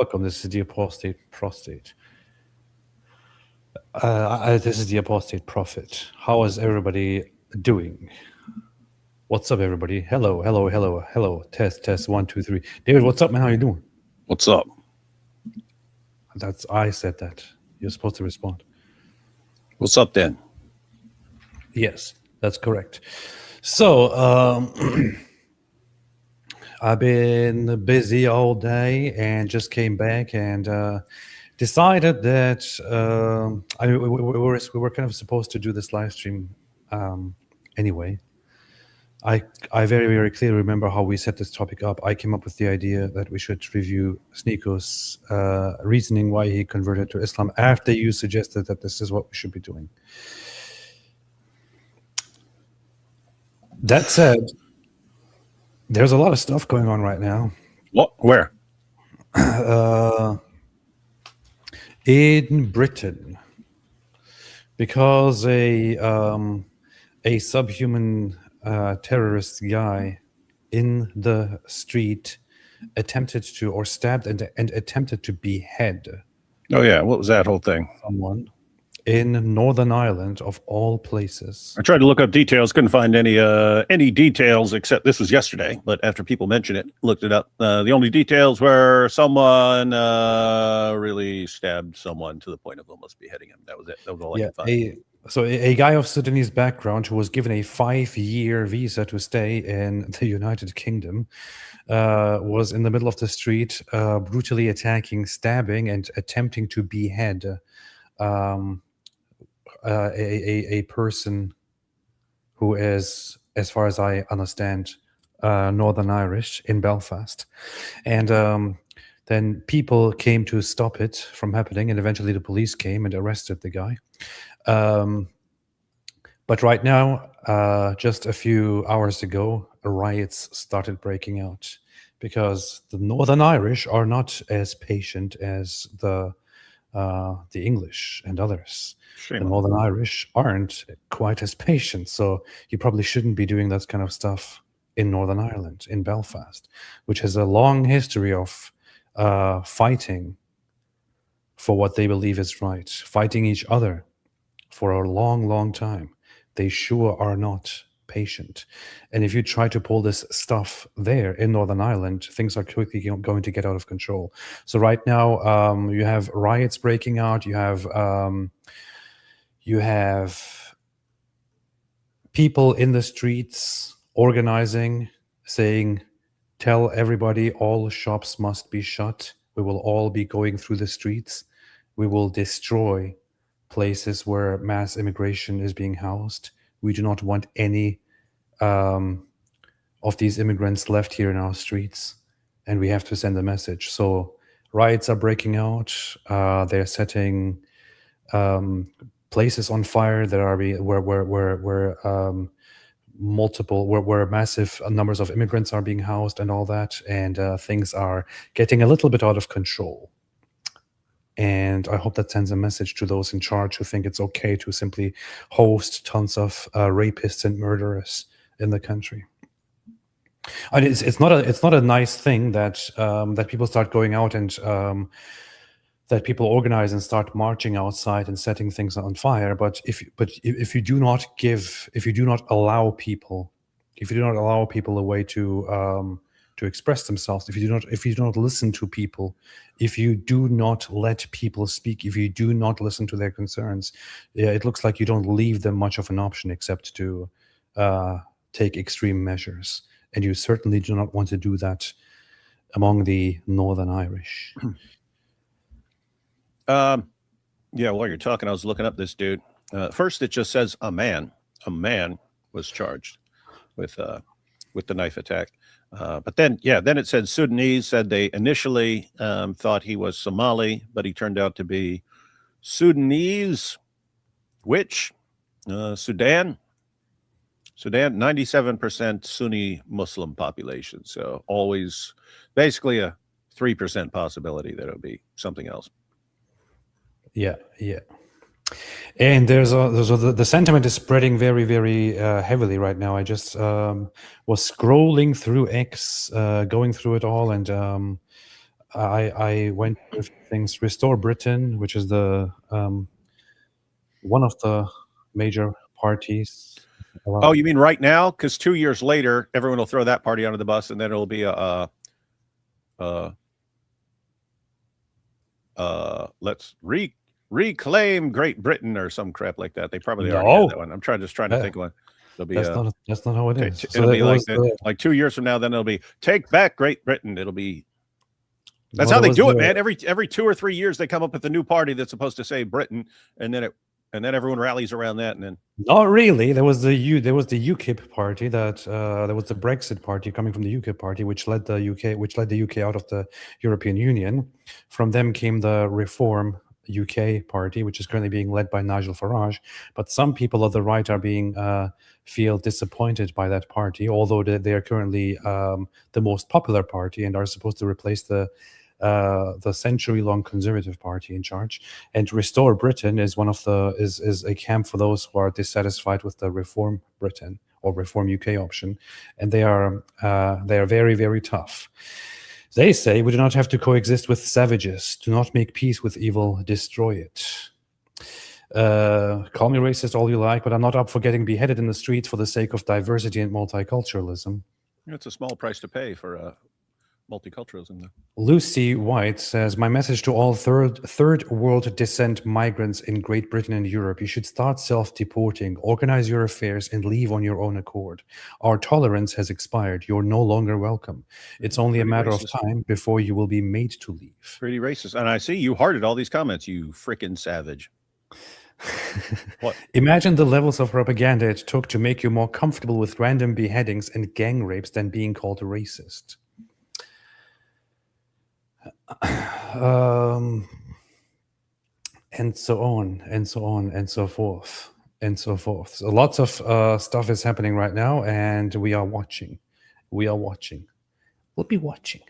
Welcome. This is the Apostate Prostate. This is the Apostate Prophet. How is everybody doing? What's up, everybody? Hello, hello, hello, hello. Test, test. 1, 2, 3. David, what's up, man? How you doing? What's up? I said that. You're supposed to respond. What's up, then? Yes, that's correct. So, I've been busy all day and just came back and decided that we were kind of supposed to do this live stream anyway. I very, very clearly remember how we set this topic up. I came up with the idea that we should review SNEAKO's reasoning why he converted to Islam after you suggested that this is what we should be doing. That said, there's a lot of stuff going on right now. What? Where? In Britain, because a subhuman terrorist guy in the street attempted to, or stabbed and attempted to behead. Oh yeah, what was that whole thing? Someone in Northern Ireland, of all places. I tried to look up details, couldn't find any details except this was yesterday. But after people mentioned it, looked it up. The only details were someone really stabbed someone to the point of almost beheading him. That was it. That was all I could find. So a guy of Sudanese background who was given a 5-year visa to stay in the United Kingdom was in the middle of the street, brutally attacking, stabbing, and attempting to behead a person who is, as far as I understand, Northern Irish in Belfast. And then people came to stop it from happening, and eventually the police came and arrested the guy. But right now, just a few hours ago, riots started breaking out because the Northern Irish are not as patient as the English and others. The Northern Irish aren't quite as patient, so you probably shouldn't be doing that kind of stuff in Northern Ireland, in Belfast, which has a long history of fighting for what they believe is right, fighting each other for a long, long time. They sure are not patient. And if you try to pull this stuff there in Northern Ireland, things are quickly going to get out of control. So right now, you have riots breaking out. You have people in the streets organizing, saying, tell everybody all shops must be shut. We will all be going through the streets. We will destroy places where mass immigration is being housed. We do not want any of these immigrants left here in our streets, and we have to send a message. So riots are breaking out. They're setting places on fire that are where massive numbers of immigrants are being housed and all that, and things are getting a little bit out of control. And I hope that sends a message to those in charge who think it's okay to simply host tons of rapists and murderers in the country. And it's not a nice thing that that people start going out and that people organize and start marching outside and setting things on fire. But if you do not allow people a way to express themselves, if you do not listen to people, if you do not let people speak, if you do not listen to their concerns, it looks like you don't leave them much of an option except to take extreme measures. And you certainly do not want to do that among the Northern Irish. Yeah, while you're talking, I was looking up this dude. First, it just says a man was charged with the knife attack. But then it said Sudanese. Said they initially thought he was Somali, but he turned out to be Sudanese. Which Sudan, 97% Sunni Muslim population. So always basically a 3% possibility that it'll be something else. Yeah. And the sentiment is spreading very, very heavily right now. I just was scrolling through X, going through it all, and I went with things. Restore Britain, which is the one of the major parties. Oh, you mean right now? Because 2 years later, everyone will throw that party under the bus, and then it'll be let's reclaim Great Britain or some crap like that. They probably already had that one. I'm just trying to think of one. It'll be that's not how it is. It'll be like 2 years from now. Then it'll be take back Great Britain. It'll be that's how they do it, man. Every 2 or 3 years they come up with a new party that's supposed to save Britain, and then everyone rallies around that, and then not really. There was the UKIP party that there was the Brexit party coming from the UKIP party, which led the UK out of the European Union. From them came the Reform UK party, which is currently being led by Nigel Farage. But some people of the right are being feel disappointed by that party, although they are currently the most popular party and are supposed to replace the century-long Conservative Party in charge. And Restore Britain is one of the is a camp for those who are dissatisfied with the Reform Britain or Reform UK option, and they are very, very tough. They say we do not have to coexist with savages. Do not make peace with evil. Destroy it. Call me racist all you like, but I'm not up for getting beheaded in the streets for the sake of diversity and multiculturalism. It's a small price to pay for multiculturalism. Lucy White says, my message to all third world descent migrants in Great Britain and Europe: you should start self-deporting, organize your affairs, and leave on your own accord. Our tolerance has expired. You're no longer welcome. It's only a matter of time before you will be made to leave. Pretty racist. And I see you hearted all these comments, you freaking savage. What? Imagine the levels of propaganda it took to make you more comfortable with random beheadings and gang rapes than being called a racist. And so on and so on and so forth and so forth. So lots of stuff is happening right now, and we are watching. We'll be watching.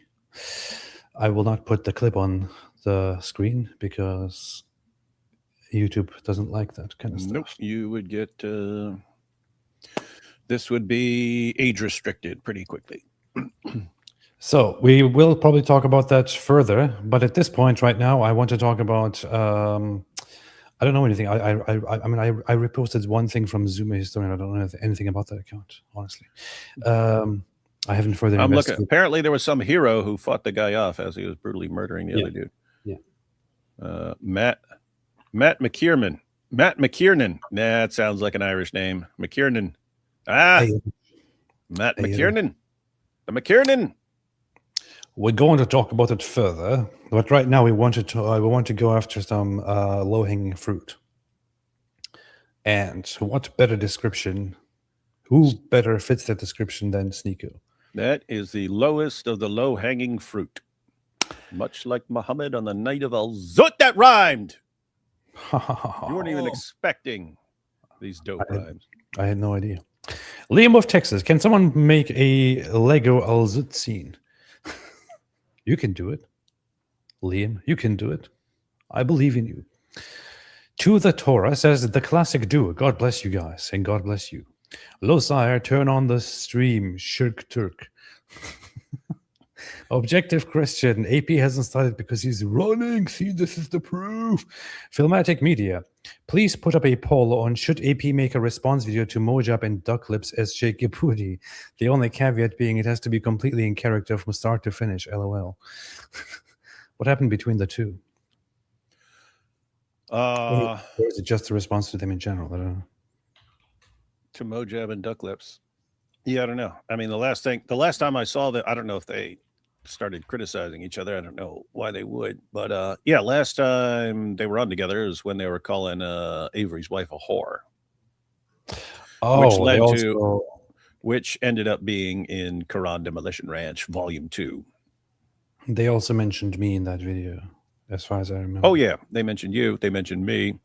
I will not put the clip on the screen because YouTube doesn't like that kind of stuff. Nope, you would get this would be age restricted pretty quickly. So we will probably talk about that further, but at this point right now, I want to talk about. I don't know anything. I mean, I reposted one thing from Zuma Historian. I don't know anything about that account, honestly. I haven't further. I'm looking. Apparently, there was some hero who fought the guy off as he was brutally murdering the other dude. Yeah. Matt McKiernan. Matt McKiernan. Nah, that sounds like an Irish name. McKiernan. Matt McKiernan. The McKiernan. We're going to talk about it further, but right now we want to go after some low-hanging fruit. And what better description? Who better fits that description than SNEAKO? That is the lowest of the low-hanging fruit. Much like Muhammad on the night of Al-Zut. That rhymed. You weren't even expecting these dope rhymes. I had no idea. Liam of Texas, can someone make a Lego Al-Zut scene? You can do it. Liam, you can do it. I believe in you. To the Torah says the classic duo. God bless you guys, and God bless you. Losire, turn on the stream. Shirk Turk. Objective Christian. AP hasn't started because he's running. See, this is the proof. Filmatic Media. Please put up a poll on should AP make a response video to Mojab and Duck Lips as Sheikh Gipudi. The only caveat being it has to be completely in character from start to finish. LOL. What happened between the two? Or is it just a response to them in general? I don't know. To Mojab and Duck Lips. Yeah, I don't know. I mean, the last time I saw that, I don't know if they started criticizing each other. I don't know why they would, but yeah, last time they were on together is when they were calling Avery's wife a whore. Which ended up being in Quran Demolition Ranch Volume 2. They also mentioned me in that video, as far as I remember. Oh yeah, they mentioned you. They mentioned me.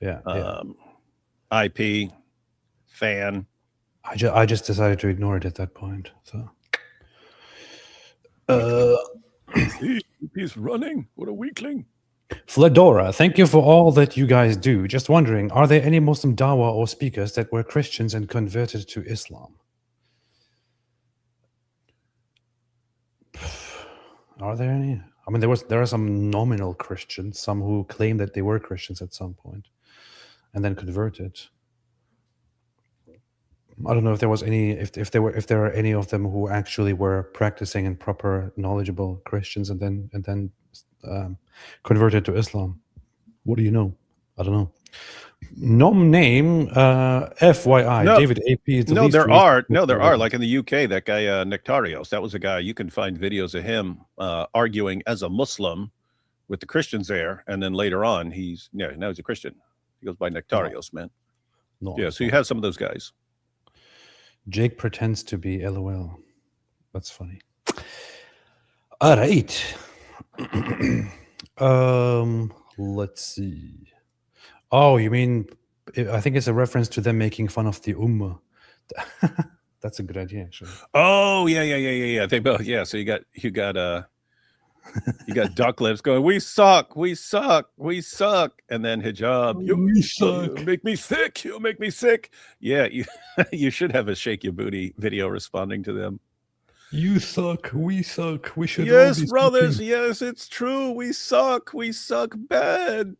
Yeah. IP fan. I just decided to ignore it at that point. So. He's running. What a weakling. Fledora, thank you for all that you guys do. Just wondering, are there any Muslim dawah or speakers that were Christians and converted to Islam? Are there any? I mean, there are some nominal Christians, some who claim that they were Christians at some point, and then converted. I don't know if there was any, if there are any of them who actually were practicing and proper knowledgeable Christians, and then converted to Islam. What do you know? I don't know. Nom name, FYI, No. David AP is the No, least there recent are. No, Muslim there are. witness. Like in the UK, that guy Nectarios. That was a guy. You can find videos of him arguing as a Muslim with the Christians there, and then later on, now he's a Christian. He goes by Nectarios, man. No, Yeah, so you have some of those guys. Jake pretends to be LOL. That's funny. All right. Let's see. Oh, you mean, I think it's a reference to them making fun of the Ummah. That's a good idea, actually. Oh, yeah. They both, yeah. So you got duck lips going, we suck, and then hijab, We suck. you make me sick, you make me sick. Yeah, you should have a shake your booty video responding to them. You suck, we suck, we should. Yes, brothers, yes, it's true. We suck bad.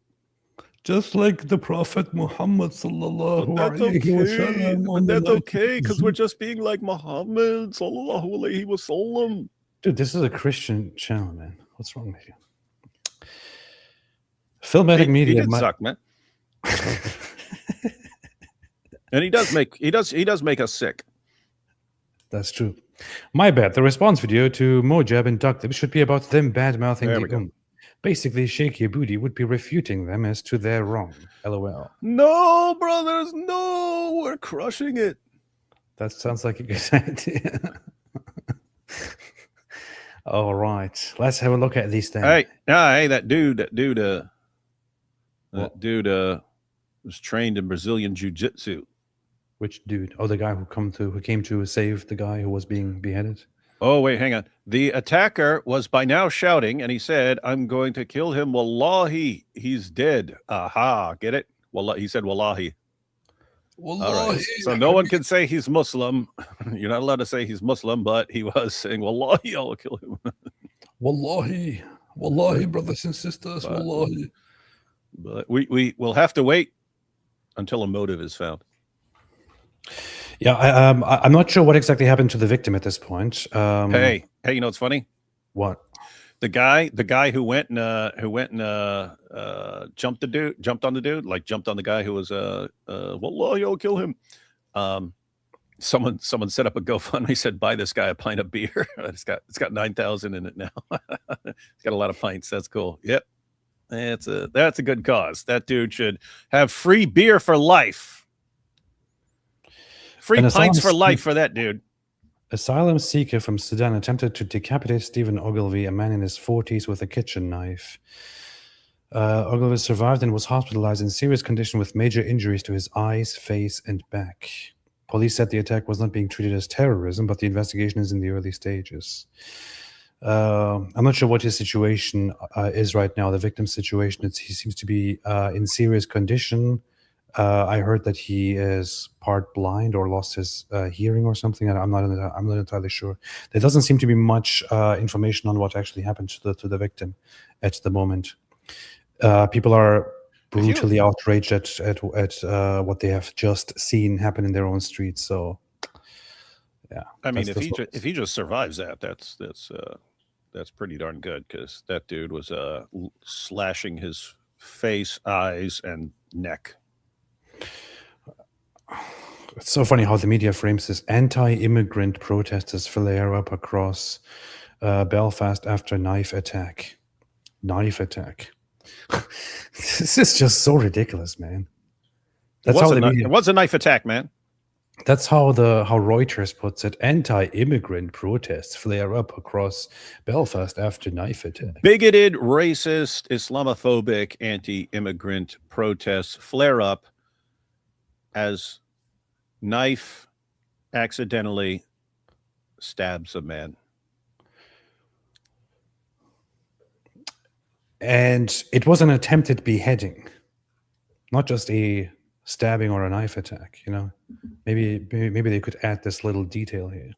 Just like the Prophet Muhammad sallallahu alaihi wasallam. But that's okay, because we're just being like Muhammad sallallahu alaihi wasallam. Dude, this is a Christian channel, man. What's wrong with you? Filmatic media. He did suck, man. And he does make us sick. That's true. My bad. The response video to Mojab and Ductib should be about them bad-mouthing the Ummah. Basically, Shake Your Booty would be refuting them as to their wrong. LOL. No, brothers, no. We're crushing it. That sounds like a good idea. All right. Let's have a look at these things. Hey, that dude was trained in Brazilian jiu-jitsu. Which dude? Oh, the guy who came to save the guy who was being beheaded? Oh, wait, hang on. The attacker was by now shouting, and he said, I'm going to kill him. Wallahi, he's dead. Aha, get it? He said, Wallahi. Wallahi. All right. So no one can say he's Muslim. You're not allowed to say he's Muslim, but he was saying, Wallahi, I'll kill him. Wallahi, brothers and sisters, wallahi. But we will have to wait until a motive is found. Yeah, I'm not sure what exactly happened to the victim at this point. Hey, you know what's funny? What? The guy who went and jumped on the dude, like jumped on the guy who was Wallahi, I'll kill him. Someone set up a GoFundMe, said buy this guy a pint of beer. it's got 9,000 in it now. It's got a lot of pints. That's cool. Yep. That's a good cause. That dude should have free beer for life. Free pints for life for that dude. Asylum seeker from Sudan attempted to decapitate Stephen Ogilvy, a man in his 40s, with a kitchen knife. Ogilvy survived and was hospitalized in serious condition with major injuries to his eyes, face, and back. Police said the attack was not being treated as terrorism, but the investigation is in the early stages. I'm not sure what his situation is right now. The victim's situation, he seems to be in serious condition. I heard that he is part blind or lost his hearing or something. I'm not entirely sure. There doesn't seem to be much information on what actually happened to the victim at the moment. People are brutally outraged at what they have just seen happen in their own streets. So, yeah. I mean, if he just survives that's pretty darn good, because that dude was slashing his face, eyes, and neck. It's so funny how the media frames this. Anti-immigrant protesters flare up across Belfast after knife attack. Knife attack. This is just so ridiculous, man. That's how it was a knife attack, man. That's how Reuters puts it. Anti-immigrant protests flare up across Belfast after knife attack. Bigoted, racist, Islamophobic, anti-immigrant protests flare up as knife accidentally stabs a man. And it was an attempted beheading, not just a stabbing or a knife attack. You know, maybe they could add this little detail here.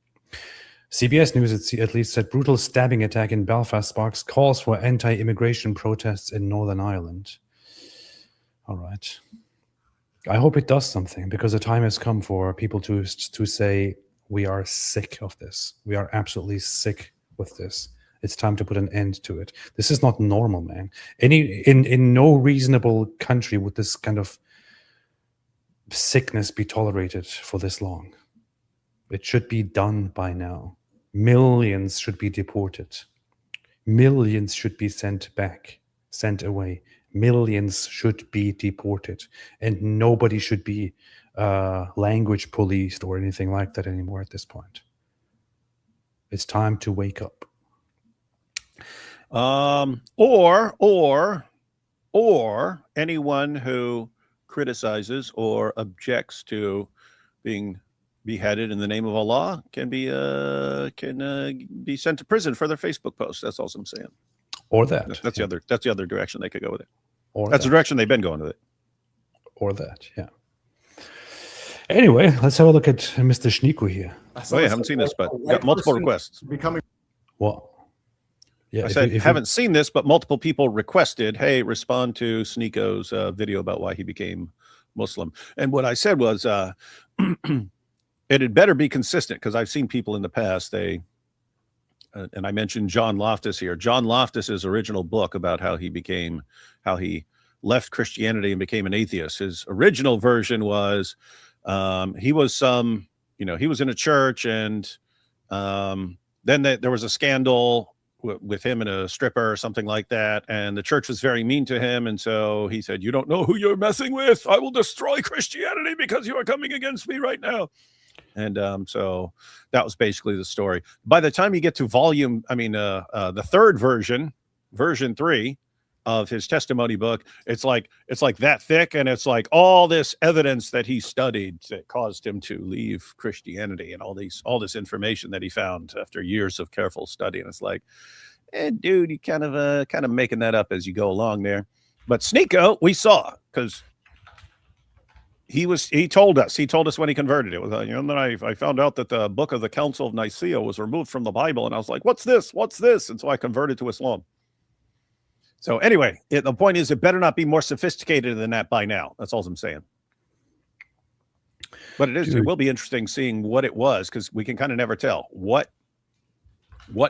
CBS News at least said brutal stabbing attack in Belfast sparks calls for anti-immigration protests in Northern Ireland. All right. I hope it does something, because the time has come for people to say, we are sick of this. We are absolutely sick with this. It's time to put an end to it. This is not normal, man. In no reasonable country would this kind of sickness be tolerated for this long. It should be done by now. Millions should be deported. Millions should be sent back, sent away. Millions should be deported. And nobody should be language policed or anything like that anymore at this point. It's time to wake up. Or anyone who criticizes or objects to being beheaded in the name of Allah can be sent to prison for their Facebook posts. That's all I'm saying. Or that. That's the other direction they could go with it. Or that's the direction they've been going with it. Or that, yeah. Anyway, let's have a look at Mr. SNEAKO here. Oh, yeah, I haven't seen this, but got multiple requests. Well, yeah, I said, haven't seen this, but multiple people requested, hey, respond to SNEAKO's video about why he became Muslim. And what I said was, it had better be consistent, because I've seen people in the past, and I mentioned John Loftus here. John Loftus's original book about how he left Christianity and became an atheist. His original version was, he was in a church, and then there was a scandal with him and a stripper or something like that, and the church was very mean to him, and so he said, you don't know who you're messing with. I will destroy Christianity because you are coming against me right now. And so that was basically the story. By the time you get to the third version 3 of his testimony book, it's like that thick, and it's like all this evidence that he studied that caused him to leave Christianity, and all this information that he found after years of careful study. And it's like, dude, you kind of making that up as you go along there. But SNEAKO, we saw, because he told us when he converted it. And then I found out that the book of the Council of Nicaea was removed from the Bible, and I was like, what's this? And so I converted to Islam. So anyway, the point is, it better not be more sophisticated than that by now. That's all I'm saying. But it will be interesting seeing what it was, because we can kind of never tell. What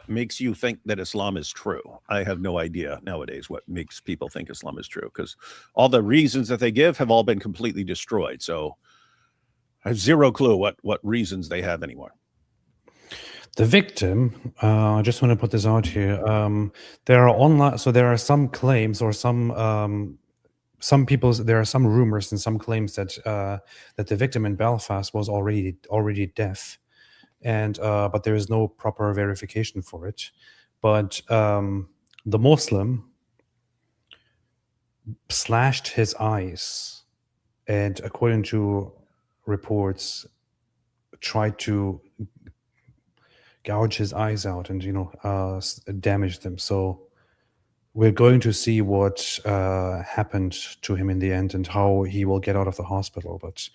makes you think that Islam is true? I have no idea nowadays what makes people think Islam is true, because all the reasons that they give have all been completely destroyed. So I have zero clue what reasons they have anymore. The victim, I just want to put this out here. There are some claims, or some people. There are some rumors and some claims that the victim in Belfast was already deaf, and but there is no proper verification for it. But the Muslim slashed his eyes, and according to reports, tried to gouge his eyes out and damage them. So we're going to see what happened to him in the end, and how he will get out of the hospital. But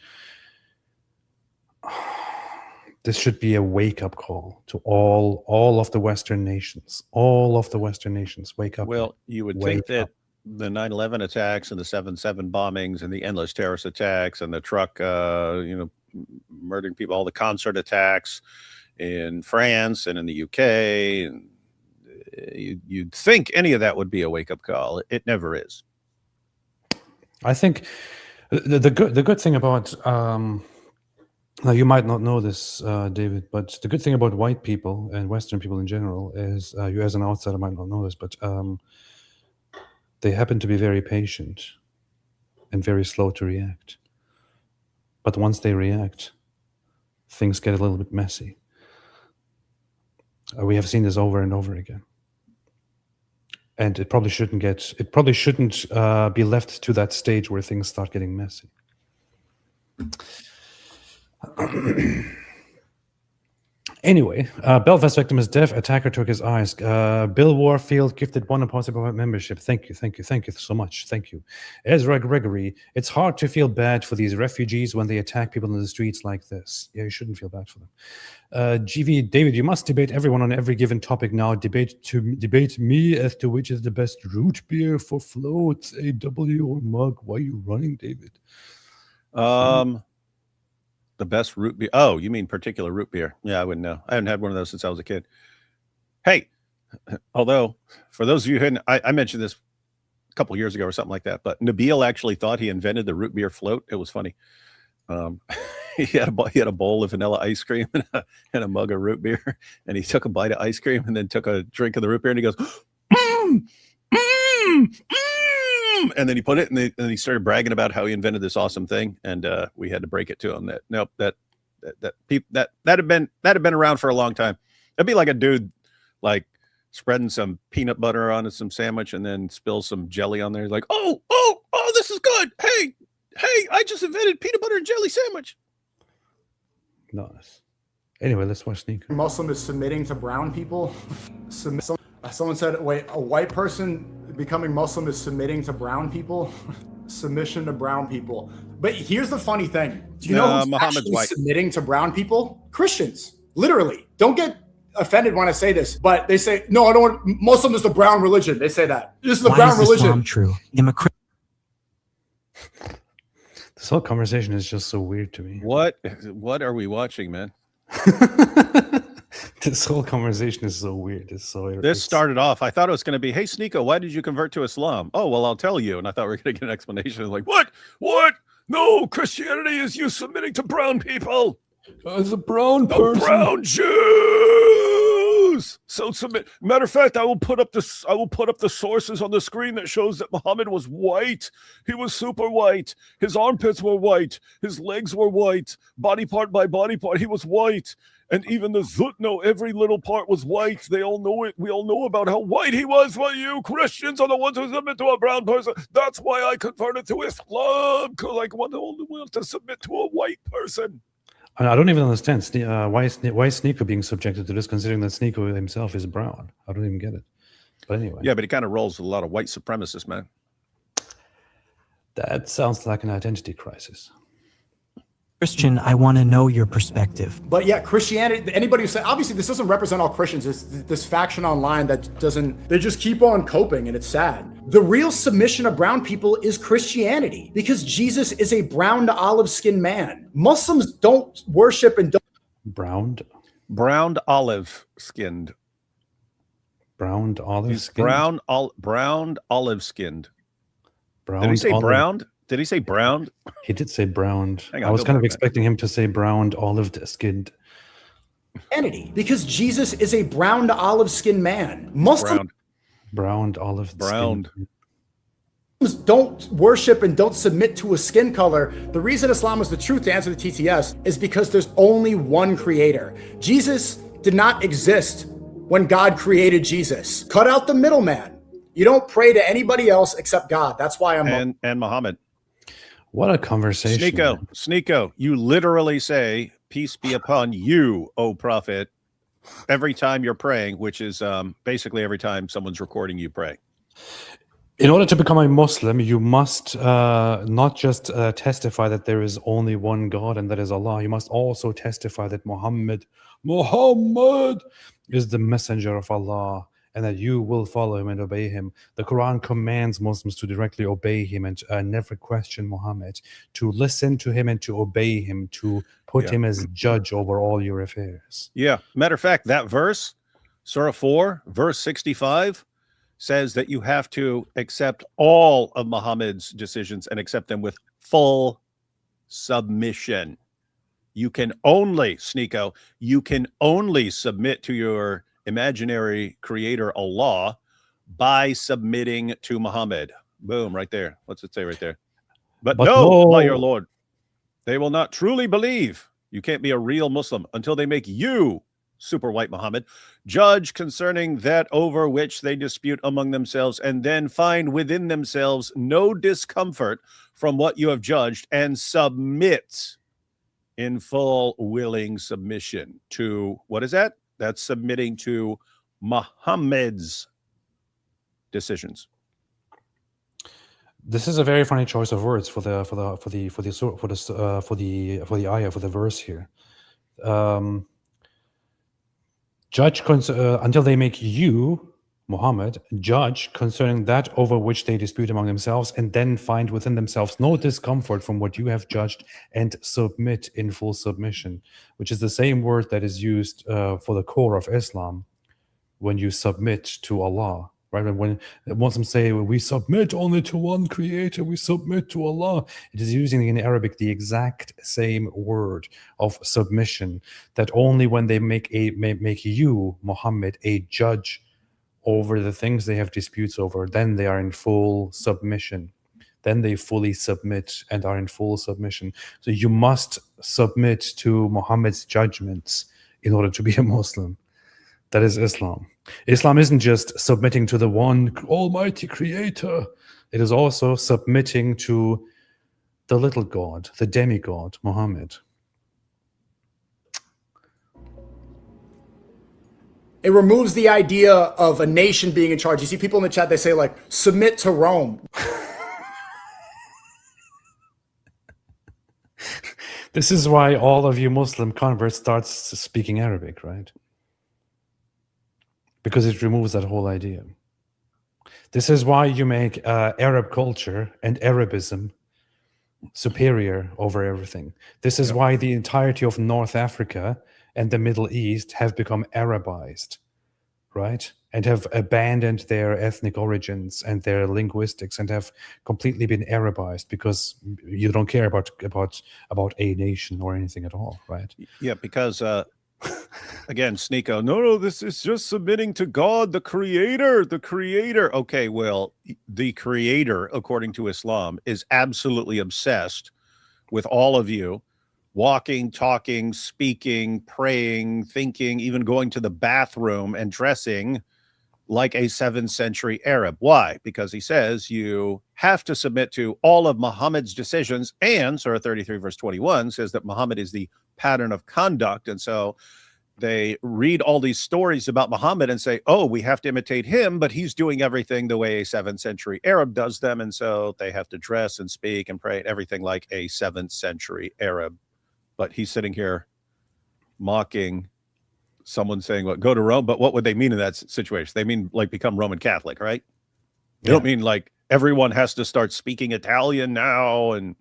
this should be a wake-up call to all of the Western nations. All of the Western nations, wake up. Well, you would think that the 9/11 attacks and the 7/7 bombings and the endless terrorist attacks and the truck murdering people, all the concert attacks in France and in the UK, and you'd think any of that would be a wake-up call. It never is. I think the good thing about now, you might not know this, David, but the good thing about white people and Western people in general is, you as an outsider might not know this, but they happen to be very patient and very slow to react. But once they react, things get a little bit messy. We have seen this over and over again, and it probably shouldn't be left to that stage where things start getting messy. Anyway, Belfast victim is deaf. Attacker took his eyes. Bill Warfield gifted 1 Apostate Prophet membership. Thank you so much. Thank you. Ezra Gregory, it's hard to feel bad for these refugees when they attack people in the streets like this. Yeah, you shouldn't feel bad for them. GV David, you must debate everyone on every given topic now. Debate me as to which is the best root beer for floats, AW or mug. Why are you running, David? The best root beer. Oh, you mean particular root beer? Yeah, I wouldn't know. I haven't had one of those since I was a kid. Hey, although for those of you who I mentioned this a couple years ago or something like that, but Nabil actually thought he invented the root beer float. It was funny. He had a bowl of vanilla ice cream and a mug of root beer, and he took a bite of ice cream and then took a drink of the root beer, and he goes, and then he put it, and then he started bragging about how he invented this awesome thing, and we had to break it to him that nope, that had been around for a long time. It'd be like a dude like spreading some peanut butter on some sandwich and then spills some jelly on there. He's like, oh, this is good. Hey, I just invented peanut butter and jelly sandwich. Nice. Anyway, let's watch SNEAKO. Muslim is submitting to brown people. Someone said, wait, a white person becoming Muslim is submitting to brown people? Submission to brown people. But here's the funny thing. Do you know who's Muhammad's actually white. submitting to brown people? Christians. Literally. Don't get offended when I say this, but they say, no, I don't want, Muslim is the brown religion. They say that. This is the brown religion. Islam true? This whole conversation is just so weird to me. What are we watching, man? This whole conversation is so weird. This started off, I thought it was going to be, hey, SNEAKO, why did you convert to Islam? Oh, well, I'll tell you. And I thought we were going to get an explanation. Like, what? No, Christianity is you submitting to brown people. As a brown person. Brown Jews. So submit. Matter of fact, I will put up the sources on the screen that shows that Muhammad was white. He was super white. His armpits were white. His legs were white. Body part by body part, he was white. And even the Zutno, every little part was white. They all know it. We all know about how white he was. But you Christians are the ones who submit to a brown person. That's why I converted to Islam, because I want to submit to a white person. I don't even understand why is SNEAKO being subjected to this, considering that SNEAKO himself is brown. I don't even get it. But anyway. Yeah, but he kind of rolls with a lot of white supremacists, man. That sounds like an identity crisis. Christian, I want to know your perspective. But yeah, Christianity, anybody who said, obviously this doesn't represent all Christians. It's this faction online that doesn't, they just keep on coping, and it's sad. The real submission of brown people is Christianity, because Jesus is a brown to olive skinned man. Muslims don't worship and don't. Browned olive skinned. Browned olive He's skinned? browned olive skinned. Browned Did he say olive. browned? Did he say browned? He did say browned. Hang on, I was go kind of back. expecting him to say browned olive skinned. Christianity, because Jesus is a brown to olive skinned man. Muslims Browned olive Browned. skinned. don't worship and don't submit to a skin color. The reason Islam is the truth, to answer the TTS, is because there's only one creator. Jesus did not exist when God created Jesus. Cut out the middleman. You don't pray to anybody else except God. That's why I'm and Muhammad. What a conversation. SNEAKO, you literally say, peace be upon you, O prophet, every time you're praying, which is basically every time someone's recording you pray. In order to become a Muslim, you must not just testify that there is only one God and that is Allah. You must also testify that Muhammad is the messenger of Allah, and that you will follow him and obey him. The Quran commands Muslims to directly obey him and never question Muhammad, to listen to him and to obey him, to put him as judge over all your affairs. Yeah. Matter of fact, that verse, Surah 4, verse 65, says that you have to accept all of Muhammad's decisions and accept them with full submission. You can only, SNEAKO, you can only submit to your imaginary creator Allah by submitting to Muhammad. Boom, right there. What's it say right there? But no, by your Lord, they will not truly believe. You can't be a real Muslim until they make you, super white Muhammad, judge concerning that over which they dispute among themselves, and then find within themselves no discomfort from what you have judged, and submit in full willing submission to, what is that? That's submitting to Muhammad's decisions. This is a very funny choice of words for the ayah, for the verse here. Judge until they make you, Muhammad, judge concerning that over which they dispute among themselves, and then find within themselves no discomfort from what you have judged, and submit in full submission, which is the same word that is used for the core of Islam when you submit to Allah. Right? When Muslims say, we submit only to one creator, we submit to Allah, it is using in Arabic the exact same word of submission, that only when they make you, Muhammad, a judge over the things they have disputes over, then they are in full submission. Then they fully submit and are in full submission. So you must submit to Muhammad's judgments in order to be a Muslim. That is Islam. Islam isn't just submitting to the one almighty creator. It is also submitting to the little god, the demigod, Muhammad. It removes the idea of a nation being in charge. You see people in the chat, they say like, submit to Rome. This is why all of you Muslim converts start speaking Arabic, right? Because it removes that whole idea. This is why you make Arab culture and Arabism superior over everything. This is why the entirety of North Africa and the Middle East have become Arabized, right? And have abandoned their ethnic origins and their linguistics and have completely been Arabized, because you don't care about a nation or anything at all, right? Yeah, because again, SNEAKO, no, this is just submitting to God, the creator. Okay, well, the creator, according to Islam, is absolutely obsessed with all of you walking, talking, speaking, praying, thinking, even going to the bathroom and dressing like a 7th century Arab. Why? Because he says you have to submit to all of Muhammad's decisions, and Surah 33 verse 21 says that Muhammad is the pattern of conduct. And so they read all these stories about Muhammad and say, oh, we have to imitate him, but he's doing everything the way a 7th century Arab does them. And so they have to dress and speak and pray and everything like a 7th century Arab. But he's sitting here mocking someone saying, what, go to Rome? But what would they mean in that situation? They mean like become Roman Catholic, right? They don't mean like everyone has to start speaking Italian now. And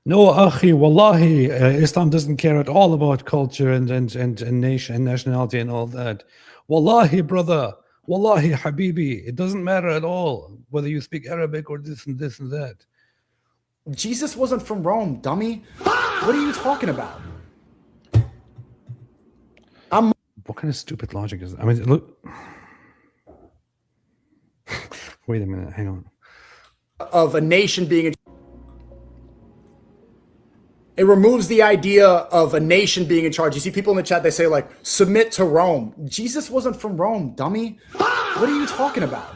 no, akhi, wallahi, Islam doesn't care at all about culture and nation and nationality and all that. Wallahi, brother, wallahi, habibi, it doesn't matter at all whether you speak Arabic or this and that. Jesus wasn't from Rome, dummy. What are you talking about? What kind of stupid logic is that? I mean, look. Wait a minute, hang on. Of a nation being in... It removes the idea of a nation being in charge. You see people in the chat, they say like, submit to Rome. Jesus wasn't from Rome, dummy. What are you talking about?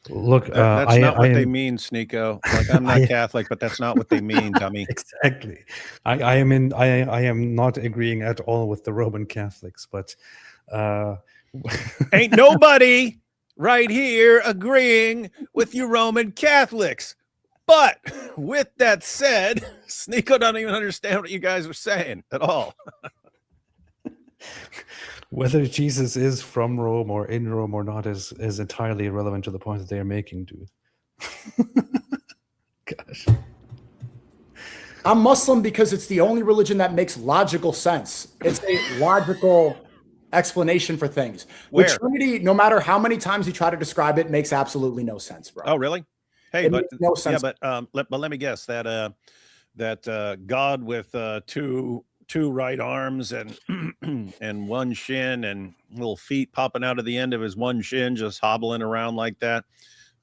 Look, that's not what they mean, SNEAKO. Like, I'm not Catholic, but that's not what they mean, dummy. Exactly. I am not agreeing at all with the Roman Catholics, but ain't nobody right here agreeing with you Roman Catholics. But with that said, SNEAKO don't even understand what you guys are saying at all. Whether Jesus is from Rome or in Rome or not is entirely irrelevant to the point that they are making, dude. Gosh. I'm Muslim because it's the only religion that makes logical sense. It's a logical explanation for things. Where? With Trinity, no matter how many times you try to describe it, makes absolutely no sense, bro. Oh, really? Hey, It but makes no sense. yeah, but let me guess that God with two right arms and and one shin and little feet popping out of the end of his one shin, just hobbling around like that.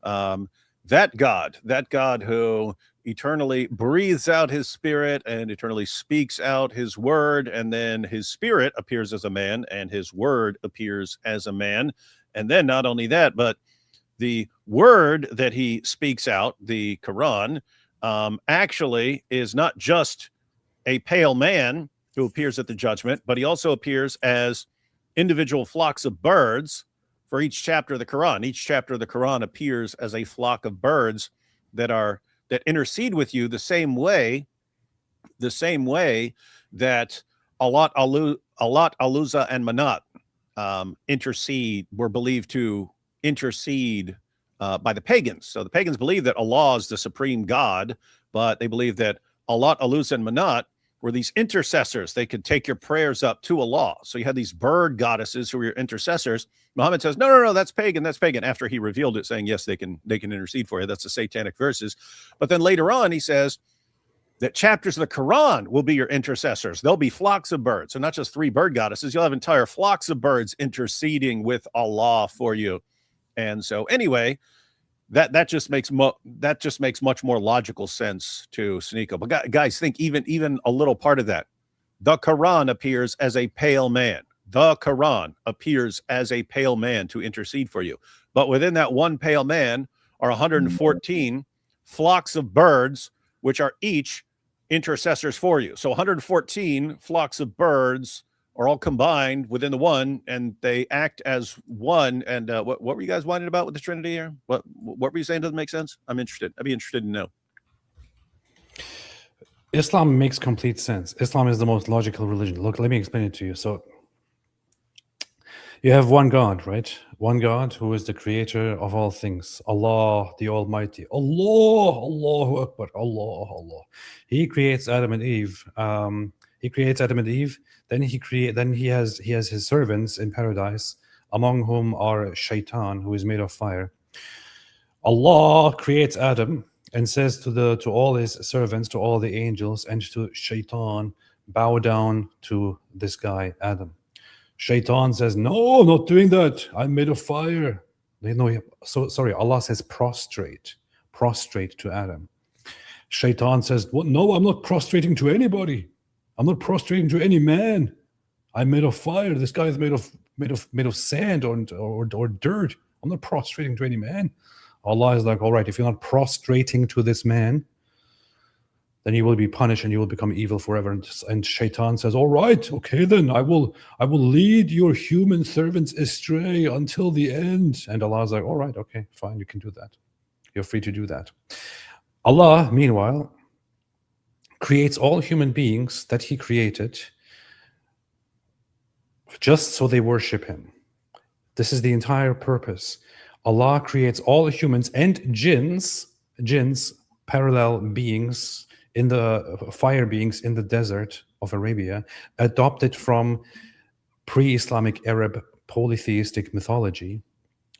That God who eternally breathes out his spirit and eternally speaks out his word, and then his spirit appears as a man and his word appears as a man. And then not only that, but the word that he speaks out, the Quran, actually is not just a pale man who appears at the judgment, but he also appears as individual flocks of birds for each chapter of the Quran. Each chapter of the Quran appears as a flock of birds that intercede with you the same way that Allat, Al-Uzza, and Manat were believed to intercede by the pagans. So the pagans believe that Allah is the supreme God, but they believe that Allat, Al-Uzza, and Manat were these intercessors. They could take your prayers up to Allah. So you had these bird goddesses who were your intercessors. Muhammad says, no, that's pagan, that's pagan, after he revealed it, saying, yes, they can intercede for you. That's the satanic verses. But then later on, he says that chapters of the Quran will be your intercessors. There'll be flocks of birds. So not just 3 bird goddesses, you'll have entire flocks of birds interceding with Allah for you. And so anyway, that just makes much more logical sense to SNEAKO. But guys, think even a little part of that. The Quran appears as a pale man. The Quran appears as a pale man to intercede for you. But within that one pale man are 114 flocks of birds, which are each intercessors for you. So 114 flocks of birds are all combined within the one, and they act as one. And what were you guys whining about with the Trinity here? What were you saying doesn't make sense? I'm interested. I'd be interested to know. Islam makes complete sense. Islam is the most logical religion. Look, let me explain it to you. So you have one God, right? One God who is the creator of all things. Allah, the Almighty. Allahu Akbar. Allah. He creates Adam and Eve. Then he has his servants in paradise, among whom are Shaitan, who is made of fire. Allah creates Adam and says to all his servants, to all the angels, and to Shaitan, bow down to this guy, Adam. Shaitan says, no, I'm not doing that. I'm made of fire. Allah says prostrate to Adam. Shaitan says, well, no, I'm not prostrating to anybody. I'm not prostrating to any man. I'm made of fire. This guy is made of sand or dirt. I'm not prostrating to any man. Allah is like, all right, if you're not prostrating to this man, then you will be punished and you will become evil forever. And Shaitan says, all right, okay, then I will lead your human servants astray until the end. And Allah is like, all right, okay, fine, you can do that. You're free to do that. Allah, meanwhile, creates all human beings that he created just so they worship him. This is the entire purpose. Allah creates all humans and jinns, parallel beings, in the fire beings in the desert of Arabia, adopted from pre-Islamic Arab polytheistic mythology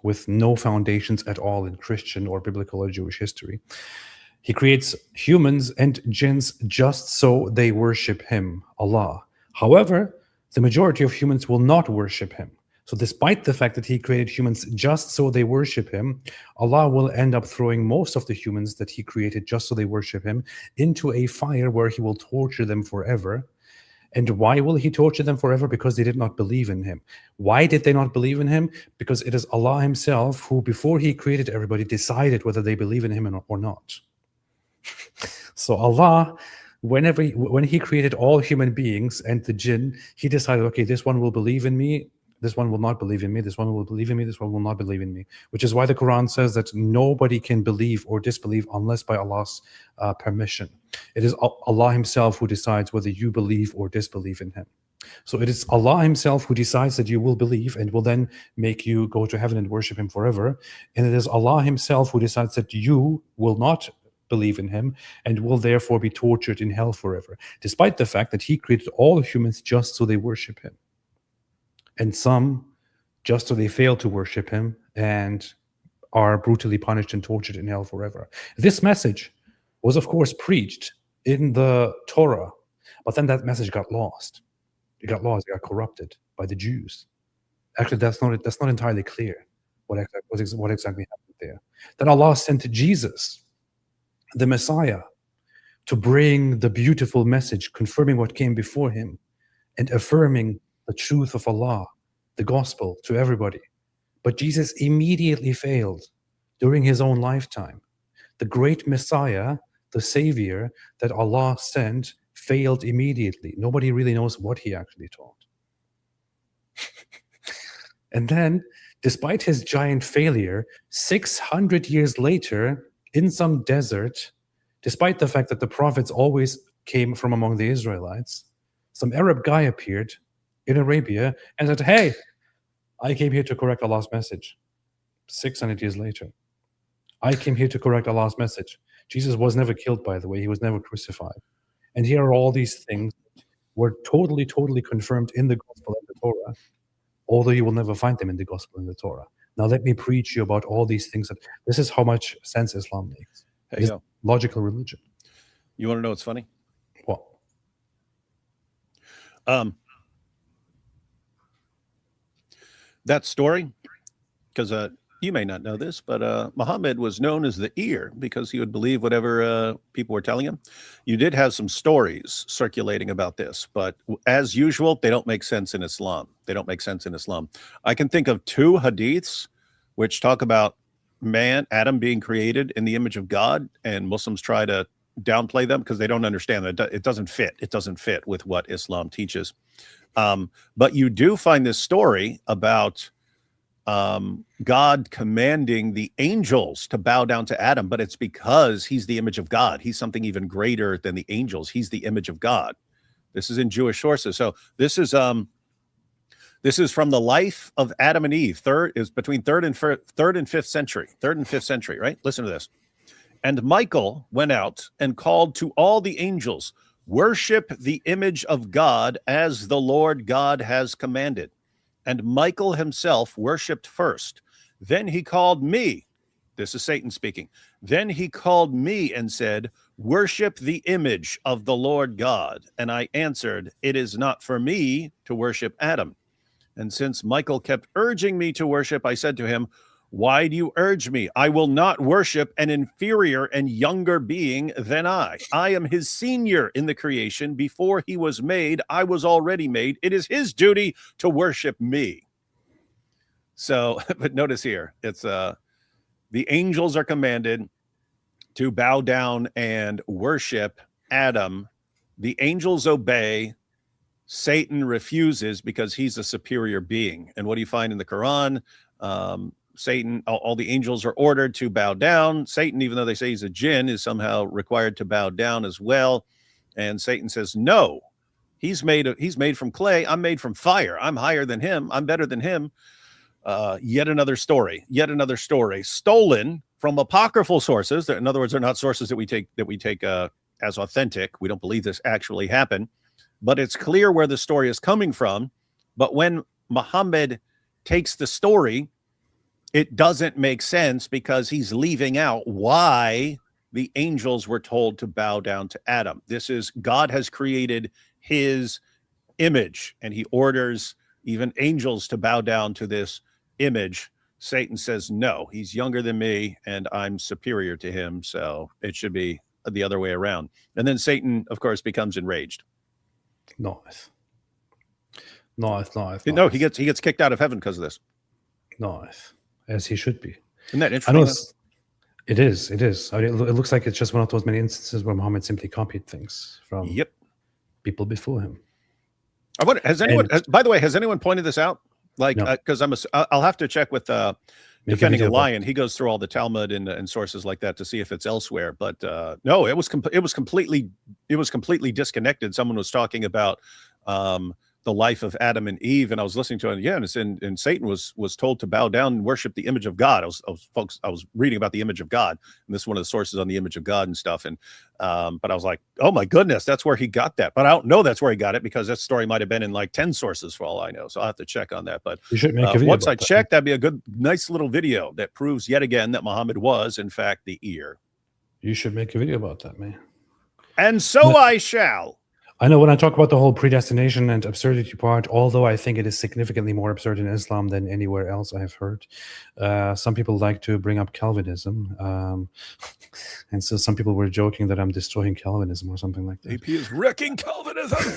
with no foundations at all in Christian or biblical or Jewish history. He creates humans and jinns just so they worship him, Allah. However, the majority of humans will not worship him. So despite the fact that he created humans just so they worship him, Allah will end up throwing most of the humans that he created just so they worship him into a fire where he will torture them forever. And why will he torture them forever? Because they did not believe in him. Why did they not believe in him? Because it is Allah himself who, before he created everybody, decided whether they believe in him or not. So Allah, when he created all human beings and the jinn, he decided, okay, this one will believe in me, this one will not believe in me, this one will believe in me, this one will not believe in me. Which is why the Quran says that nobody can believe or disbelieve unless by Allah's permission. It is Allah himself who decides whether you believe or disbelieve in him. So it is Allah himself who decides that you will believe and will then make you go to heaven and worship him forever. And it is Allah himself who decides that you will not believe in him and will therefore be tortured in hell forever, despite the fact that he created all humans just so they worship him. And some just so they fail to worship him and are brutally punished and tortured in hell forever. This message was, of course, preached in the Torah, but then that message got lost. It got corrupted by the Jews. Actually, that's not entirely clear what exactly happened there. Then Allah sent Jesus, the Messiah, to bring the beautiful message, confirming what came before him and affirming the truth of Allah, the gospel, to everybody. But Jesus immediately failed during his own lifetime. The great Messiah, the Savior that Allah sent, failed immediately. Nobody really knows what he actually taught. And then, despite his giant failure, 600 years later, in some desert, despite the fact that the prophets always came from among the Israelites, some Arab guy appeared in Arabia and said, hey, I came here to correct Allah's message. 600 years later, I came here to correct Allah's message. Jesus was never killed, by the way. He was never crucified. And here are all these things were totally, totally confirmed in the Gospel and the Torah, although you will never find them in the Gospel and the Torah. Now let me preach you about all these things. This is how much sense Islam makes. Hey, it's logical religion. You want to know what's funny? What? That story, because you may not know this, but Muhammad was known as the ear because he would believe whatever people were telling him. You did have some stories circulating about this, but as usual, they don't make sense in Islam. They don't make sense in Islam. I can think of 2 hadiths which talk about Adam being created in the image of God, and Muslims try to downplay them because they don't understand that it doesn't fit. It doesn't fit with what Islam teaches. But you do find this story about God commanding the angels to bow down to Adam, but it's because he's the image of God. He's something even greater than the angels. He's the image of God. This is in Jewish sources. So this is from the life of Adam and Eve. Between third and fifth century. 3rd and 5th century, right? Listen to this. And Michael went out and called to all the angels, worship the image of God as the Lord God has commanded. And Michael himself worshipped first. Then he called me. This is Satan speaking. Then he called me and said, worship the image of the Lord God. And I answered, it is not for me to worship Adam. And since Michael kept urging me to worship, I said to him, why do you urge me? I will not worship an inferior and younger being than I. I am his senior in the creation. Before he was made, I was already made. It is his duty to worship me. So, but notice here, it's the angels are commanded to bow down and worship Adam. The angels obey. Satan refuses because he's a superior being. And what do you find in the Quran? Satan, all the angels are ordered to bow down. Satan, even though they say he's a jinn, is somehow required to bow down as well. And Satan says, no, he's made from clay. I'm made from fire. I'm higher than him. I'm better than him. Yet another story stolen from apocryphal sources. In other words, they're not sources that we take as authentic. We don't believe this actually happened, but it's clear where the story is coming from. But when Muhammad takes the story, it doesn't make sense because he's leaving out why the angels were told to bow down to Adam. This is God has created his image, and he orders even angels to bow down to this image. Satan says, no, he's younger than me and I'm superior to him. So it should be the other way around. And then Satan, of course, becomes enraged. Nice. No, he gets kicked out of heaven because of this. Nice. As he should be. Isn't that interesting? I know it is. I mean, it looks like it's just one of those many instances where Muhammad simply copied things from people before him. Has anyone pointed this out? Like, because no. I'll have to check with Defending a Lion. He goes through all the Talmud and sources like that to see if it's elsewhere. But no, it was completely disconnected. Someone was talking about the life of Adam and Eve, and I was listening to it. Yeah, and Satan was told to bow down and worship the image of God. I was reading about the image of God, and this is one of the sources on the image of God and stuff. And but I was like, oh my goodness, that's where he got that. But I don't know that's where he got it because that story might have been in like 10 sources for all I know. So I'll have to check on that. But you should make a video once I check, that'd be a nice little video that proves yet again that Muhammad was in fact the ear. You should make a video about that, man. And so I shall. I know when I talk about the whole predestination and absurdity part, although I think it is significantly more absurd in Islam than anywhere else I have heard, some people like to bring up Calvinism. And so some people were joking that I'm destroying Calvinism or something like that. AP is wrecking Calvinism.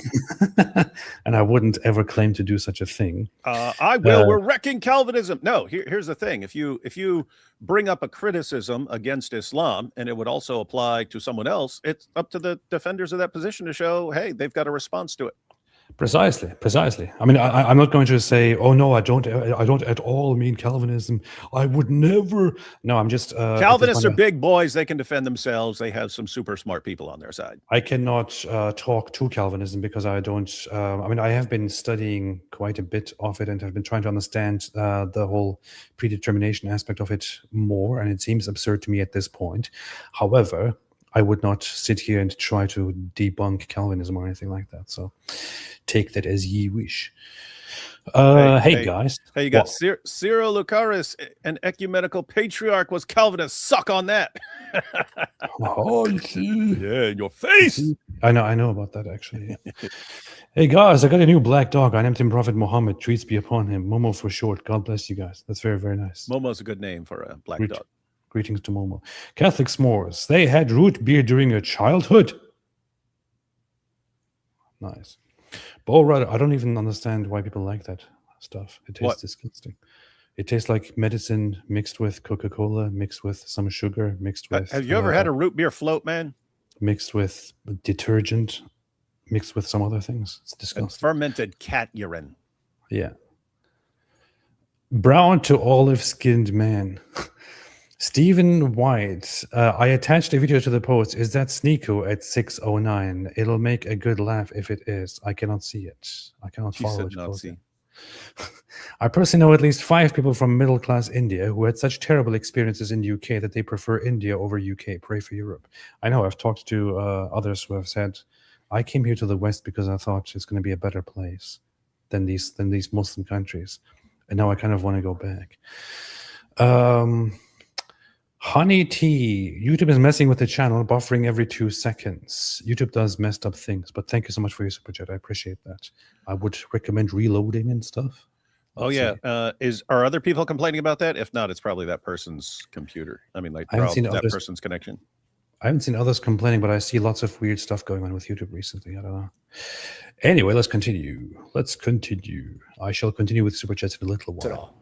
And I wouldn't ever claim to do such a thing. I will. We're wrecking Calvinism. No, here's the thing. If you bring up a criticism against Islam, and it would also apply to someone else, it's up to the defenders of that position to show, hey, they've got a response to it. Precisely. I mean, I'm not going to say, oh no, I don't at all mean Calvinism. I would never. No, I'm just. Calvinists are big boys. They can defend themselves. They have some super smart people on their side. I cannot talk to Calvinism because I don't. I mean, I have been studying quite a bit of it and have been trying to understand the whole predetermination aspect of it more, and it seems absurd to me at this point. However, I would not sit here and try to debunk Calvinism or anything like that. So take that as ye wish. Hey guys. Hey, you got Cyril Lucaris, an ecumenical patriarch, was Calvinist. Suck on that. Oh, you see. Yeah, in your face. I know about that, actually. Hey guys, I got a new black dog. I named him Prophet Muhammad. Treats be upon him. Momo for short. God bless you guys. That's very, very nice. Momo's a good name for a black dog. Greetings to Momo. Catholic s'mores. They had root beer during your childhood. Nice. Bo Rudder, I don't even understand why people like that stuff. It tastes disgusting. It tastes like medicine mixed with Coca-Cola, mixed with some sugar, mixed with... Have you ever had a root beer float, man? Mixed with detergent, mixed with some other things. It's disgusting. Fermented cat urine. Yeah. Brown to olive-skinned man. Stephen White, I attached a video to the post. Is that SNEAKO at 609? It'll make a good laugh if it is. I cannot see it. I cannot follow it closely. I personally know at least 5 people from middle-class India who had such terrible experiences in UK that they prefer India over UK. Pray for Europe. I know. I've talked to others who have said, I came here to the West because I thought it's going to be a better place than these Muslim countries. And now I kind of want to go back. Honey Tea, YouTube is messing with the channel, buffering every 2 seconds. YouTube does messed up things, but thank you so much for your super chat. I appreciate that. I would recommend reloading and stuff. Oh yeah, are other people complaining about that? If not, it's probably that person's computer. I mean, like that person's connection. I haven't seen others complaining, but I see lots of weird stuff going on with YouTube recently. I don't know. Anyway, let's continue. I shall continue with super chats in a little while.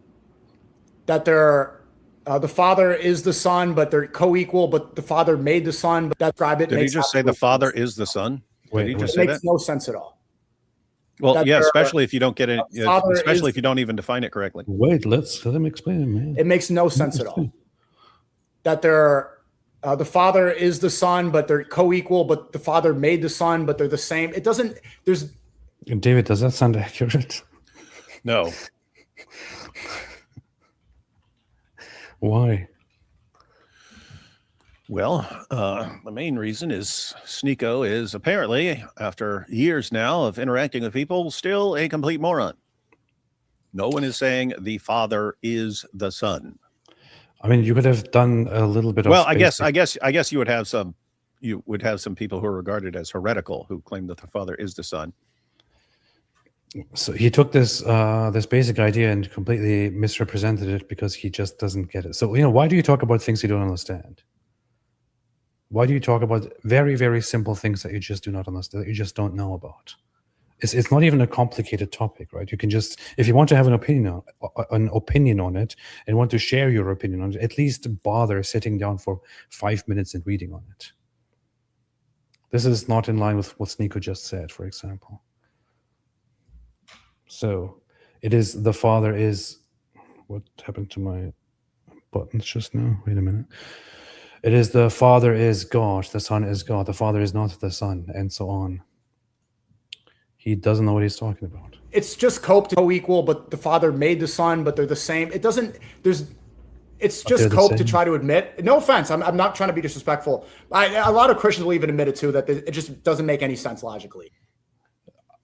That they're the Father is the Son, but they're co-equal. But the Father made the Son. But describe it. Did he just say the Father is the Son? Did he just say that? It makes no sense at all. Well, yeah, especially if you don't get it, especially if you don't even define it correctly. Wait, let him explain it, man. It makes no sense at all. That they're the Father is the Son, but they're co-equal. But the Father made the Son, but they're the same. It doesn't. There's. David, does that sound accurate? No. Why? Well, the main reason is SNEAKO is apparently, after years now of interacting with people, still a complete moron. No one is saying the Father is the Son. I mean, you could have done a little bit of. Well, I guess you would have some people who are regarded as heretical who claim that the Father is the Son. So he took this basic idea and completely misrepresented it because he just doesn't get it. So, why do you talk about things you don't understand? Why do you talk about very, very simple things that you just do not understand, that you just don't know about? It's not even a complicated topic, right? You can just, if you want to have an opinion on it and want to share your opinion on it, at least bother sitting down for 5 minutes and reading on it. This is not in line with what SNEAKO just said, for example. So it is the Father is, what happened to my buttons just now? Wait a minute. It is the Father is God, the Son is God, the Father is not the Son, and so on. He doesn't know what he's talking about. It's just co-equal, but the Father made the Son, but they're the same. It doesn't, it's just cope to try to admit. No offense, I'm not trying to be disrespectful. A lot of Christians will even admit it too, that it just doesn't make any sense logically.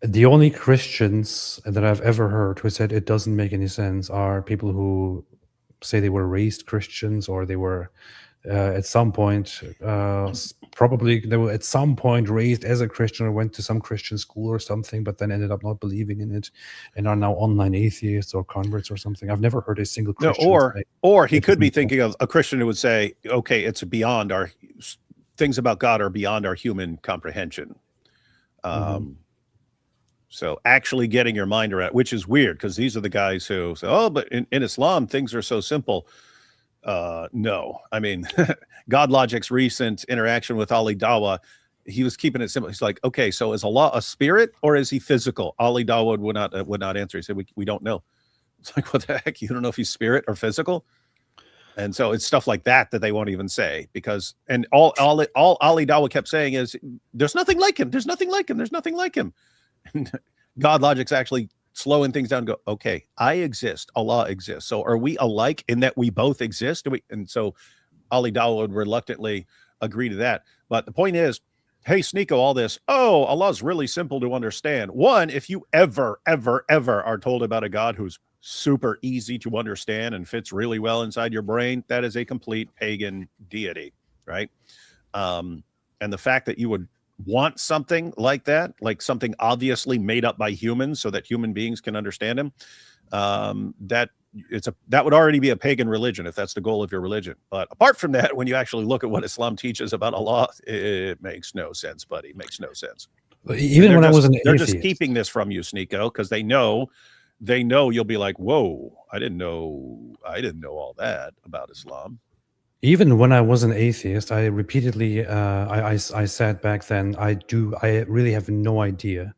The only Christians that I've ever heard who said it doesn't make any sense are people who say they were raised Christians, or they were at some point, probably they were at some point raised as a Christian or went to some Christian school or something, but then ended up not believing in it and are now online atheists or converts or something. I've never heard a single No, Christian say, or he could be thinking of a Christian who would say, okay, it's beyond our things about God are beyond our human comprehension. So actually getting your mind around, which is weird because these are the guys who say, oh, but in Islam, things are so simple. No, I mean, God Logic's recent interaction with Ali Dawah, he was keeping it simple. He's like, okay, so is Allah a spirit or is he physical? Ali Dawah would not answer. He said, we don't know. It's like, what the heck? You don't know if he's spirit or physical? And so it's stuff like that they won't even say, because, and all Ali Dawah kept saying is, there's nothing like him. There's nothing like him. There's nothing like him. And God Logic's actually slowing things down and go, okay, I exist, Allah exists. So are we alike in that we both exist? And so Ali Dawah would reluctantly agree to that. But the point is, hey, SNEAKO, all this, oh, Allah's really simple to understand. One, if you ever are told about a God who's super easy to understand and fits really well inside your brain, that is a complete pagan deity, right? And the fact that you would want something like that, like something obviously made up by humans so that human beings can understand him, that would already be a pagan religion if that's the goal of your religion. But apart from that, when you actually look at what Islam teaches about Allah, it makes no sense, buddy. It makes no sense. Even when I was an atheist, they're just keeping this from you, SNEAKO, because they know you'll be like, whoa, I didn't know all that about Islam. Even when I was an atheist, I repeatedly, I said back then, I really have no idea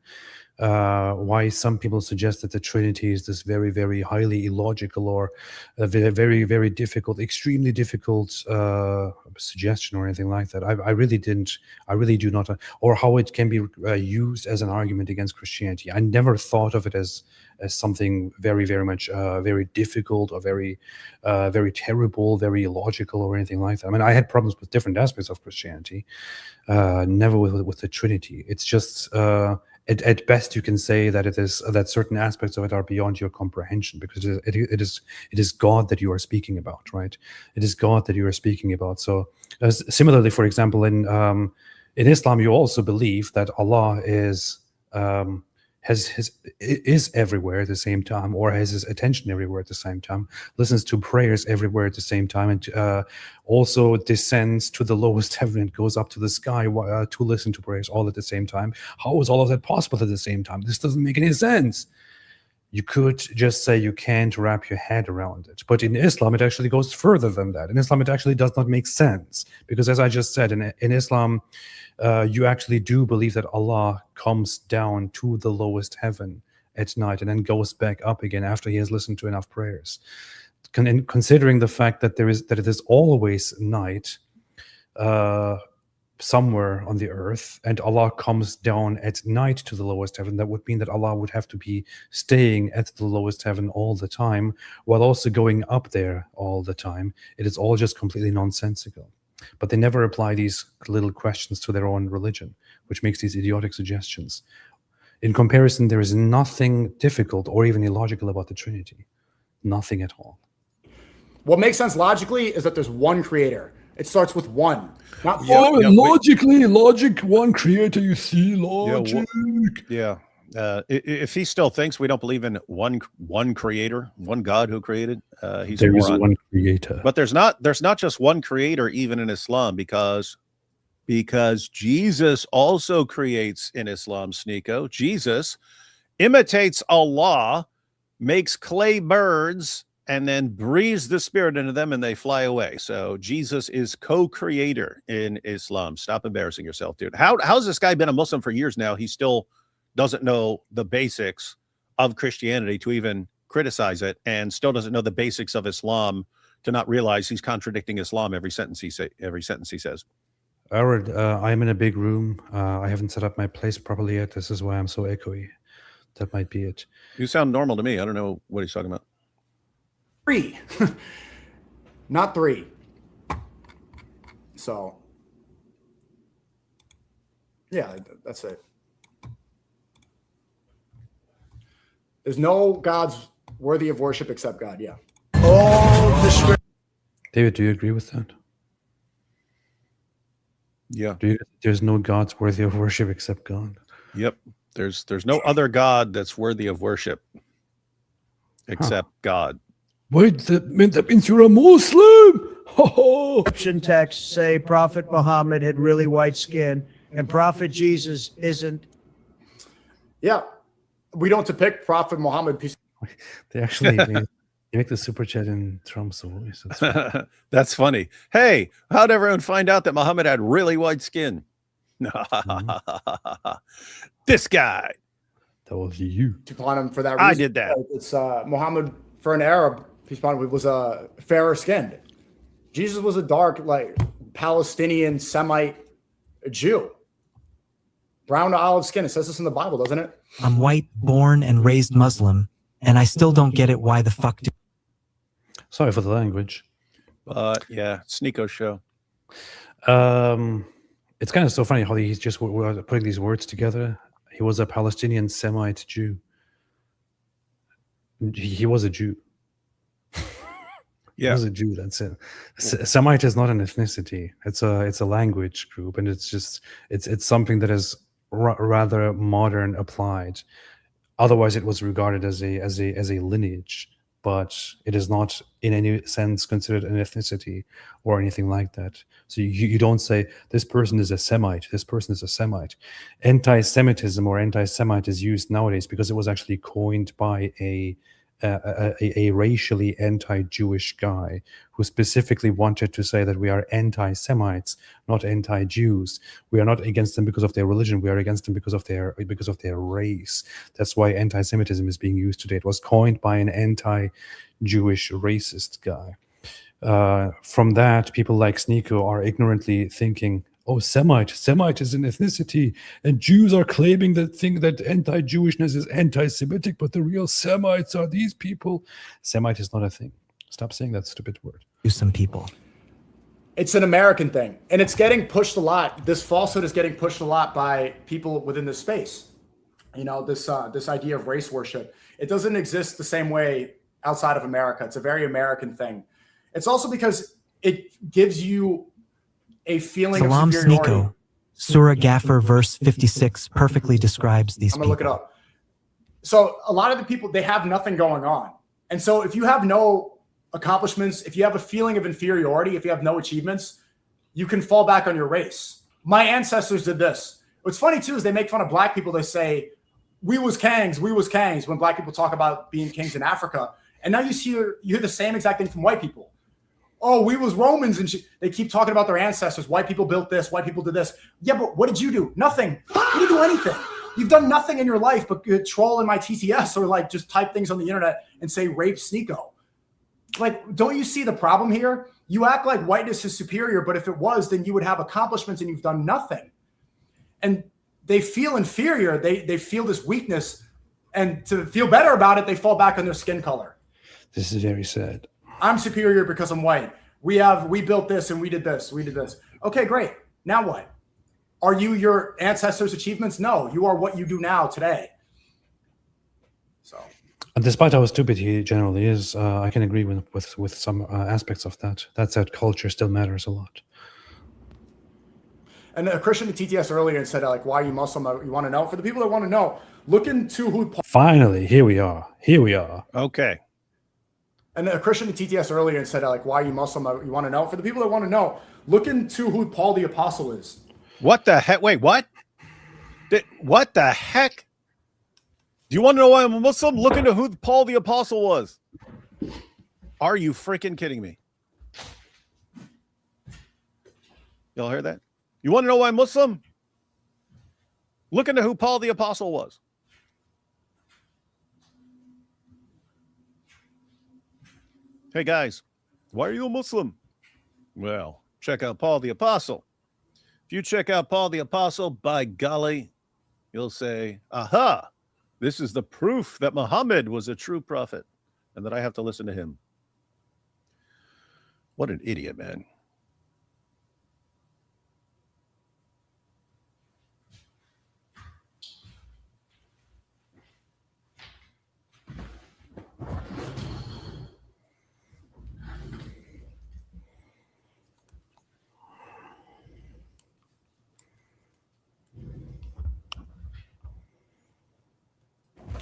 why some people suggest that the Trinity is this very, very highly illogical or a very, very difficult, extremely difficult suggestion or anything like that. I really do not, or how it can be used as an argument against Christianity. I never thought of it as something very, very much very difficult or very, very terrible, very illogical or anything like that. I mean, I had problems with different aspects of Christianity, never with the Trinity. It's just at best you can say that that certain aspects of it are beyond your comprehension, because it is God that you are speaking about, right? It is God that you are speaking about. So similarly, for example, in Islam, you also believe that Allah is everywhere at the same time, or has his attention everywhere at the same time, listens to prayers everywhere at the same time, and also descends to the lowest heaven and goes up to the sky to listen to prayers all at the same time. How is all of that possible at the same time? This doesn't make any sense. You could just say you can't wrap your head around it. But in Islam, it actually goes further than that. In Islam, it actually does not make sense. Because as I just said, in Islam, you actually do believe that Allah comes down to the lowest heaven at night and then goes back up again after he has listened to enough prayers. Considering the fact that it is always night somewhere on the earth, and Allah comes down at night to the lowest heaven, that would mean that Allah would have to be staying at the lowest heaven all the time while also going up there all the time. It is all just completely nonsensical. But they never apply these little questions to their own religion, which makes these idiotic suggestions. In comparison, there is nothing difficult or even illogical about the Trinity. Nothing at all. What makes sense logically is that there's one creator. It starts with one, not logically, logic, one creator, you see, logic. If he still thinks we don't believe in one creator, one God who created, he's there a is moron. one creator. But there's not just one creator even in Islam, because Jesus also creates in Islam, SNEAKO. Jesus imitates Allah, makes clay birds, and then breathes the spirit into them and they fly away. So Jesus is co-creator in Islam. Stop embarrassing yourself, dude. How's this guy been a Muslim for years now? He still doesn't know the basics of Christianity to even criticize it, and still doesn't know the basics of Islam to not realize he's contradicting Islam every sentence he says. Howard, I'm in a big room. I haven't set up my place properly yet. This is why I'm so echoey. That might be it. You sound normal to me. I don't know what he's talking about. 3, not 3. So, yeah, that's it. There's no gods worthy of worship except God. Yeah. all description. David, do you agree with that? Yeah. There's no gods worthy of worship except God. Yep. There's no other God that's worthy of worship except God. Wait, that means you're a Muslim. Texts say Prophet Muhammad had really white skin, and Prophet Jesus isn't. Yeah, we don't depict Prophet Muhammad. They actually they make the super chat in Trump's voice. That's funny. That's funny. Hey, how'd everyone find out that Muhammad had really white skin? This guy. That was you. Upon him for that reason. I did that. It's Muhammad, for an Arab, peace upon him, was fairer skinned. Jesus was a dark, like Palestinian Semite Jew. Brown to olive skin. It says this in the Bible, doesn't it? I'm white, born and raised Muslim, and I still don't get it. Why the fuck do Sorry for the language. But yeah, SNEAKO show. It's kind of so funny how he's just putting these words together. He was a Palestinian Semite Jew. He was a Jew. He Yeah. was a Jew. That's it. Semite is not an ethnicity. It's a language group, and it's something that is rather modern applied. Otherwise, it was regarded as a lineage, but it is not in any sense considered an ethnicity or anything like that. So you don't say this person is a Semite, this person is a Semite. Anti-Semitism or anti-Semite is used nowadays because it was actually coined by a racially anti-Jewish guy who specifically wanted to say that we are anti-Semites, not anti-Jews. We are not against them because of their religion. We are against them because of their race. That's why anti-Semitism is being used today. It was coined by an anti-Jewish racist guy. From that, people like SNEAKO are ignorantly thinking, oh, Semite is an ethnicity, and Jews are claiming that anti-Jewishness is anti-Semitic, but the real Semites are these people. Semite is not a thing. Stop saying that stupid word. some people? It's an American thing, and it's getting pushed a lot. This falsehood is getting pushed a lot by people within this space. You know, this idea of race worship. It doesn't exist the same way outside of America. It's a very American thing. It's also because it gives you a feeling Salam of superiority. SNEAKO. Surah Gaffer verse 56 perfectly describes these I'm gonna people. look it up. So a lot of the people, they have nothing going on. And so if you have no accomplishments, if you have a feeling of inferiority, if you have no achievements, you can fall back on your race. My ancestors did this. What's funny too is they make fun of black people. They say, we was kangs, when black people talk about being kings in Africa. And now you hear the same exact thing from white people. Oh, we was Romans, and they keep talking about their ancestors. White people built this, white people did this. Yeah, but what did you do? Nothing. You didn't do anything. You've done nothing in your life but troll in my TTS or like just type things on the internet and say rape SNEAKO. Like, don't you see the problem here? You act like whiteness is superior, but if it was, then you would have accomplishments and you've done nothing. And they feel inferior. They feel this weakness, and to feel better about it, they fall back on their skin color. This is very sad. I'm superior because I'm white. We built this and we did this. Okay, great. Now what? Are you your ancestors' achievements? No, you are what you do now today. So, and despite how stupid he generally is, I can agree with some aspects of that. That said, culture still matters a lot. And a Christian at TTS earlier and said, like, why are you Muslim? You want to know? For the people that want to know, look into who. Finally, here we are. Okay. And a Christian at TTS earlier and said, like, why are you Muslim? You want to know? For the people that want to know, look into who Paul the Apostle is. What the heck? Wait, what? What the heck? Do you want to know why I'm a Muslim? Look into who Paul the Apostle was. Are you freaking kidding me? Y'all hear that? You want to know why I'm Muslim? Look into who Paul the Apostle was. Hey guys, why are you a Muslim? Well, check out Paul the Apostle. If you check out Paul the Apostle, by golly, you'll say, aha, this is the proof that Muhammad was a true prophet and that I have to listen to him. What an idiot, man.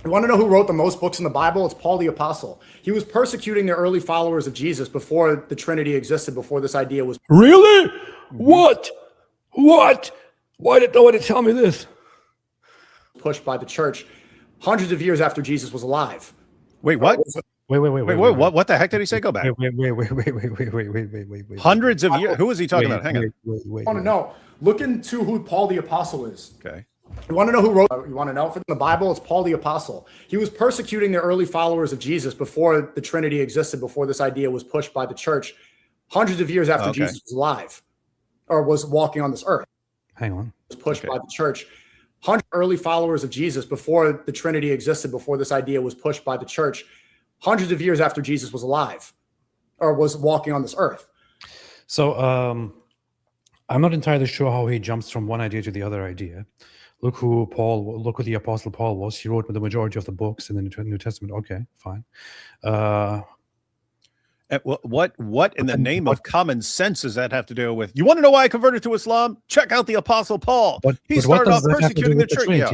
You want to know who wrote the most books in the Bible? It's Paul the Apostle. He was persecuting the early followers of Jesus before the Trinity existed, before this idea was Really? What? What? Why did nobody tell me this? pushed by the church hundreds of years after Jesus was alive. Wait, what? Wait. What the heck did he say? Go back. Wait. Hundreds of years. Who was he talking about? Hang on. You want to know? Look into who Paul the Apostle is. Okay. You want to know who wrote? You want to know from the Bible? It's Paul the Apostle. He was persecuting the early followers of Jesus before the Trinity existed, before this idea was pushed by the church hundreds of years after Jesus was alive or was walking on this earth. Hang on. Was pushed by the church. Early followers of Jesus before the Trinity existed, before this idea was pushed by the church hundreds of years after Jesus was alive or was walking on this earth. So I'm not entirely sure how he jumps from one idea to the other idea. Look who the Apostle Paul was. He wrote the majority of the books in the New Testament. Okay, fine. What in the name of common sense does that have to do with? You want to know why I converted to Islam? Check out the Apostle Paul. He started off persecuting the church. Yeah.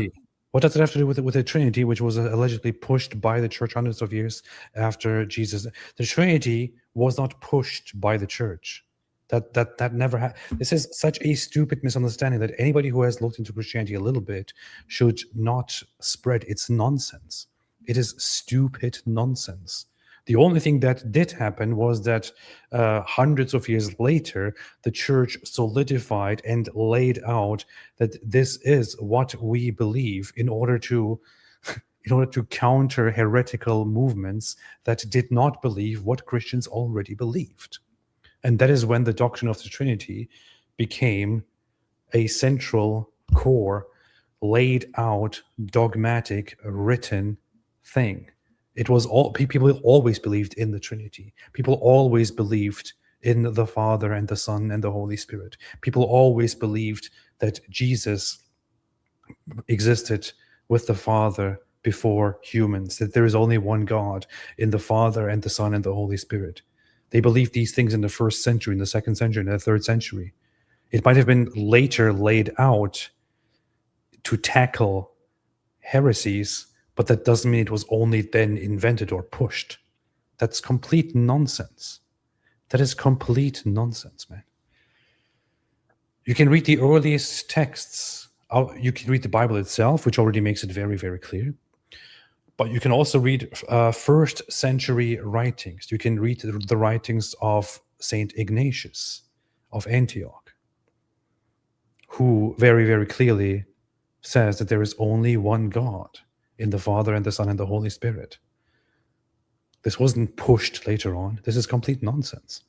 What does it have to do with the Trinity, which was allegedly pushed by the church hundreds of years after Jesus? The Trinity was not pushed by the church. That never happened. This is such a stupid misunderstanding that anybody who has looked into Christianity a little bit should not spread. It's nonsense. It is stupid nonsense. The only thing that did happen was that hundreds of years later, the church solidified and laid out that this is what we believe in order to counter heretical movements that did not believe what Christians already believed. And that is when the doctrine of the Trinity became a central core, laid out, dogmatic, written thing. It was all people always believed in the Trinity. People always believed in the Father and the Son and the Holy Spirit. People always believed that Jesus existed with the Father before humans, that there is only one God in the Father and the Son and the Holy Spirit. They believed these things in the 1st century, in the 2nd century, in the 3rd century. It might have been later laid out to tackle heresies, but that doesn't mean it was only then invented or pushed. That's complete nonsense. That is complete nonsense, man. You can read the earliest texts. You can read the Bible itself, which already makes it very, very clear. But you can also read 1st century writings. You can read the writings of Saint Ignatius of Antioch, who very, very clearly says that there is only one God in the Father and the Son and the Holy Spirit. This wasn't pushed later on. This is complete nonsense.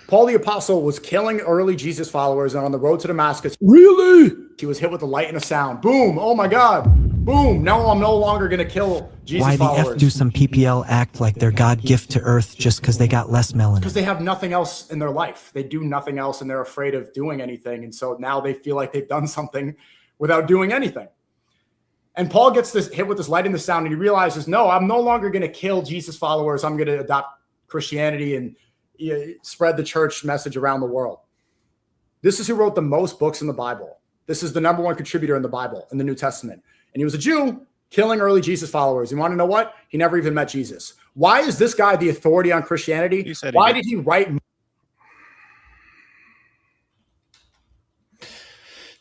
Paul the Apostle was killing early Jesus followers, and on the road to Damascus, Really? he was hit with a light and a sound. Boom! Oh my God! Boom! No, I'm no longer going to kill Jesus Why the followers. F do some PPL act like they're God gift to earth just because they got less melanin? Because they have nothing else in their life. They do nothing else, and they're afraid of doing anything. And so now they feel like they've done something without doing anything. And Paul gets this hit with this light and the sound, and he realizes, no, I'm no longer going to kill Jesus followers. I'm going to adopt Christianity and spread the church message around the world. This is who wrote the most books in the Bible. This is the #1 contributor in the Bible, in the New Testament. And he was a Jew killing early Jesus followers. You want to know what? He never even met Jesus. Why is this guy the authority on Christianity? Why did he write?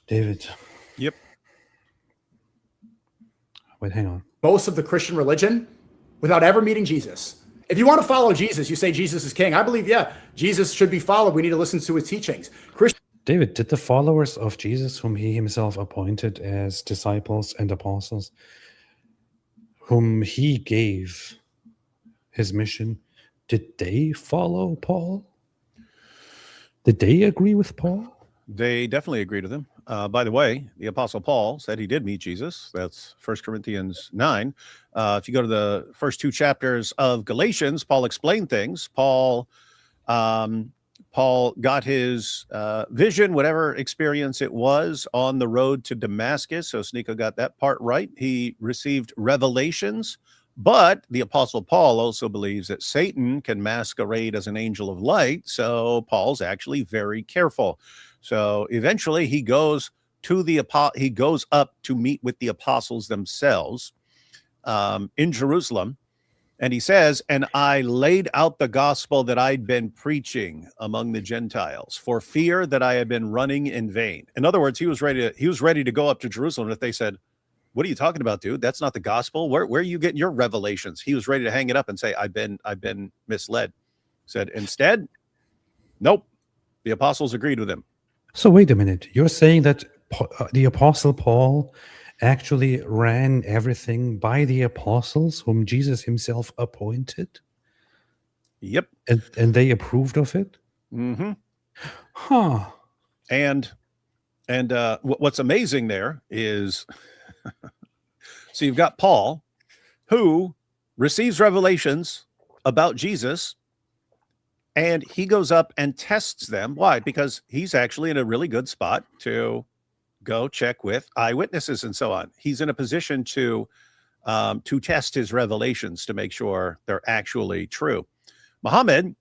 David. Yep. Wait, hang on. Most of the Christian religion without ever meeting Jesus. If you want to follow Jesus, you say Jesus is king. I believe, yeah, Jesus should be followed. We need to listen to his teachings. David, did the followers of Jesus, whom he himself appointed as disciples and apostles, whom he gave his mission, did they follow Paul? Did they agree with Paul? They definitely agreed with him. By the way, the Apostle Paul said he did meet Jesus. That's 1 Corinthians 9. If you go to the first 2 chapters of Galatians, Paul explained things. Paul got his vision, whatever experience it was, on the road to Damascus. So SNEAKO got that part right. He received revelations. But the Apostle Paul also believes that Satan can masquerade as an angel of light. So Paul's actually very careful. So eventually he goes up to meet with the apostles themselves. in Jerusalem. And he says, and I laid out the gospel that I'd been preaching among the Gentiles for fear that I had been running in vain. In other words, he was ready to go up to Jerusalem. And if they said, what are you talking about, dude? That's not the gospel. Where are you getting your revelations? He was ready to hang it up and say, I've been misled. Said, instead, nope. The apostles agreed with him. So wait a minute. You're saying that the Apostle Paul actually ran everything by the apostles whom Jesus himself appointed? Yep. And they approved of it? Mm-hmm. Huh. And what's amazing there is, so you've got Paul, who receives revelations about Jesus, and he goes up and tests them. Why? Because he's actually in a really good spot to go check with eyewitnesses and so on. He's in a position to test his revelations to make sure they're actually true. Muhammad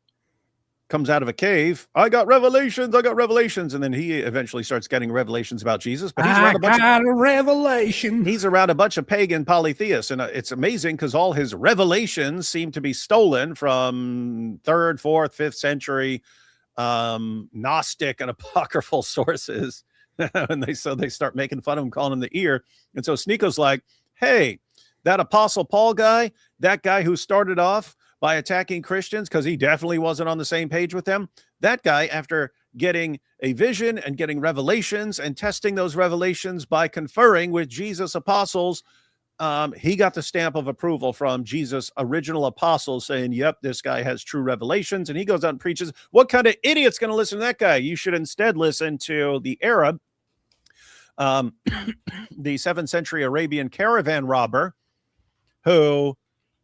comes out of a cave. I got revelations. And then he eventually starts getting revelations about Jesus. But he's around a revelation. He's around a bunch of pagan polytheists. And it's amazing because all his revelations seem to be stolen from 3rd, 4th, 5th century Gnostic and apocryphal sources. And they start making fun of him, calling him the ear. And so SNEAKO's like, hey, that Apostle Paul guy, that guy who started off by attacking Christians because he definitely wasn't on the same page with them, that guy, after getting a vision and getting revelations and testing those revelations by conferring with Jesus' apostles, he got the stamp of approval from Jesus' original apostles saying, yep, this guy has true revelations. And he goes out and preaches. What kind of idiot's going to listen to that guy? You should instead listen to the Arab, the 7th century Arabian caravan robber, who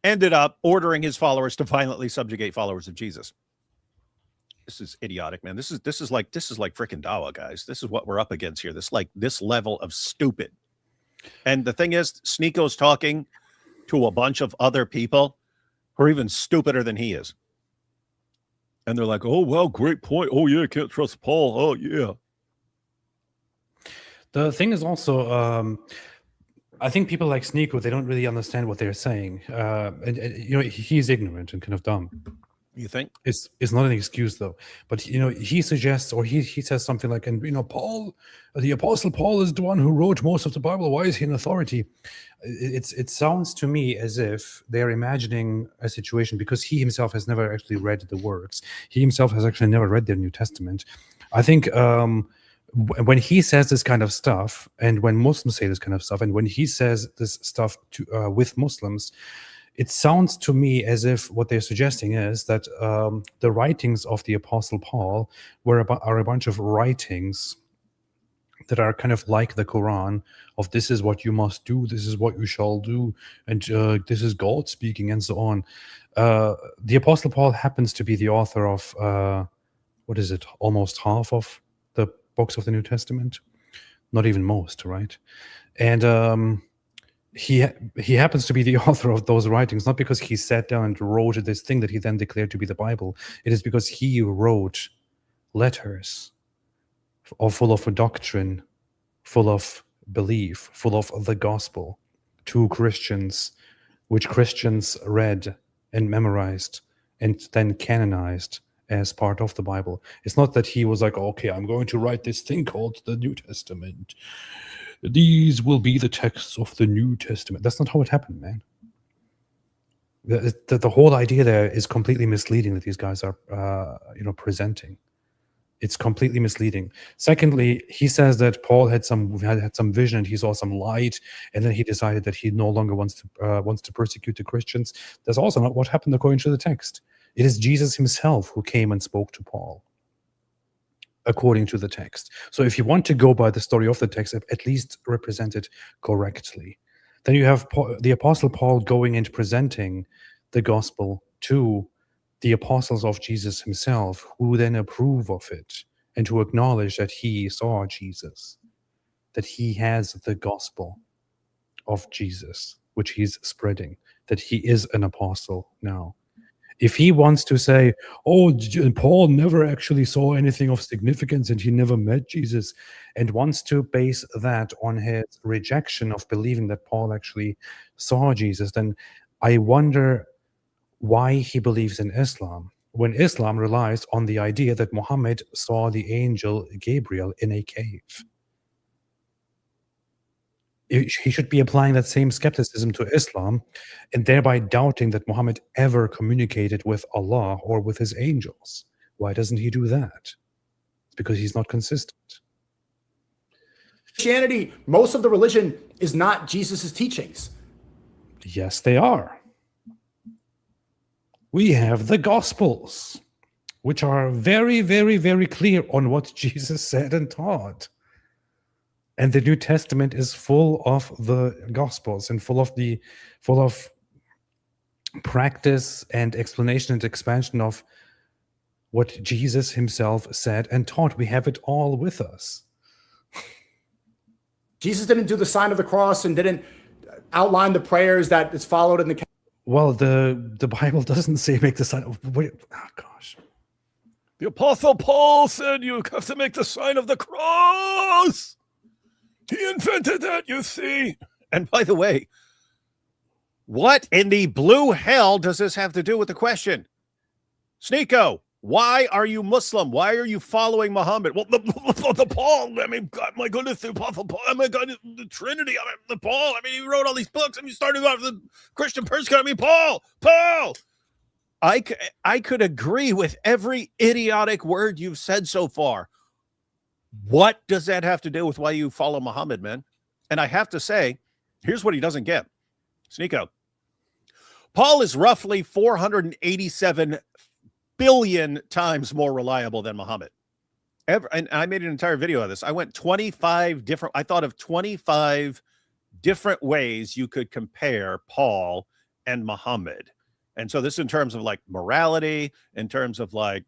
ended up ordering his followers to violently subjugate followers of Jesus. This is idiotic, man. This is like freaking Dawa, guys. This is what we're up against here. This level of stupid. And the thing is, SNEAKO's talking to a bunch of other people who are even stupider than he is. And they're like, oh, well, great point. Oh, yeah, can't trust Paul. Oh, yeah. The thing is also, I think people like SNEAKO, they don't really understand what they're saying. And he's ignorant and kind of dumb. You think? It's not an excuse, though. But, he suggests, or he says something like, and, Paul, the Apostle Paul is the one who wrote most of the Bible. Why is he an authority? It sounds to me as if they're imagining a situation, because he himself has never actually read the works. He himself has actually never read the New Testament. I think when he says this kind of stuff, and when Muslims say this kind of stuff, and when he says this stuff with Muslims, it sounds to me as if what they're suggesting is that the writings of the Apostle Paul are a bunch of writings that are kind of like the Quran, of this is what you must do, this is what you shall do, and this is God speaking, and so on. The Apostle Paul happens to be the author of, almost half of the books of the New Testament? Not even most, right? And he happens to be the author of those writings, not because he sat down and wrote this thing that he then declared to be the Bible. It is because he wrote letters full of doctrine, full of belief, full of the gospel to Christians, which Christians read and memorized and then canonized as part of the Bible. It's not that he was like, okay, I'm going to write this thing called the New Testament. These will be the texts of the New Testament. That's not how it happened, man. The whole idea there is completely misleading that these guys are, presenting. It's completely misleading. Secondly, he says that Paul had some vision and he saw some light, and then he decided that he no longer wants to persecute the Christians. That's also not what happened according to the text. It is Jesus himself who came and spoke to Paul, according to the text. So if you want to go by the story of the text, at least represent it correctly. Then you have the Apostle Paul going and presenting the gospel to the apostles of Jesus himself, who then approve of it and who acknowledge that he saw Jesus, that he has the gospel of Jesus, which he's spreading, that he is an apostle now. If he wants to say, oh, Paul never actually saw anything of significance and he never met Jesus, and wants to base that on his rejection of believing that Paul actually saw Jesus, then I wonder why he believes in Islam, when Islam relies on the idea that Muhammad saw the angel Gabriel in a cave. He should be applying that same skepticism to Islam and thereby doubting that Muhammad ever communicated with Allah or with his angels. Why doesn't he do that? It's because he's not consistent. Christianity, most of the religion is not Jesus's teachings. Yes, they are. We have the Gospels, which are very, very, very clear on what Jesus said and taught. And the New Testament is full of the Gospels and full of practice and explanation and expansion of what Jesus himself said and taught. We have it all with us. Jesus didn't do the sign of the cross and didn't outline the prayers that is followed in the. Well, the Bible doesn't say make the sign of. Wait, oh gosh. The Apostle Paul said you have to make the sign of the cross. He invented that, you see. And by the way, what in the blue hell does this have to do with the question? SNEAKO, why are you Muslim? Why are you following Muhammad? Well, the Paul, I mean, God, my goodness, the Apostle Paul, oh my God, the Trinity, I mean, the Paul, I mean, he wrote all these books. I mean, starting off the Christian persecutor, I mean, Paul. I could agree with every idiotic word you've said so far. What does that have to do with why you follow Muhammad, man? And I have to say, here's what he doesn't get. SNEAKO. Paul is roughly 487 billion times more reliable than Muhammad. And I made an entire video of this. I went 25 different, I thought of 25 different ways you could compare Paul and Muhammad. And so this in terms of like morality, in terms of like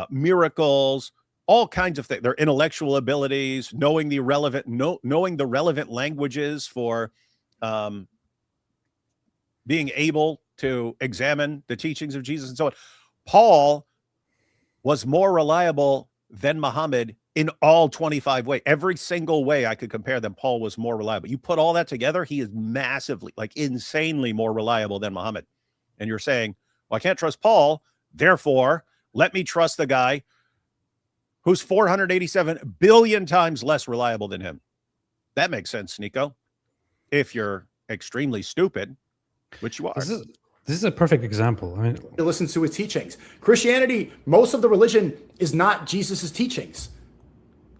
miracles, all kinds of things, their intellectual abilities, knowing the relevant languages for being able to examine the teachings of Jesus and so on. Paul was more reliable than Muhammad in all 25 ways. Every single way I could compare them, Paul was more reliable. You put all that together, he is massively, like insanely more reliable than Muhammad. And you're saying, well, I can't trust Paul, therefore, let me trust the guy who's 487 billion times less reliable than him. That makes sense, SNEAKO. If you're extremely stupid, which you are. This is a perfect example. I mean, To listen to his teachings. Christianity, most of the religion is not Jesus's teachings.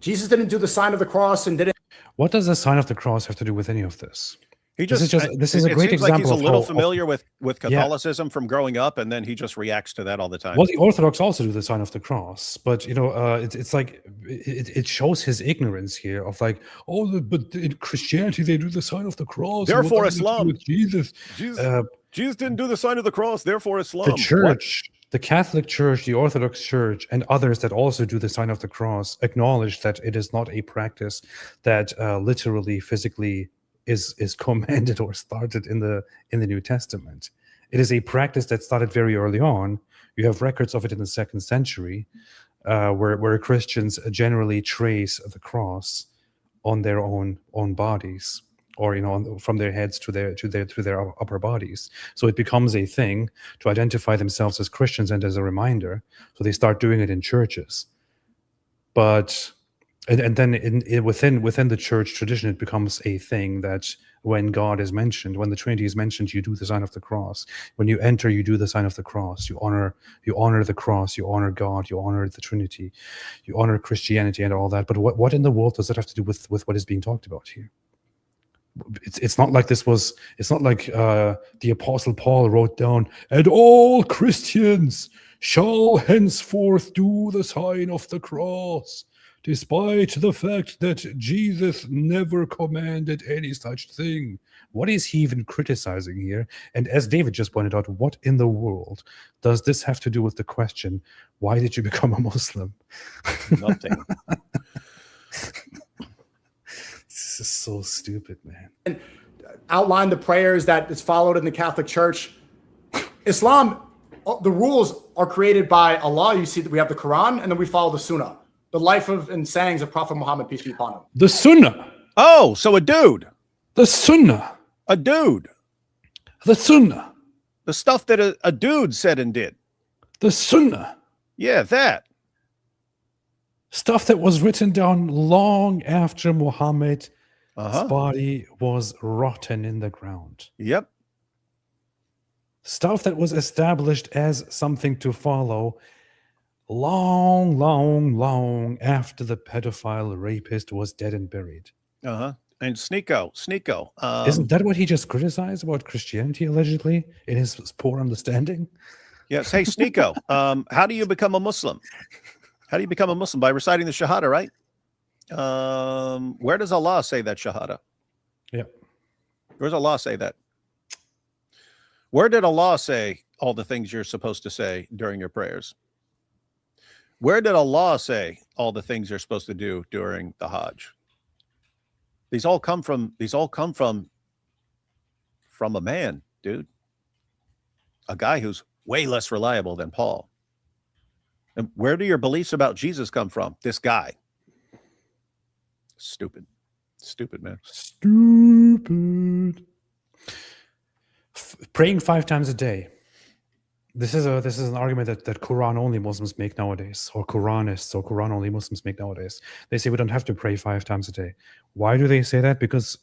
Jesus didn't do the sign of the cross and didn't. what does the sign of the cross have to do with any of this? He This just, is a great seems like example he's a of little how- familiar with Catholicism from growing up, and then he just reacts to that all the time. Well, the Orthodox also do the sign of the cross, but it's like it shows his ignorance here of like, oh, but in Christianity they do the sign of the cross. and what Therefore, does it do Islam. with Jesus. Jesus didn't do the sign of the cross, therefore Islam. The church, the Catholic Church, the Orthodox Church, and others that also do the sign of the cross acknowledge that it is not a practice that literally, physically is commanded or started in the New Testament. It is a practice that started very early on. You have records of it in the 2nd century, where Christians generally trace the cross on their own bodies, or from their heads to their upper bodies. So it becomes a thing to identify themselves as Christians and as a reminder. So they start doing it in churches, but. And then within the church tradition, it becomes a thing that when God is mentioned, when the Trinity is mentioned, you do the sign of the cross. When you enter, you do the sign of the cross. You honor the cross. You honor God. You honor the Trinity. You honor Christianity and all that. But what in the world does that have to do with what is being talked about here? It's not like this was. It's not like the Apostle Paul wrote down, "And all Christians shall henceforth do the sign of the cross, despite the fact that Jesus never commanded any such thing." What is he even criticizing here? And as David just pointed out, what in the world does this have to do with the question, why did you become a Muslim? Nothing. This is so stupid, man. Outline the prayers that is followed in the Catholic Church. Islam the rules are created by Allah. You see that we have the Quran, and then we follow the Sunnah, the life of and sayings of Prophet Muhammad, peace be upon him. The Sunnah. Oh, so a dude. The Sunnah. A dude. The Sunnah. The stuff that a dude said and did. The Sunnah. Yeah, that. Stuff that was written down long after Muhammad's Uh-huh. body was rotten in the ground. Yep. Stuff that was established as something to follow long after the pedophile rapist was dead and buried. Uh-huh. And SNEAKO. Isn't that what he just criticized about Christianity, allegedly, in his poor understanding? Yes. Hey, SNEAKO, how do you become a Muslim? How do you become a Muslim? By reciting the Shahada, right? Where does Allah say that Shahada? Yeah. Where does Allah say that? Where did Allah say all the things you're supposed to say during your prayers? Where did Allah say all the things you're supposed to do during the Hajj? These all come from a man, dude. A guy who's way less reliable than Paul. And where do your beliefs about Jesus come from? This guy. Stupid, man. Stupid. Praying 5 times a day. This is an argument that Quran only Muslims make nowadays, or Quranists or Quran only Muslims make nowadays. They say we don't have to pray 5 times a day. Why do they say that? Because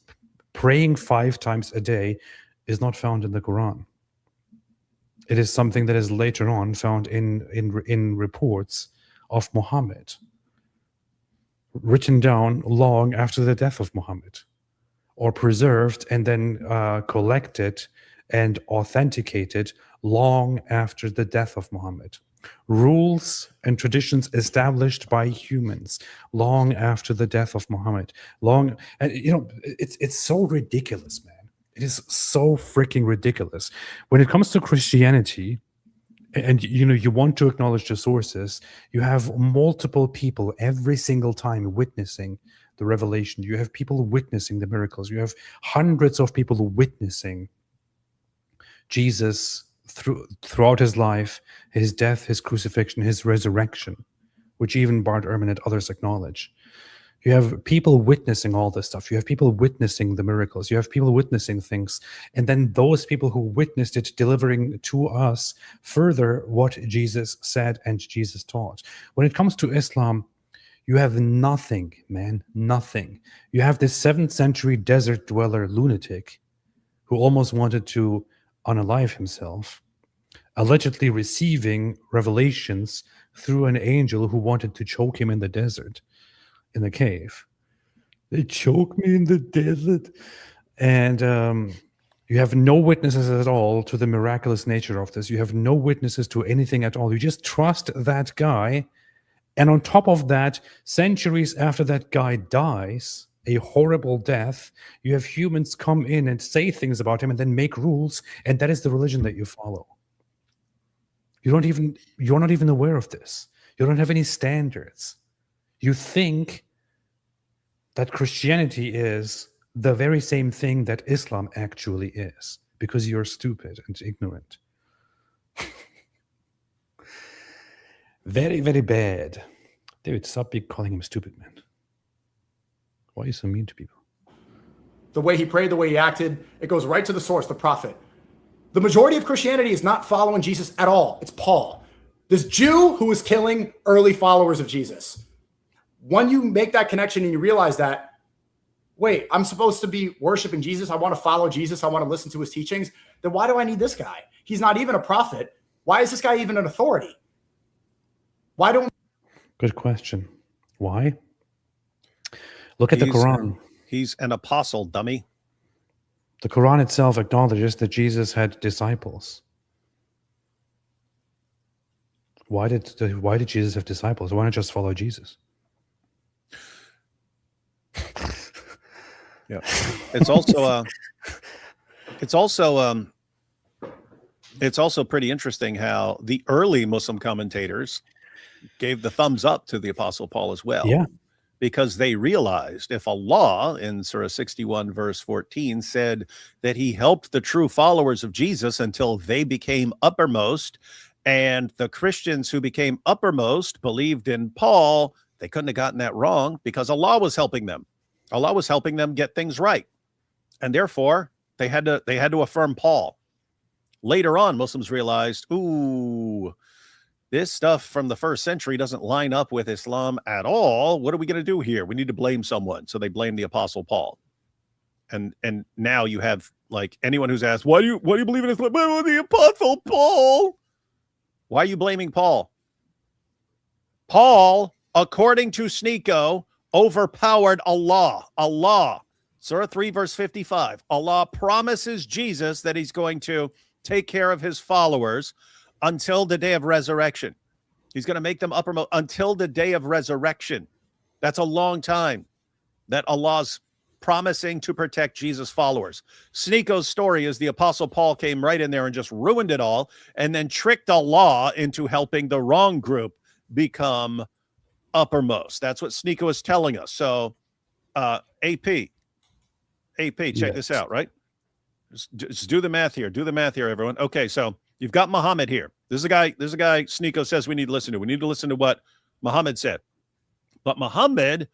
praying 5 times a day is not found in the Quran. It is something that is later on found in reports of Muhammad, written down long after the death of Muhammad, or preserved and then collected and authenticated long after the death of Muhammad. Rules and traditions established by humans long after the death of Muhammad. And it's so ridiculous, man. It is so freaking ridiculous. When it comes to Christianity, and you want to acknowledge the sources, you have multiple people every single time witnessing the revelation. You have people witnessing the miracles. You have hundreds of people witnessing Jesus throughout his life, his death, his crucifixion, his resurrection, which even Bart Ehrman and others acknowledge. You have people witnessing all this stuff. You have people witnessing the miracles. You have people witnessing things. And then those people who witnessed it delivering to us further what Jesus said and Jesus taught. When it comes to Islam, you have nothing, man, nothing. You have this 7th century desert dweller lunatic who almost wanted to unalive himself, allegedly receiving revelations through an angel who wanted to choke him in the desert, in the cave. They choked me in the desert. And you have no witnesses at all to the miraculous nature of this. You have no witnesses to anything at all. You just trust that guy. And on top of that, centuries after that guy dies, a horrible death, you have humans come in and say things about him and then make rules, and that is the religion that you follow. You're not even aware of this. You don't have any standards. You think that Christianity is the very same thing that Islam actually is, because you're stupid and ignorant. Very, very bad. David, stop calling him stupid, man. Why are you so mean to people? The way he prayed, the way he acted, it goes right to the source, the prophet. The majority of Christianity is not following Jesus at all. It's Paul, this Jew who was killing early followers of Jesus. When you make that connection and you realize that, wait, I'm supposed to be worshiping Jesus. I want to follow Jesus. I want to listen to his teachings. Then why do I need this guy? He's not even a prophet. Why is this guy even an authority? Why don't... Good question. Why? Look at the Quran. He's an apostle, dummy. The Quran itself acknowledges that Jesus had disciples. Why did Jesus have disciples? Why not just follow Jesus? Yeah. It's also pretty interesting how the early Muslim commentators gave the thumbs up to the Apostle Paul as well. Yeah. Because they realized if Allah in Surah 61 verse 14 said that he helped the true followers of Jesus until they became uppermost, And the Christians who became uppermost believed in Paul. They couldn't have gotten that wrong because Allah was helping them. Allah was helping them get things right. And therefore, they had to affirm Paul. Later on, Muslims realized, ooh, this stuff from the first century doesn't line up with Islam at all. What are we going to do here? We need to blame someone. So they blamed the Apostle Paul. And now you have, like, anyone who's asked, why do you believe in Islam? Well, the Apostle Paul. Why are you blaming Paul? Paul, according to SNEAKO, overpowered Allah. Allah, Surah 3, verse 55. Allah promises Jesus that he's going to take care of his followers until the day of resurrection. He's going to make them uppermost until the day of resurrection. That's a long time that Allah's promising to protect Jesus' followers. SNEAKO's story is the Apostle Paul came right in there and just ruined it all and then tricked Allah into helping the wrong group become uppermost. That's what SNEAKO is telling us. So, AP, check this out, right? Just do the math here. Do the math here, everyone. Okay, so you've got Muhammad here. This is a guy SNEAKO says we need to listen to. We need to listen to what Muhammad said. But Muhammad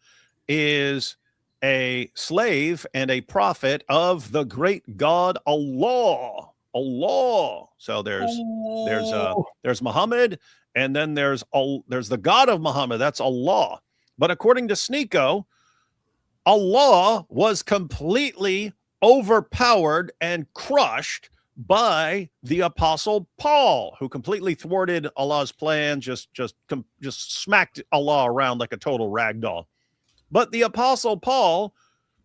is a slave and a prophet of the great God Allah. Allah. So there's Muhammad, and then there's the God of Muhammad. That's Allah. But according to SNEAKO, Allah was completely overpowered and crushed by the Apostle Paul, who completely thwarted Allah's plan, just smacked Allah around like a total rag doll. But the Apostle Paul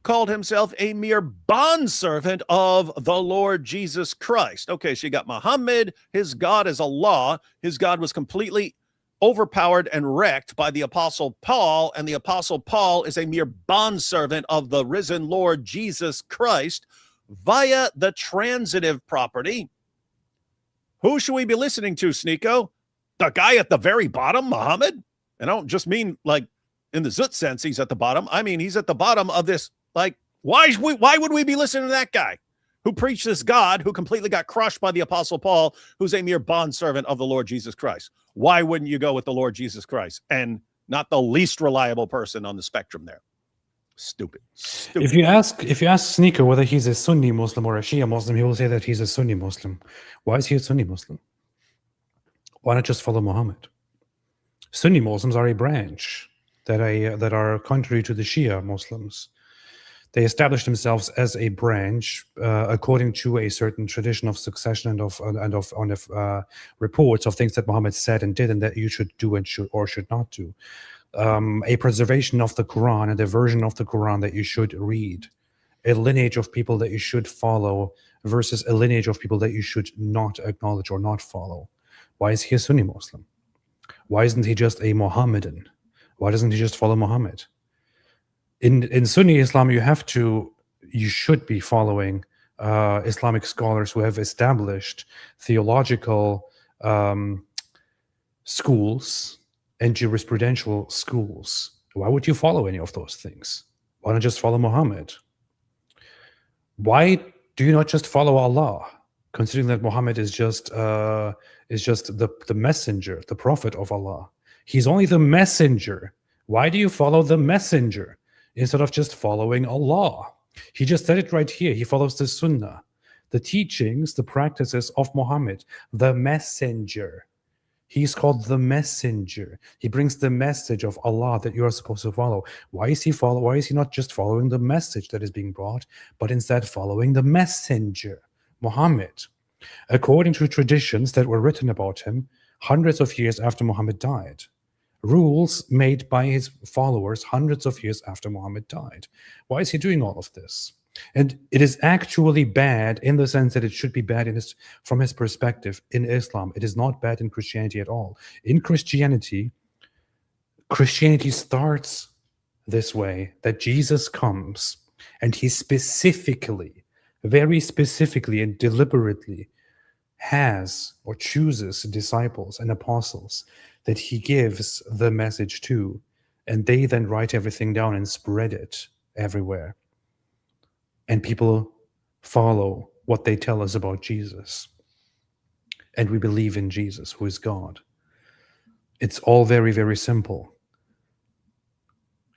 called himself a mere bondservant of the Lord Jesus Christ. Okay, so you got Muhammad, his God is Allah. His God was completely overpowered and wrecked by the Apostle Paul, and the Apostle Paul is a mere bondservant of the risen Lord Jesus Christ via the transitive property. Who should we be listening to, SNEAKO? The guy at the very bottom, Muhammad? And I don't just mean like in the Zut sense he's at the bottom. I mean, he's at the bottom of this. Like, why would we be listening to that guy who preached this God who completely got crushed by the Apostle Paul, who's a mere bondservant of the Lord Jesus Christ? Why wouldn't you go with the Lord Jesus Christ and not the least reliable person on the spectrum there? Stupid. If you ask SNEAKO whether he's a Sunni Muslim or a Shia Muslim, he will say that he's a Sunni Muslim. Why is he a Sunni Muslim? Why not just follow Muhammad? Sunni Muslims are a branch that are contrary to the Shia Muslims. They established themselves as a branch according to a certain tradition of succession and of reports of things that Muhammad said and did, and that you should do and should not do. A preservation of the Quran and a version of the Quran that you should read, a lineage of people that you should follow versus a lineage of people that you should not acknowledge or not follow. Why is he a Sunni Muslim? Why isn't he just a Mohammedan? Why doesn't he just follow Muhammad? In Sunni Islam, you should be following Islamic scholars who have established theological schools and jurisprudential schools. Why would you follow any of those things? Why not just follow Muhammad? Why do you not just follow Allah, considering that Muhammad is just the messenger, the prophet of Allah? He's only the messenger. Why do you follow the messenger instead of just following Allah? He just said it right here. He follows the Sunnah, the teachings, the practices of Muhammad, the messenger. He's called the messenger. He brings the message of Allah that you are supposed to follow. Why is he not just following the message that is being brought, but instead following the messenger, Muhammad, according to traditions that were written about him hundreds of years after Muhammad died? Rules made by his followers hundreds of years after Muhammad died. Why is he doing all of this? And it is actually bad in the sense that it should be bad from his perspective in Islam. It is not bad in Christianity at all. In Christianity starts this way, that Jesus comes and he specifically, very specifically and deliberately has or chooses disciples and apostles that he gives the message to, and they then write everything down and spread it everywhere. And people follow what they tell us about Jesus. and we believe in Jesus, who is God. It's all very, very simple.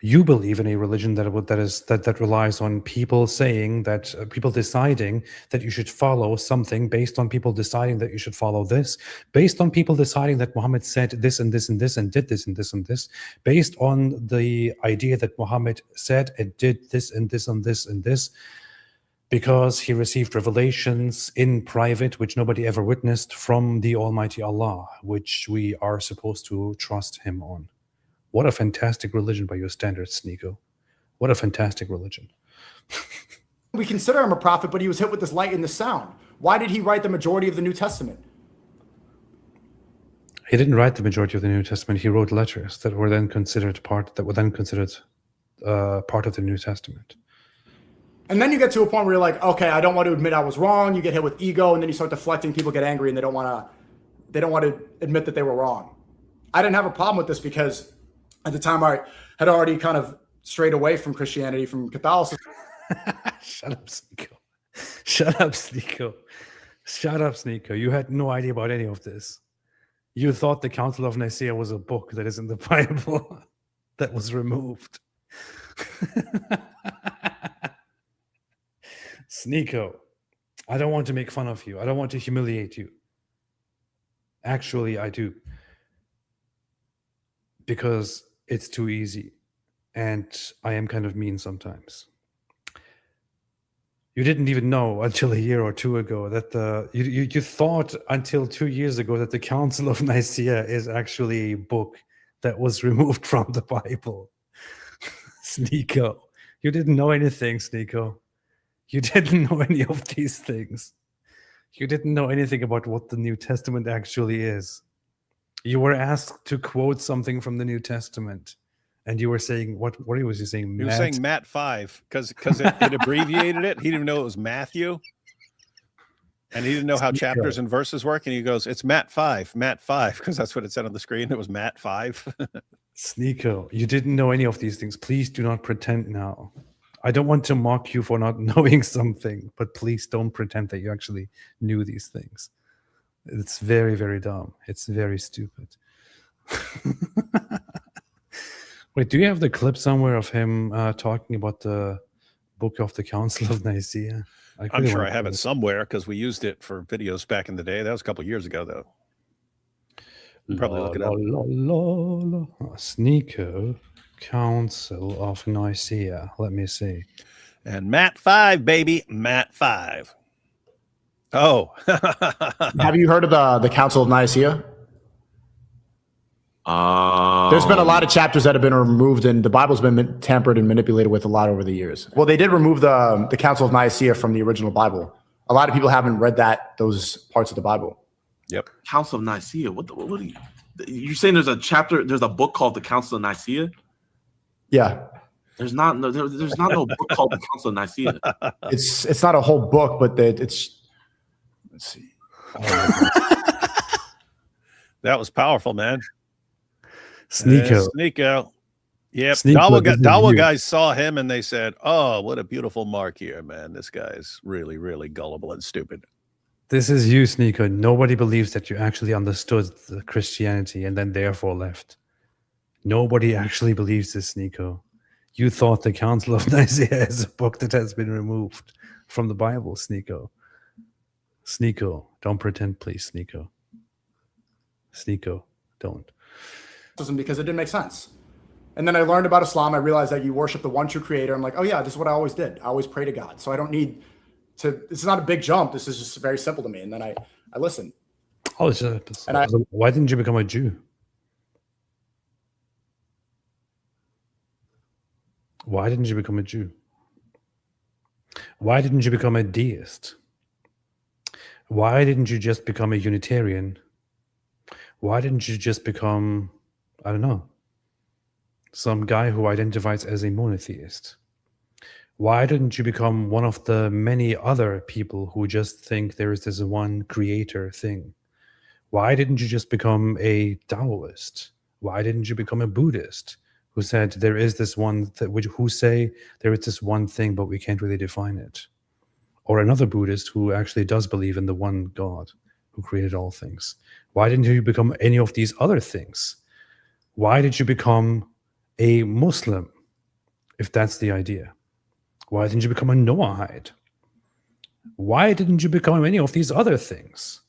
You believe in a religion that relies on people saying that people deciding that you should follow something, based on people deciding that you should follow this, based on people deciding that Muhammad said this and this and this and did this and this and this, based on the idea that Muhammad said and did this and this and this and this, because he received revelations in private which nobody ever witnessed from the Almighty Allah, which we are supposed to trust him on. What a fantastic religion by your standards, SNEAKO. What a fantastic religion. We consider him a prophet, but he was hit with this light and this sound. Why did he write the majority of the New Testament? He didn't write the majority of the New Testament. He wrote letters that were then considered part of the New Testament. And then you get to a point where you're like, okay, I don't want to admit I was wrong. You get hit with ego, and then you start deflecting. People get angry, and they don't want to admit that they were wrong. I didn't have a problem with this because at the time I had already kind of strayed away from Christianity, from Catholicism. Shut up, SNEAKO. Shut up, SNEAKO. Shut up, SNEAKO. You had no idea about any of this. You thought the Council of Nicaea was a book that is in the Bible that was removed. SNEAKO, I don't want to make fun of you. I don't want to humiliate you. Actually, I do. Because it's too easy. And I am kind of mean sometimes. You didn't even know until a year or two ago that you thought until 2 years ago that the Council of Nicaea is actually a book that was removed from the Bible. SNEAKO, you didn't know anything, SNEAKO. You didn't know any of these things. You didn't know anything about what the New Testament actually is. You were asked to quote something from the New Testament, and you were saying, what was you saying? He was saying Matt 5 because it abbreviated it. He didn't know it was Matthew, and he didn't know how chapters and verses work. And he goes, "It's Matt 5, because that's what it said on the screen. It was Matt 5." SNEAKO, you didn't know any of these things. Please do not pretend now. I don't want to mock you for not knowing something, but please don't pretend that you actually knew these things. It's very, very dumb. It's very stupid. Wait, do you have the clip somewhere of him talking about the book of the Council of Nicaea? I'm sure I have it somewhere because we used it for videos back in the day. That was a couple of years ago, though. Probably look it up. SNEAKO, Council of Nicaea. Let me see. And Matt 5, baby. Matt 5. Oh. Have you heard of the Council of Nicaea? There's been a lot of chapters that have been removed, and the Bible's been tampered and manipulated with a lot over the years. Well, they did remove the Council of Nicaea from the original Bible. A lot of people haven't read those parts of the Bible. Yep. Council of Nicaea. What are you're saying? There's a chapter. There's a book called the Council of Nicaea. Yeah. There's not no book called the Council of Nicaea. It's not a whole book, but it's. Let's see. That was powerful, man. SNEAKO. SNEAKO. Yep. SNEAKO, Dawa guys saw him and they said, "Oh, what a beautiful mark here, man. This guy's really, really gullible and stupid." This is you, SNEAKO. Nobody believes that you actually understood the Christianity and then therefore left. Nobody actually believes this, SNEAKO. You thought the Council of Nicaea is a book that has been removed from the Bible, SNEAKO. SNEAKO, don't pretend, please, SNEAKO. SNEAKO, don't. Because it didn't make sense. And then I learned about Islam. I realized that you worship the one true creator. I'm like, oh yeah, this is what I always did. I always pray to God. So I don't need to, this is not a big jump. This is just very simple to me. And then I listened. Oh, why didn't you become a Jew? Why didn't you become a Jew? Why didn't you become a deist? Why didn't you just become a Unitarian? Why didn't you just become, I don't know, some guy who identifies as a monotheist? Why didn't you become one of the many other people who just think there is this one creator thing? Why didn't you just become a Taoist? Why didn't you become a Buddhist who said there is this one who say there is this one thing, but we can't really define it? Or another Buddhist who actually does believe in the one God, who created all things? Why didn't you become any of these other things? Why did you become a Muslim, if that's the idea? Why didn't you become a Noahide? Why didn't you become any of these other things?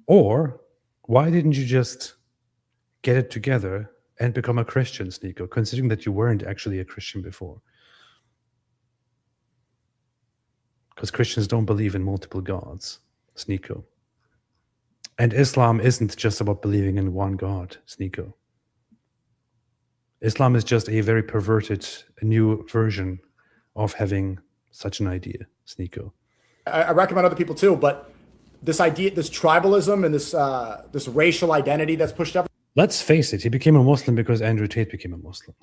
Or why didn't you just get it together and become a Christian, SNEAKO, considering that you weren't actually a Christian before? Because Christians don't believe in multiple gods, SNEAKO. And Islam isn't just about believing in one God, SNEAKO. Islam is just a very perverted, new version of having such an idea, SNEAKO. I recommend other people too, but this idea, this tribalism and this racial identity that's pushed up. Let's face it, he became a Muslim because Andrew Tate became a Muslim.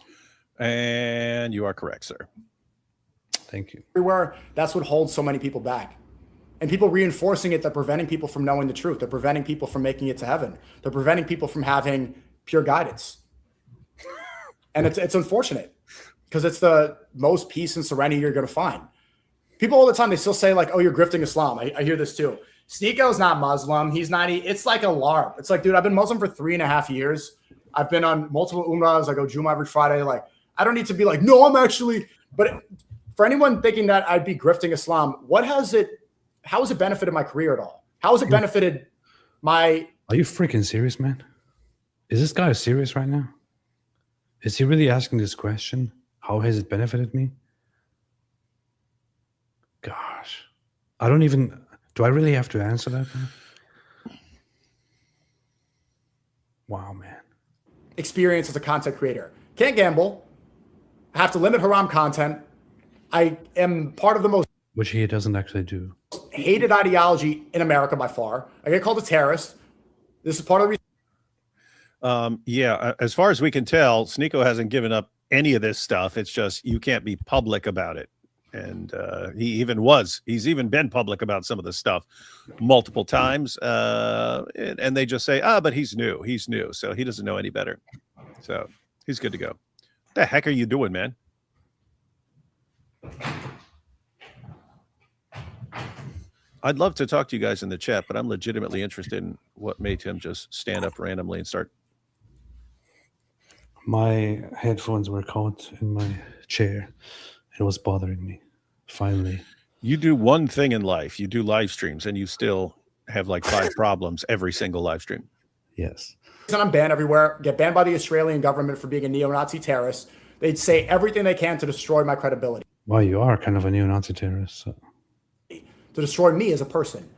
And you are correct, sir. Thank you. Everywhere, that's what holds so many people back. And people reinforcing it, they're preventing people from knowing the truth. They're preventing people from making it to heaven. They're preventing people from having pure guidance. And it's unfortunate because it's the most peace and serenity you're going to find. People all the time, they still say like, oh, you're grifting Islam. I hear this too. SNEAKO's not Muslim. He's not. It's like a LARP. It's like, dude, I've been Muslim for 3.5 years. I've been on multiple Umrahs. I go Jumu'ah every Friday. Like, I don't need to be like, no, I'm actually. But for anyone thinking that I'd be grifting Islam, how has it benefited my career at all? How has it benefited my... Are you freaking serious, man? Is this guy serious right now? Is he really asking this question? How has it benefited me? Gosh. I don't even... Do I really have to answer that, man? Wow, man. Experience as a content creator. Can't gamble. I have to limit haram content. I am part of the most... Which he doesn't actually do. Hated ideology in America by far. I get called a terrorist. This is part of the reason. Yeah, as far as we can tell, SNEAKO hasn't given up any of this stuff. It's just you can't be public about it. And he's even been public about some of this stuff multiple times. And they just say, but he's new. He's new. So he doesn't know any better. So he's good to go. What the heck are you doing, man? I'd love to talk to you guys in the chat, but I'm legitimately interested in what made him just stand up randomly and start. My headphones were caught in my chair. It was bothering me. Finally. You do one thing in life. You do live streams, and you still have like 5 problems every single live stream. Yes. And I'm banned everywhere. Get banned by the Australian government for being a neo-Nazi terrorist. They'd say everything they can to destroy my credibility. Well, you are kind of a neo-Nazi terrorist. So. To destroy me as a person.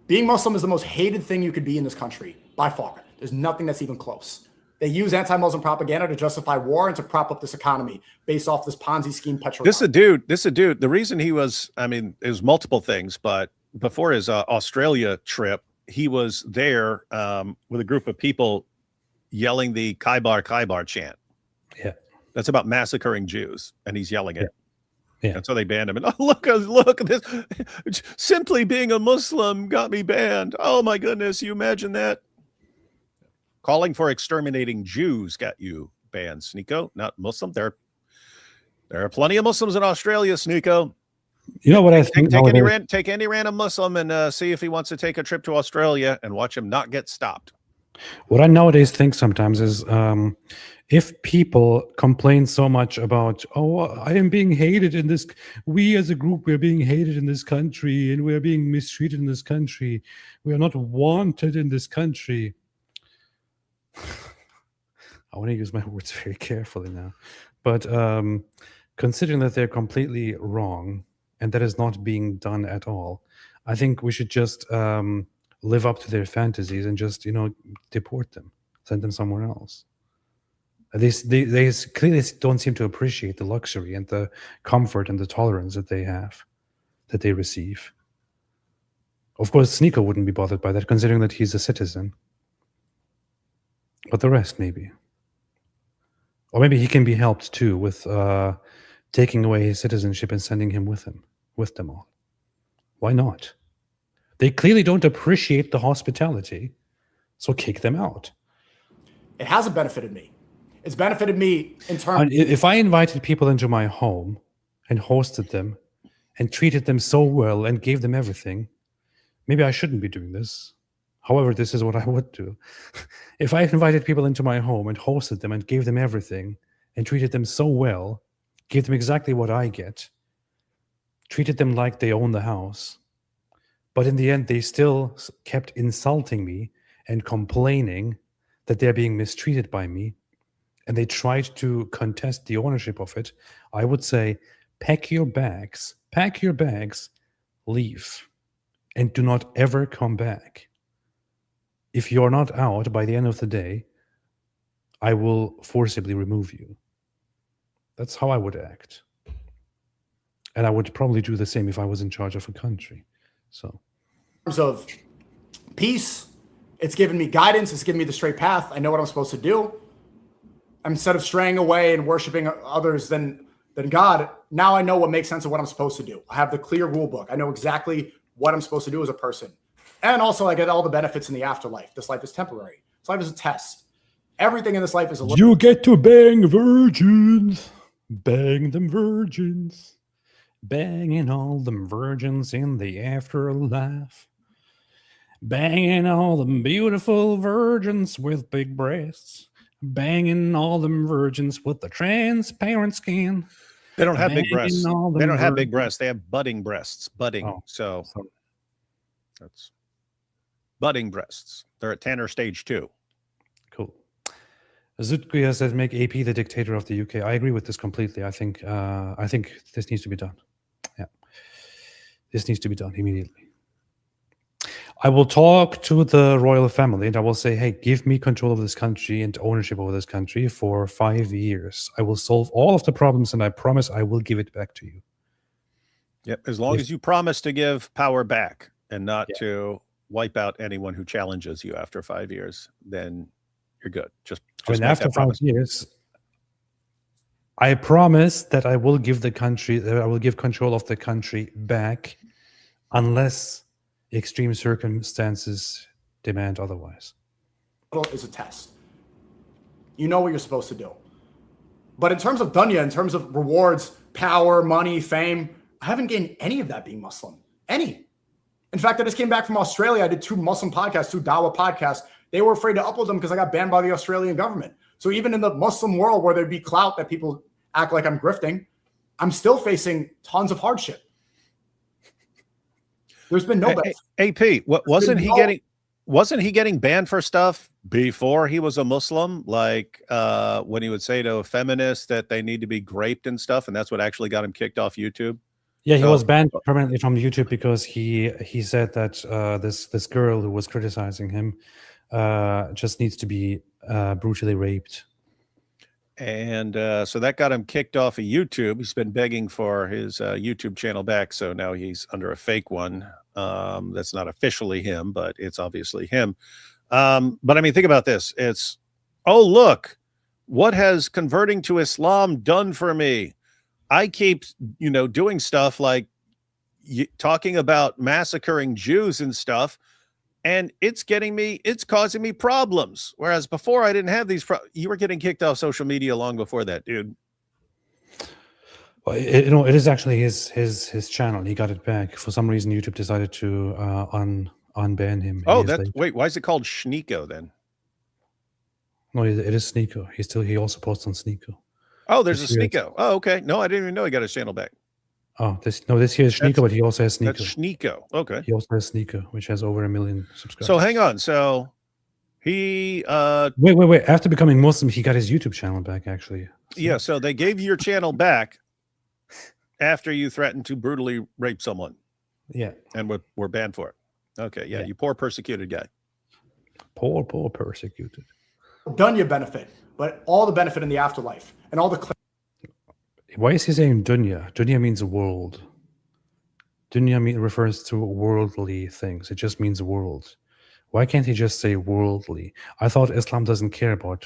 Being Muslim is the most hated thing you could be in this country, by far. There's nothing that's even close. They use anti-Muslim propaganda to justify war and to prop up this economy based off this Ponzi scheme petrol. This is a dude. The reason he was, it was multiple things, but before his Australia trip, he was there with a group of people yelling the Kaibar chant. Yeah. That's about massacring Jews, and he's yelling it. Yeah. And so they banned him. And look at this. Simply being a Muslim got me banned. Oh my goodness. You imagine that? Calling for exterminating Jews got you banned, SNEAKO. Not Muslim. There are plenty of Muslims in Australia, SNEAKO. You know what I think? Take any random Muslim and see if he wants to take a trip to Australia and watch him not get stopped. What I nowadays think sometimes is if people complain so much about, oh, I am being hated in this, we as a group, we're being hated in this country and we're being mistreated in this country. We are not wanted in this country. I want to use my words very carefully now. But considering that they're completely wrong and that is not being done at all, I think we should just live up to their fantasies and just, deport them, send them somewhere else. They clearly don't seem to appreciate the luxury and the comfort and the tolerance that they have, that they receive. Of course, SNEAKO wouldn't be bothered by that, considering that he's a citizen. But the rest, maybe. Or maybe he can be helped too with taking away his citizenship and sending him with them all. Why not? They clearly don't appreciate the hospitality, so kick them out. It hasn't benefited me. It's benefited me in terms... If I invited people into my home and hosted them and treated them so well and gave them everything, maybe I shouldn't be doing this. However, this is what I would do. If I invited people into my home and hosted them and gave them everything and treated them so well, gave them exactly what I get, treated them like they own the house, but in the end, they still kept insulting me and complaining that they're being mistreated by me, and they tried to contest the ownership of it, I would say, pack your bags, leave, and do not ever come back. If you're not out by the end of the day, I will forcibly remove you. That's how I would act. And I would probably do the same if I was in charge of a country. So, In terms of peace, it's given me guidance. It's given me the straight path. I know what I'm supposed to do. Instead of straying away and worshiping others than God, now I know what makes sense of what I'm supposed to do. I have the clear rule book. I know exactly what I'm supposed to do as a person. And also I get all the benefits in the afterlife. This life is temporary. This life is a test. Everything in this life is a you get to bang virgins. Bang them virgins. Banging all them virgins in the afterlife. Banging all them beautiful virgins with big breasts. Banging all them virgins with the transparent skin. They don't have big breasts. Banging all them They don't have big virgins. breasts. They have budding breasts. Budding. Oh, So sorry. that's budding breasts. They're at Tanner stage 2. Cool. Zutkuya says, make AP the dictator of the UK. I agree with this completely. I think this needs to be done. Yeah. This needs to be done immediately. I will talk to the royal family and I will say, hey, give me control of this country and ownership over this country for 5 years. I will solve all of the problems and I promise I will give it back to you. Yep. As long as you promise to give power back and not Yeah. to wipe out anyone who challenges you after 5 years, then you're good. Just I mean, make after that 5 promise. years, I promise that I will give control of the country back unless extreme circumstances demand otherwise. is a test. You know what you're supposed to do. But in terms of dunya, in terms of rewards, power, money, fame, I haven't gained any of that being Muslim. Any. In fact, I just came back from Australia. I did 2 Muslim podcasts, 2 Dawah podcasts. They were afraid to upload them because I got banned by the Australian government. So even in the Muslim world where there'd be clout that people act like I'm grifting, I'm still facing tons of hardship. There's been no benefit. AP, wasn't he getting banned for stuff before he was a Muslim? Like when he would say to a feminist that they need to be raped and stuff, and that's what actually got him kicked off YouTube? Yeah, he was banned permanently from YouTube because he said that this girl who was criticizing him just needs to be brutally raped. And so that got him kicked off of YouTube. He's been begging for his YouTube channel back, so now he's under a fake one. That's not officially him, but it's obviously him. But I mean, think about this. It's, oh, look, what has converting to Islam done for me? I keep, doing stuff like talking about massacring Jews and stuff, and it's causing me problems. Whereas before I didn't have these you were getting kicked off social media long before that, dude. Well, it is actually his channel. He got it back. For some reason, YouTube decided to unban him. Oh, wait, why is it called SNEAKO then? No, it is SNEAKO. He also posts on SNEAKO. Oh, there's a SNEAKO. Oh, okay. No, I didn't even know he got his channel back. Oh, this here is SNEAKO, but he also has SNEAKO. That's SNEAKO. Okay. He also has SNEAKO, which has over 1 million subscribers. So hang on. So he wait. After becoming Muslim, he got his YouTube channel back, actually. So. Yeah, so they gave you your channel back after you threatened to brutally rape someone. Yeah. And were banned for it. Okay, yeah, you poor persecuted guy. Poor persecuted. Dunya benefit, but all the benefit in the afterlife and all the. Why is he saying dunya? Dunya means world. Dunya refers to worldly things. It just means world. Why can't he just say worldly? I thought Islam doesn't care about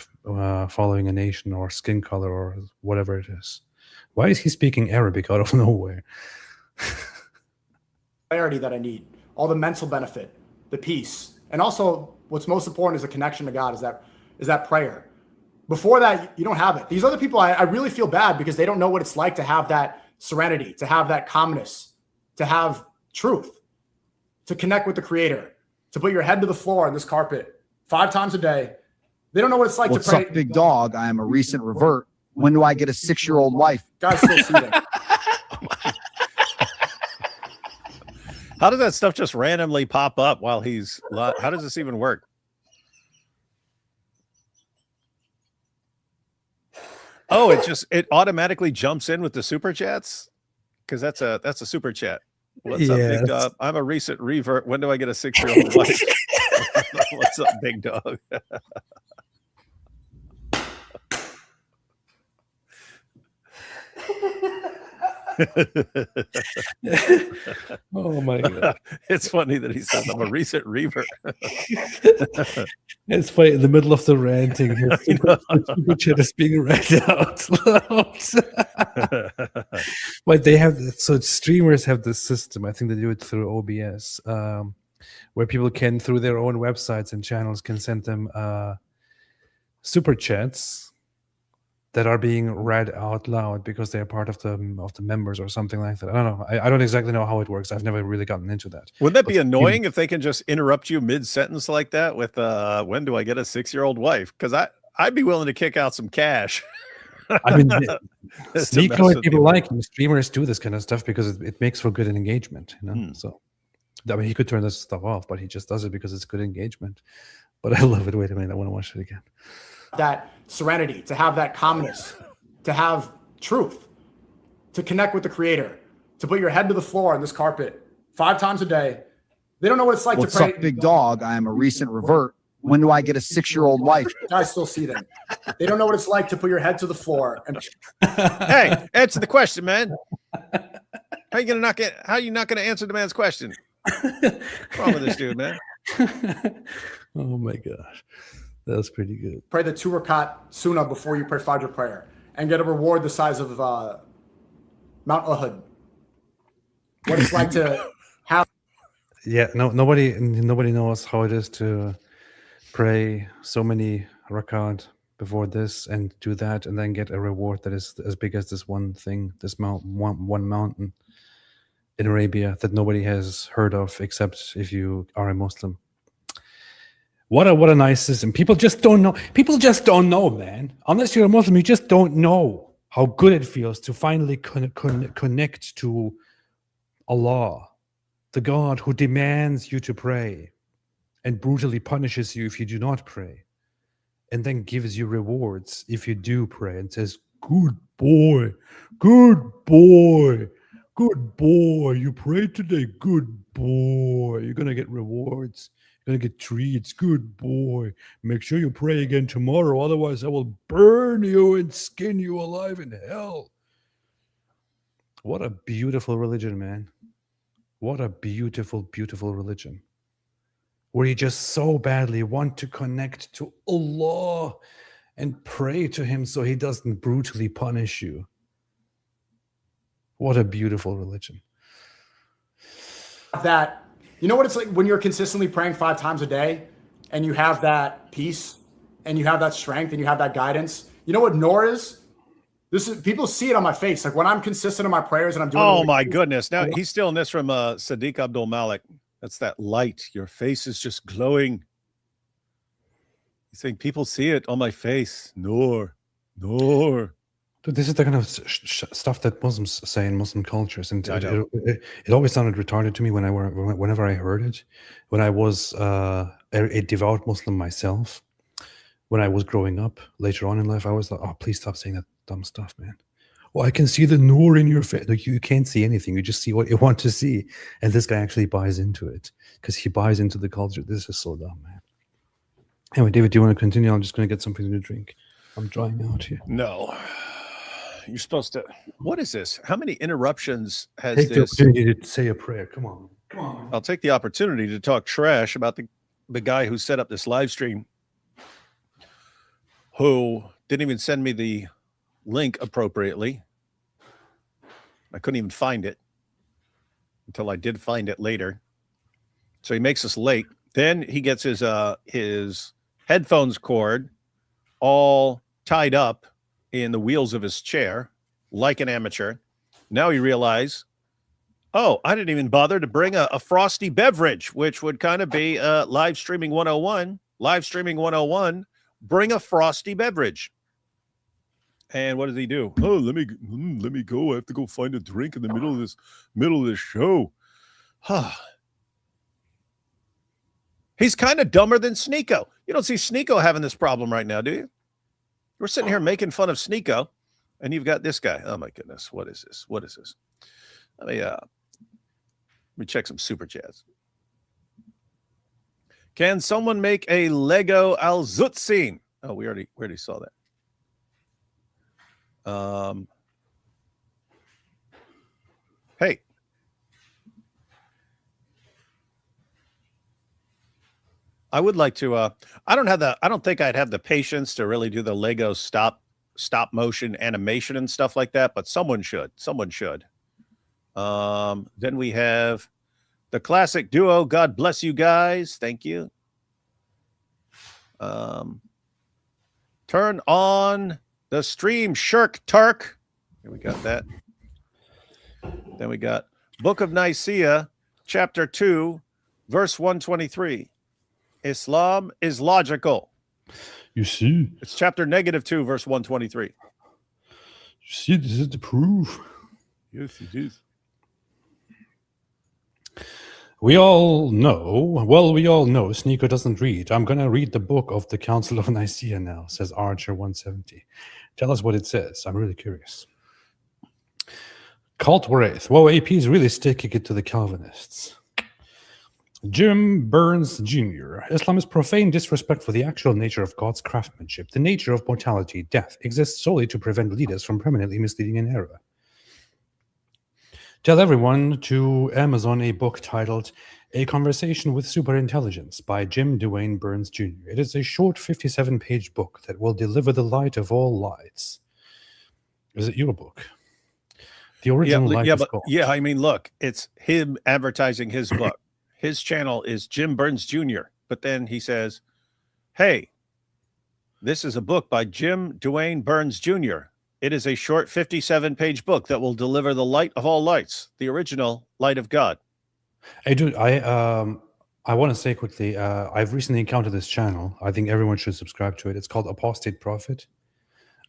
following a nation or skin color or whatever it is. Why is he speaking Arabic out of nowhere? Clarity that I need, all the mental benefit, the peace, and also what's most important is the connection to God. Is that prayer? Before that, you don't have it. These other people, I really feel bad because they don't know what it's like to have that serenity, to have that calmness, to have truth. to connect with the Creator, to put your head to the floor on this carpet 5 times a day. They don't know what it's like What's to pray. up, big dog? I am a recent revert. When do I get a 6-year-old wife? Guys still seething. How does that stuff just randomly pop up while he's? How does this even work? Oh, it automatically jumps in with the super chats because that's a super chat. What's up, big dog? I'm a recent revert. When do I get a 6-year-old wife? What's up, big dog? Oh my god. It's funny that he says I'm a recent revert. It's funny in the middle of the ranting. The super chat is being read out loud. But they have, so streamers have this system. I think they do it through OBS, where people can, through their own websites and channels, can send them super chats that are being read out loud because they are part of the members or something like that. I don't know. I don't exactly know how it works. I've never really gotten into that. Wouldn't that be annoying if they can just interrupt you mid-sentence like that with when do I get a 6-year-old wife? Because I'd be willing to kick out some cash. I mean, SNEAKO and people like him. Streamers do this kind of stuff because it makes for good engagement. You know, so I mean, he could turn this stuff off, but he just does it because it's good engagement. But I love it. Wait a minute, I want to watch it again. That serenity, to have that calmness, to have truth, to connect with the Creator, to put your head to the floor on this carpet 5 times a day. They don't know what it's like What's to pray. up, big dog? I am a recent revert. When do I get a 6-year-old wife? Guys still see them. They don't know what it's like to put your head to the floor. And Hey, answer the question, man. How you not gonna answer the man's question? What's wrong with this dude, man? Oh my gosh. That was pretty good. pray the 2 rakat sunnah before you pray Fajr prayer and get a reward the size of Mount Uhud. What it's like to have. Yeah, nobody knows how it is to pray so many rakat before this and do that and then get a reward that is as big as this one thing, this one mountain in Arabia that nobody has heard of except if you are a Muslim. What a nice system. People just don't know. People just don't know, man. Unless you're a Muslim, you just don't know how good it feels to finally connect to Allah, the God who demands you to pray and brutally punishes you if you do not pray, and then gives you rewards if you do pray and says, good boy, good boy, good boy, you prayed today, good boy, you're going to get rewards. Gonna get treats. Good boy. Make sure you pray again tomorrow. Otherwise, I will burn you and skin you alive in hell. What a beautiful religion, man. What a beautiful, beautiful religion. Where you just so badly want to connect to Allah and pray to Him so He doesn't brutally punish you. What a beautiful religion. That, you know what it's like when you're consistently praying 5 times a day and you have that peace and you have that strength and you have that guidance. You know what Noor is? This is, people see it on my face. Like when I'm consistent in my prayers and I'm doing. Oh my goodness. Now he's stealing this from Sadiq Abdul Malik. That's that light. Your face is just glowing. He's saying people see it on my face. Noor. Dude, this is the kind of stuff that Muslims say in Muslim cultures, and it always sounded retarded to me whenever I heard it. When I was a devout Muslim myself, when I was growing up, later on in life, I was like, "Oh, please stop saying that dumb stuff, man." Well, I can see the noor in your face. Like you can't see anything; you just see what you want to see. And this guy actually buys into it because he buys into the culture. This is so dumb, man. Anyway, David, do you want to continue? I'm just going to get something to drink. I'm drying out here. No. You're supposed to. What is this? How many interruptions has Take this? the opportunity to say a prayer. Come on. I'll take the opportunity to talk trash about the guy who set up this live stream, who didn't even send me the link appropriately. I couldn't even find it until I did find it later. So he makes us late. Then he gets his headphones cord all tied up in the wheels of his chair like an amateur. Now he realizes Oh, I didn't even bother to bring a frosty beverage, which would kind of be live streaming 101. Live streaming 101. Bring a frosty beverage. And what does he do? Oh, let me go. I have to go find a drink in the middle of this show. He's kind of dumber than SNEAKO. You don't see SNEAKO having this problem right now, do you? We're sitting here making fun of SNEAKO, and you've got this guy. Oh my goodness, what is this? What is this? Let me check some super chats. Can someone make a Lego Al-Zutzin? Oh, we already saw that. Hey. I would like to I don't think I'd have the patience to really do the Lego stop motion animation and stuff like that, but someone should. Then we have the classic duo. God bless you guys. Thank you. Turn on the stream, Shirk Turk. Here we got that. Then we got Book of Nicaea, chapter 2, verse 123. Islam is logical. You see? It's chapter -2, verse 123. You see, this is the proof. Yes, it is. We all know SNEAKO doesn't read. I'm going to read the book of the Council of Nicaea now, says Archer 170. Tell us what it says. I'm really curious. Cult Wraith. Whoa, AP is really sticking it to the Calvinists. Jim Burns Jr. Islam is profane disrespect for the actual nature of God's craftsmanship. The nature of mortality, death, exists solely to prevent leaders from permanently misleading an error. Tell everyone to Amazon a book titled A Conversation with Superintelligence by Jim Duane Burns Jr. It is a short 57-page book that will deliver the light of all lights. Is it your book? The original light of God. Yeah, I mean, look, it's him advertising his book. His channel is Jim Burns Jr., but then he says, hey, this is a book by Jim Duane Burns Jr. It is a short 57-page book that will deliver the light of all lights, the original light of God. Hey, dude, I want to say quickly, I've recently encountered this channel. I think everyone should subscribe to it. It's called Apostate Prophet.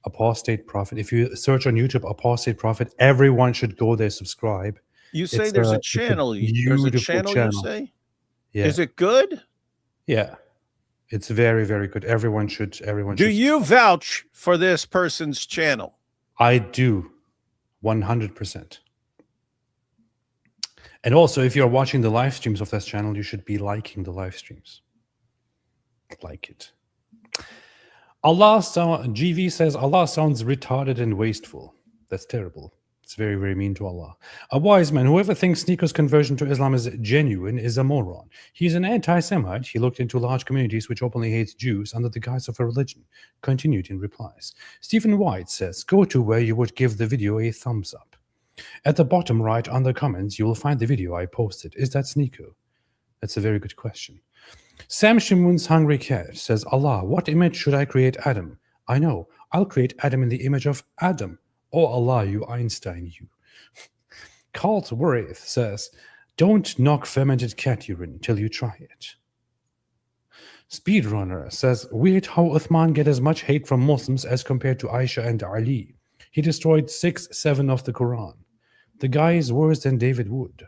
Apostate Prophet. If you search on YouTube, Apostate Prophet, everyone should go there, subscribe. You say there's a channel. There's a channel, you say? Yeah. Is it good? Yeah. It's very, very good. Everyone should. Do you vouch for this person's channel? I do. 100%. And also, if you're watching the live streams of this channel, you should be liking the live streams. Like it. GV says, Allah sounds retarded and wasteful. That's terrible. It's very, very mean to Allah. A wise man, whoever thinks SNEAKO's conversion to Islam is genuine is a moron. He's an anti-Semite. He looked into large communities which openly hate Jews under the guise of a religion. Continued in replies. Stephen White says, go to where you would give the video a thumbs up. At the bottom right under comments, you will find the video I posted. Is that SNEAKO? That's a very good question. Sam Shimun's Hungry Cat says, Allah, what image should I create Adam? I know. I'll create Adam in the image of Adam. Oh Allah, you Einstein, you. Cult Wraith says, don't knock fermented cat urine till you try it. Speedrunner says, weird how Uthman get as much hate from Muslims as compared to Aisha and Ali. He destroyed 6/7 of the Quran. The guy is worse than David Wood.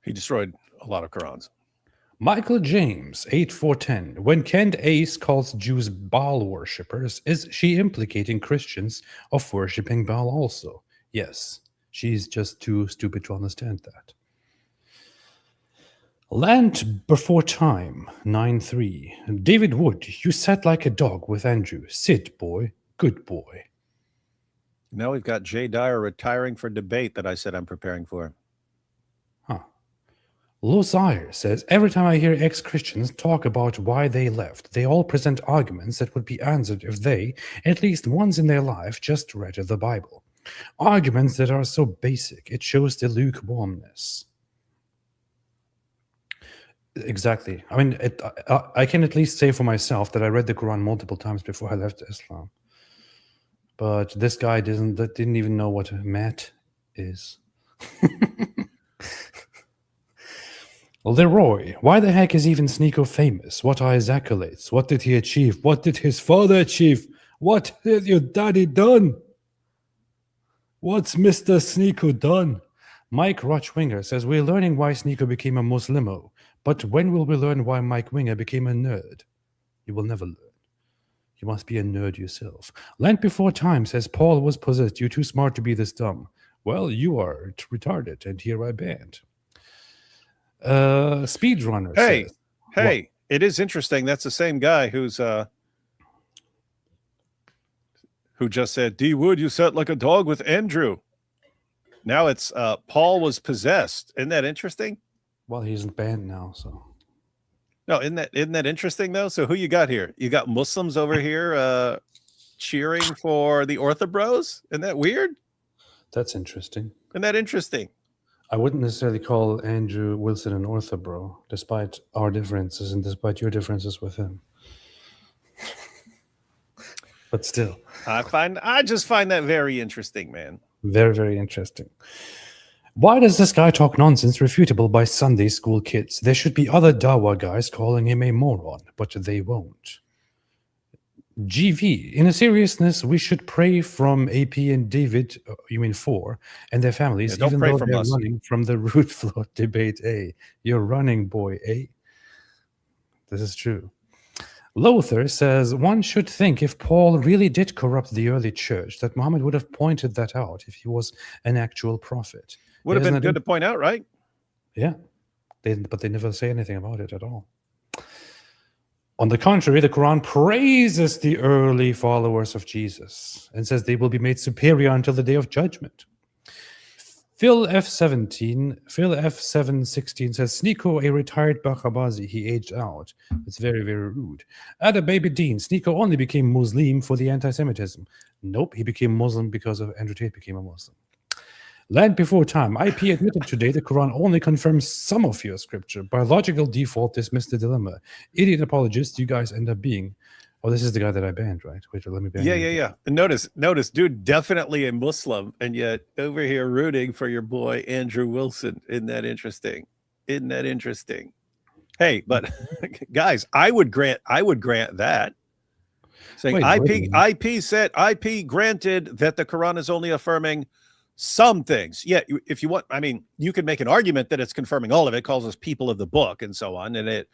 He destroyed a lot of Qurans. Michael James, 8410. When Kent Ace calls Jews Baal worshippers, is she implicating Christians of worshipping Baal also? Yes, she's just too stupid to understand that. Land Before Time, 9-3. David Wood, you sat like a dog with Andrew. Sit, boy. Good boy. Now we've got Jay Dyer retiring for debate that I said I'm preparing for. Huh. Lozire says, every time I hear ex-Christians talk about why they left, they all present arguments that would be answered if they, at least once in their life, just read the Bible. Arguments that are so basic, it shows the lukewarmness. Exactly. I mean, I can at least say for myself that I read the Quran multiple times before I left Islam. But this guy didn't even know what mat is. Leroy, why the heck is even SNEAKO famous? What are his accolades? What did he achieve? What did his father achieve? What has your daddy done? What's Mr. SNEAKO done? Mike Rochwinger says, we're learning why SNEAKO became a Muslimo, but when will we learn why Mike Winger became a nerd? You will never learn. You must be a nerd yourself. Land Before Time says, Paul was possessed. You're too smart to be this dumb. Well, you are retarded, and here I banned. Speedrunner says, Hey, it is interesting. That's the same guy who just said, D Wood, you sat like a dog with Andrew. Now it's Paul was possessed. Isn't that interesting? well, he isn't banned now, so. No, isn't that interesting though? So who you got here? You got Muslims over here cheering for the Orthobros? Isn't that weird? That's interesting. Isn't that interesting? I wouldn't necessarily call Andrew Wilson an orthobro, despite our differences and despite your differences with him. But still. I just find that very interesting, man. Very, very interesting. Why does this guy talk nonsense refutable by Sunday school kids? There should be other Dawa guys calling him a moron, but they won't. GV, in a seriousness, we should pray from AP and David, you mean 4, and their families, don't even pray though from they're us. running from the root floor debate, eh? You're running, boy, eh? This is true. Lothar says, one should think if Paul really did corrupt the early church, that Muhammad would have pointed that out if he was an actual prophet. Would have Isn't been that good to point out, right? Yeah, but they never say anything about it at all. On the contrary, the Quran praises the early followers of Jesus and says they will be made superior until the day of judgment. Phil F716 says, SNEAKO, a retired Bakhabazi, he aged out. It's very, very rude. Ada Baby Dean, SNEAKO only became Muslim for the anti-Semitism. Nope, he became Muslim because of Andrew Tate became a Muslim. Land Before Time, IP admitted today the Quran only confirms some of your scripture. By logical default, dismiss the dilemma. Idiot apologists, you guys end up being. Oh, this is the guy that I banned, right? Wait, let me ban him. Yeah. And notice, dude, definitely a Muslim, and yet over here rooting for your boy Andrew Wilson. Isn't that interesting? Hey, but guys, I would grant that. Saying IP granted that the Quran is only affirming some things. Yeah, if you want, I mean, you could make an argument that it's confirming all of it, calls us people of the book and so on. And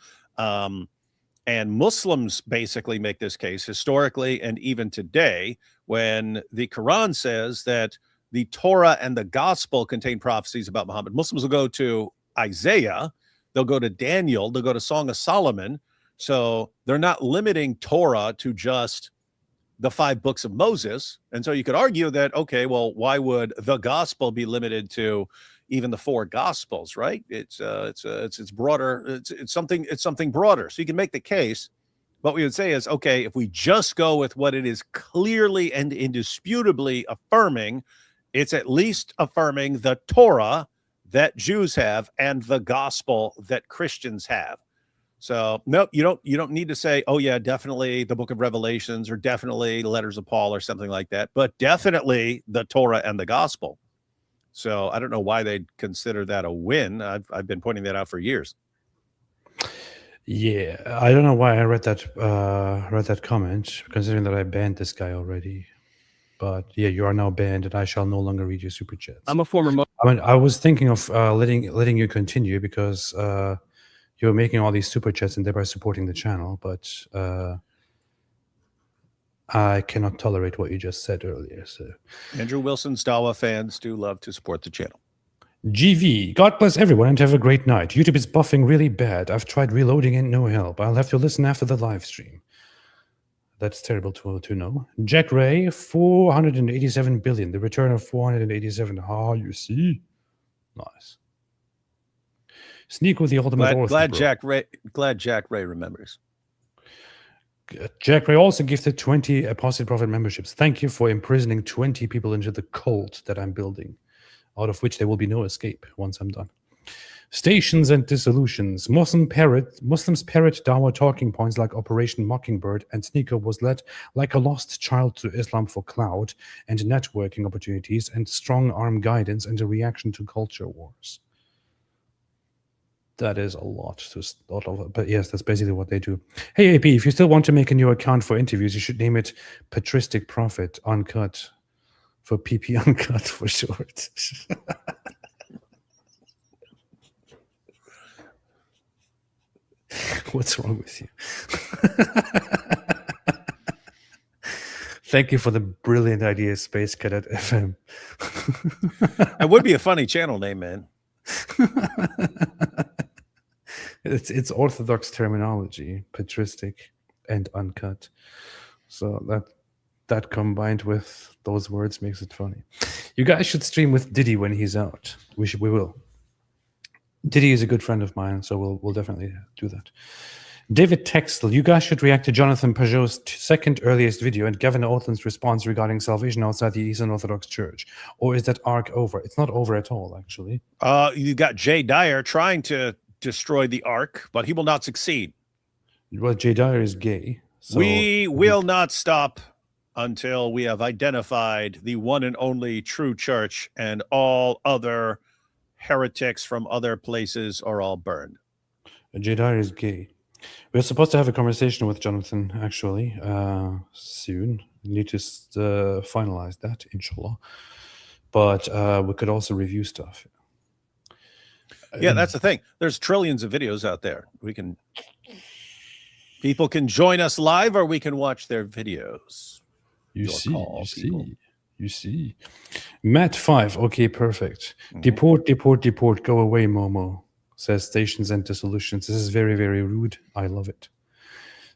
and Muslims basically make this case historically and even today when the Quran says that the Torah and the gospel contain prophecies about Muhammad. Muslims will go to Isaiah, they'll go to Daniel, they'll go to Song of Solomon. So they're not limiting Torah to just the 5 books of Moses. And so you could argue that, okay, well, why would the gospel be limited to even the 4 gospels, right? It's broader. It's something broader. So you can make the case. What we would say is, okay, if we just go with what it is clearly and indisputably affirming, it's at least affirming the Torah that Jews have and the gospel that Christians have. So nope, you don't need to say, oh yeah, definitely the book of Revelations or definitely letters of Paul or something like that, but definitely the Torah and the gospel. So I don't know why they'd consider that a win. I've been pointing that out for years. Yeah, I don't know why I read that comment, considering that I banned this guy already. But yeah, you are now banned, and I shall no longer read your super chats. I'm a former. I mean, I was thinking of letting you continue because you're making all these super chats and thereby supporting the channel, but I cannot tolerate what you just said earlier. So, Andrew Wilson's Dawa fans do love to support the channel. GV, God bless everyone and have a great night. YouTube is buffing really bad. I've tried reloading and no help. I'll have to listen after the live stream. That's terrible to know. Jack Ray, 487 billion. The return of 487. Ah, you see? Nice. SNEAKO, the ultimate ortho. Glad Jack Ray remembers. Jack Ray also gifted 20 Apostate Prophet memberships. Thank you for imprisoning 20 people into the cult that I'm building, out of which there will be no escape once I'm done. Stations and dissolutions. Muslims parrot Dawa talking points like Operation Mockingbird, and SNEAKO was led like a lost child to Islam for clout and networking opportunities and strong arm guidance and a reaction to culture wars. That is a lot of, but yes, that's basically what they do. Hey, AP, if you still want to make a new account for interviews, you should name it Patristic Prophet Uncut, for PP Uncut for short. What's wrong with you? Thank you for the brilliant idea, Space Cadet FM. It would be a funny channel name, man. It's orthodox terminology, patristic and uncut. So that combined with those words makes it funny. You guys should stream with Diddy when he's out. We will. Diddy is a good friend of mine, so we'll definitely do that. David Texel, you guys should react to Jonathan Pajot's second earliest video and Gavin Oatland's response regarding salvation outside the Eastern Orthodox Church. Or is that arc over? It's not over at all, actually. You got Jay Dyer trying to destroy the ark, but he will not succeed. Well, Jay Dyer is gay. So we will not stop until we have identified the one and only true church, and all other heretics from other places are all burned. Jay Dyer is gay. We're supposed to have a conversation with Jonathan, actually, soon. We need to finalize that, inshallah. But we could also review stuff. Yeah, that's the thing. There's trillions of videos out there. People can join us live, or we can watch their videos. You see. Matt 5, okay, perfect. Deport, go away, Momo, says Stations and Dissolutions. This is very, very rude. I love it.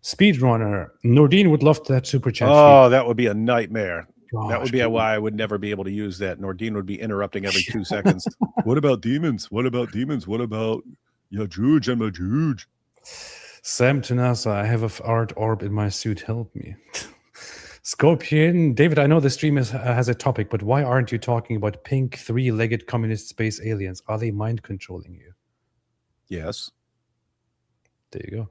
Speedrunner, Nordine would love that super chat. Oh, that would be a nightmare. Gosh, that would be why I would never be able to use that. Nordine would be interrupting every 2 seconds. What about demons? What about demons? What about Yajuj and Majuj? Sam Tanasa, I have a art orb in my suit. Help me. Scorpion, David, I know the stream has a topic, but why aren't you talking about pink 3-legged communist space aliens? Are they mind controlling you? Yes. There you go.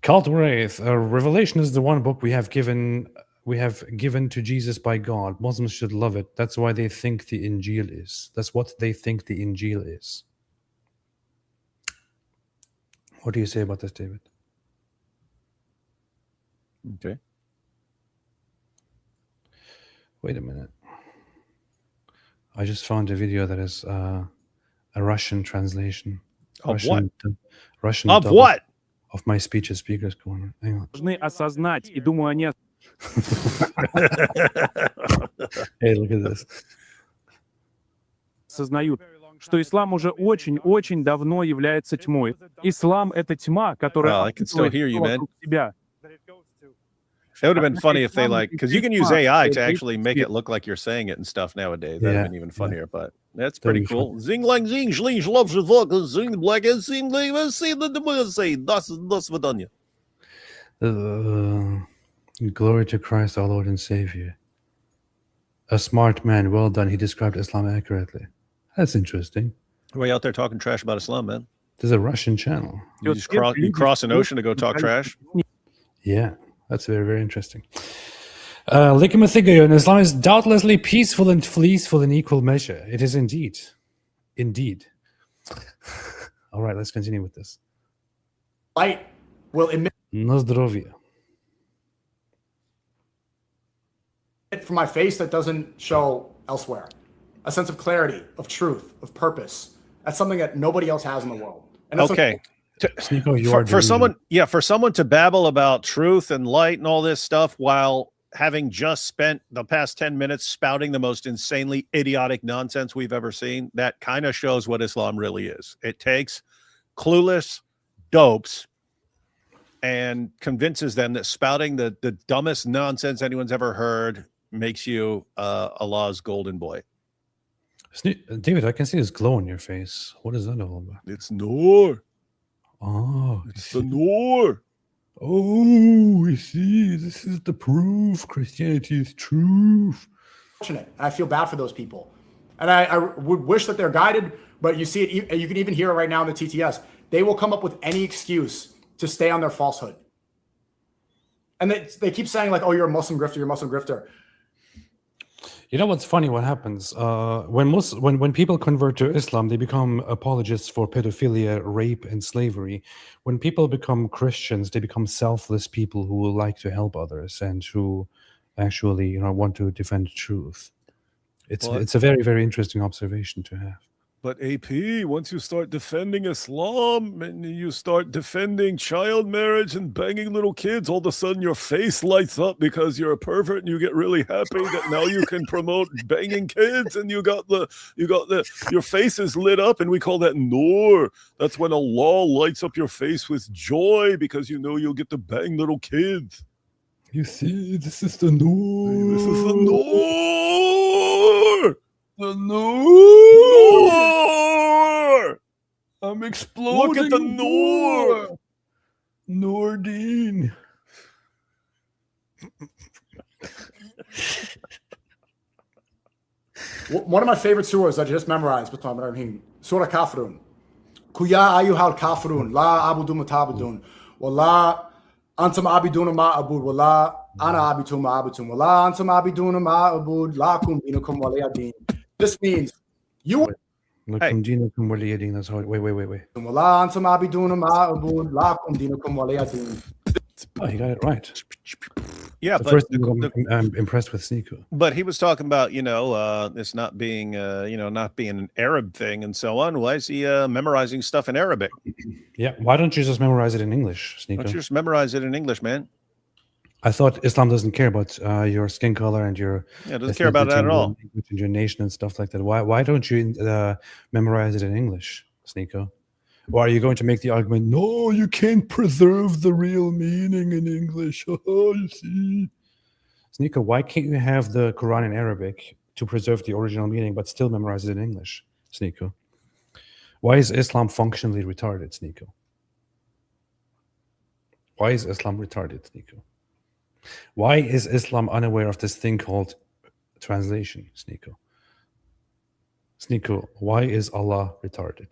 Cult Wraith, Revelation is the one book we have given to Jesus by God. Muslims should love it. That's why they think the Injil is. That's what they think the Injil is. What do you say about this, David? Okay. Wait a minute. I just found a video that is a Russian translation. Of what? Russian of what? Of my speech as speaker's corner. Hang on. Должны осознать, и думаю, они... Hey, look at this. Осознают, что ислам уже очень-очень давно является тьмой. Ислам — это тьма, которая I can still hear you, man. вокруг тебя. It would have been funny if they because you can use AI to actually make it look like you're saying it and stuff nowadays. That would have been even funnier, but that's pretty cool. Zing lang zing zling love zing black and zing say das vidanya. Glory to Christ, our Lord and Savior. A smart man, well done. He described Islam accurately. That's interesting. Way out there talking trash about Islam, man. There's a Russian channel. You just cross an ocean to go talk trash? Yeah, that's very, very interesting. Likimathigayon, Islam is doubtlessly peaceful and fleeceful in equal measure. It is indeed. Indeed. All right, let's continue with this. Light will emit Nozdrovia. from my face that doesn't show elsewhere. A sense of clarity, of truth, of purpose. That's something that nobody else has in the world. And that's okay. SNEAKO, For someone to babble about truth and light and all this stuff while having just spent the past 10 minutes spouting the most insanely idiotic nonsense we've ever seen, that kind of shows what Islam really is. It takes clueless dopes and convinces them that spouting the dumbest nonsense anyone's ever heard makes you Allah's golden boy. David, I can see this glow on your face. What is that all about? It's Noor. Oh, it's the Noor. Oh, we see. This is the proof. Christianity is truth. Fortunate. I feel bad for those people. And I would wish that they're guided but you see it. You can even hear it right now in the TTS. They will come up with any excuse to stay on their falsehood. And they keep saying like, oh, you're a Muslim grifter, you're a Muslim grifter. You know what's funny? What happens when people convert to Islam, they become apologists for pedophilia, rape, and slavery. When people become Christians, they become selfless people who like to help others and who actually want to defend truth. It's a very, very interesting observation to have. But AP, once you start defending Islam and you start defending child marriage and banging little kids, all of a sudden your face lights up because you're a pervert and you get really happy that now you can promote banging kids and your face is lit up, and we call that nur. That's when Allah lights up your face with joy because you know you'll get to bang little kids. You see, this is the nur. This is the nur. The nur. I'm exploding. Look at the nur. Nordine. One of my favorite surahs I just memorized, Surah Kafirun. Kuya ayyuhal kafirun, la abudu mutabidun, wala antum abiduna ma'abud, wala ana abitum ma'abitum, wala antum abiduna ma'abud, lakum dinukum waliyadin. This means you. Lakum dinukum waliyadin. That's how. Wait. Wala antum abiduna ma'abud, lakum dinukum waliyadin. Oh, he got it right. Yeah, The but first thing I'm impressed with SNEAKO. But he was talking about, this not being, not being an Arab thing and so on. Why is he memorizing stuff in Arabic? Yeah, why don't you just memorize it in English, Why don't you SNEAKO? just memorize it in English, man? I thought Islam doesn't care about your skin color and your Yeah, it doesn't care about that at all. and your nation and stuff like that. Why don't you memorize it in English, SNEAKO? Or are you going to make the argument, no, you can't preserve the real meaning in English? Oh, you see. SNEAKO, why can't you have the Quran in Arabic to preserve the original meaning but still memorize it in English, SNEAKO? Why is Islam functionally retarded, SNEAKO? Why is Islam retarded, SNEAKO? Why is Islam unaware of this thing called translation, SNEAKO? SNEAKO, why is Allah retarded?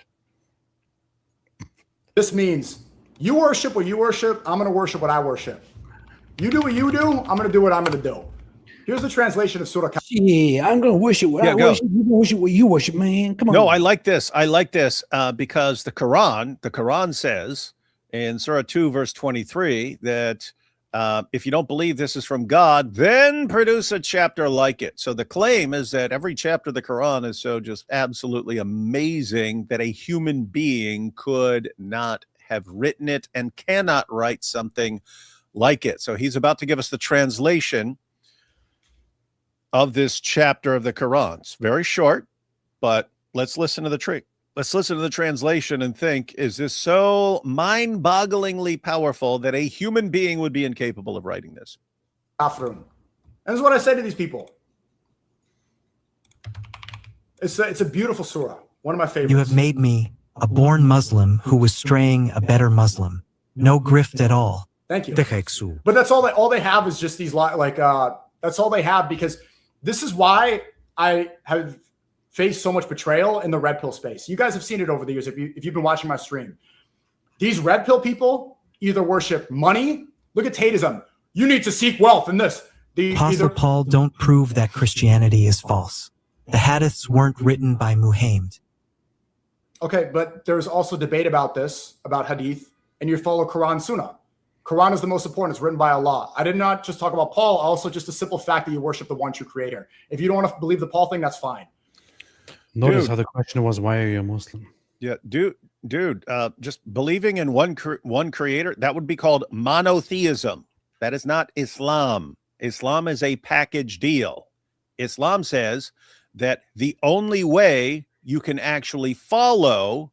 This means you worship what you worship. I'm going to worship what I worship. You do what you do. I'm going to do what I'm going to do. Here's the translation of Surah. Yeah, I'm going to worship what I worship. You're going to worship what you worship, man. Come on. No, I like this. I like this because the Quran says in Surah 2, verse 23, that if you don't believe this is from God, then produce a chapter like it. So the claim is that every chapter of the Quran is so just absolutely amazing that a human being could not have written it and cannot write something like it. So he's about to give us the translation of this chapter of the Quran. It's very short, but let's listen to the trick. Let's listen to the translation and think, is this so mind-bogglingly powerful that a human being would be incapable of writing this? And this is what I say to these people. It's a beautiful surah. One of my favorites. You have made me a born Muslim who was straying a better Muslim. No grift at all. Thank you. But that's all they have is just these that's all they have, because this is why I have faced so much betrayal in the red pill space. You guys have seen it over the years if you've been watching my stream. These red pill people either worship money. Look at Tatism. You need to seek wealth in this. Apostle Paul don't prove that Christianity is false. The hadiths weren't written by Muhammad. Okay, but there's also debate about this, about hadith, and you follow Quran Sunnah. Quran is the most important. It's written by Allah. I did not just talk about Paul, also just the simple fact that you worship the one true creator. If you don't want to believe the Paul thing, that's fine. Notice how the question was, why are you a Muslim? Yeah, dude, just believing in one creator, that would be called monotheism. That is not Islam. Islam is a package deal. Islam says that the only way you can actually follow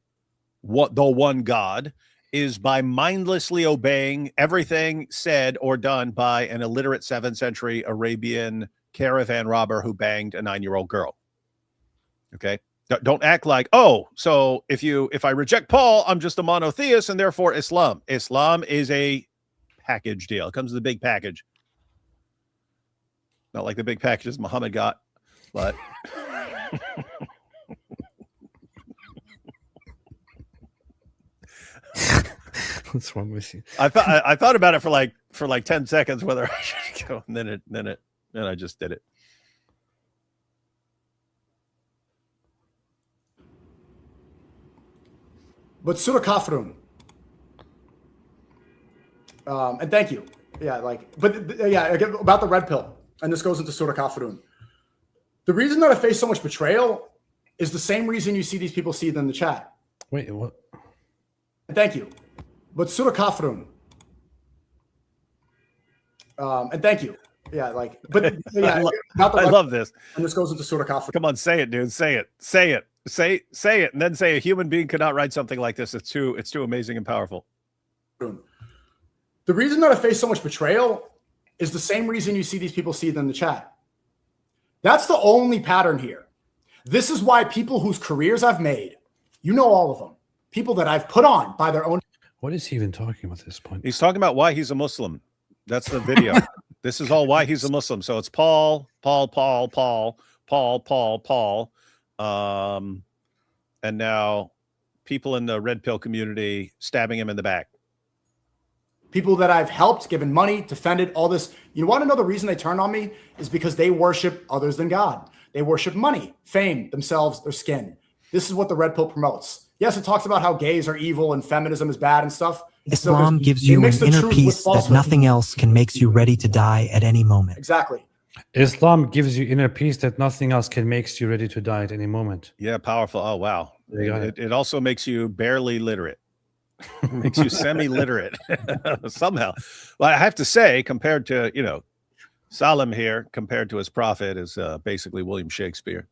the one God is by mindlessly obeying everything said or done by an illiterate 7th century Arabian caravan robber who banged a 9-year-old girl. Okay. Don't act like, oh, so if I reject Paul, I'm just a monotheist and therefore Islam. Islam is a package deal. It comes with a big package. Not like the big packages Muhammad got, but What's wrong with you? I thought about it for like 10 seconds whether I should go, and then I just did it. But Surah Kafirun. And thank you. Yeah, again, about the red pill. And this goes into Surah Kafirun. The reason that I face so much betrayal is the same reason you see these people see it in the chat. Wait, what? And thank you. But Surah Kafirun. And thank you. Yeah, I love this. And this goes into Surah Kafirun. Come on, say it, dude. Say it. Say it. Say it, and then say a human being could not write something like this. It's too amazing and powerful. The reason that I face so much betrayal is the same reason you see these people see it in the chat. That's the only pattern here. This is why people whose careers I've made, you know all of them, people that I've put on by their own. What is he even talking about at this point? He's talking about why he's a Muslim. That's the video. This is all why he's a Muslim. So it's Paul. And now people in the red pill community stabbing him in the back. People that I've helped, given money, defended, all this. You want to know the reason they turned on me is because they worship others than God. They worship money, fame, themselves, their skin. This is what the red pill promotes. Yes, it talks about how gays are evil and feminism is bad and stuff. Islam gives you an inner peace that nothing else can make you ready to die at any moment. Exactly. Islam gives you inner peace that nothing else can make you ready to die at any moment. Yeah, powerful. Oh, wow. It also makes you barely literate. Makes you semi-literate somehow. Well, I have to say, compared to, Salim here, compared to his prophet, is basically William Shakespeare.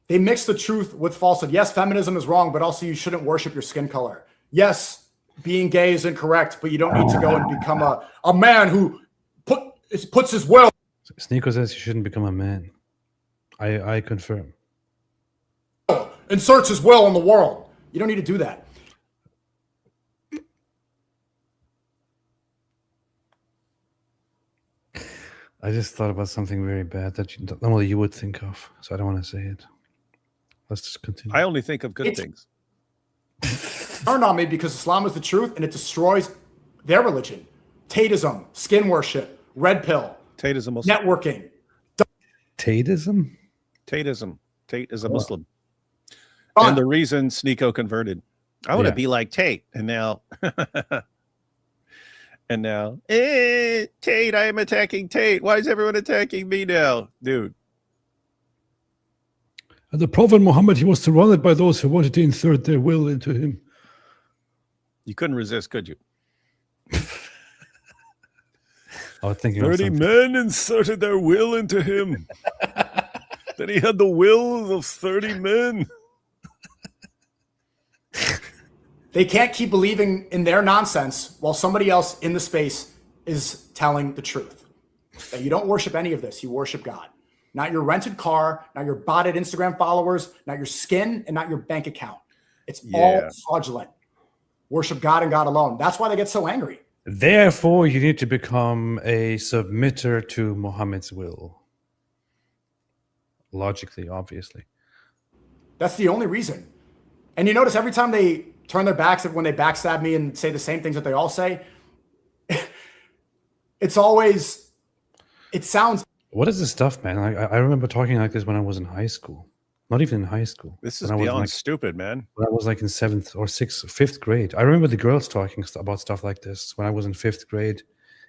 They mix the truth with falsehood. Yes, feminism is wrong, but also you shouldn't worship your skin color. Yes, being gay is incorrect, but you don't need to go and become a man who puts his will. SNEAKO says you shouldn't become a man. I confirm. Inserts his will in the world. You don't need to do that. I just thought about something very bad that normally you would think of, so I don't want to say it. Let's just continue. I only think of good things. Turned on me because Islam is the truth and it destroys their religion. Tateism, skin worship, red pill, Tate is a Muslim. networking. Tateism? Tateism. Tate is a Muslim. And the reason SNEAKO converted. I want to be like Tate. And now, Tate, I am attacking Tate. Why is everyone attacking me now? Dude. And the Prophet Muhammad, he was surrounded by those who wanted to insert their will into him. You couldn't resist, could you? I was thinking 30 men inserted their will into him. Then he had the wills of 30 men. They can't keep believing in their nonsense while somebody else in the space is telling the truth. That you don't worship any of this. You worship God. Not your rented car, not your botted Instagram followers, not your skin, and not your bank account. It's all fraudulent. Worship God and God alone. That's why they get so angry. Therefore, you need to become a submitter to Muhammad's will. Logically, obviously. That's the only reason. And you notice every time they turn their backs, when they backstab me and say the same things that they all say, it's always, it sounds. What is this stuff, man? I remember talking like this when I was in high school. Not even in high school. This is beyond stupid, man. When I was like in 7th or 6th, 5th grade. I remember the girls talking about stuff like this when I was in 5th grade.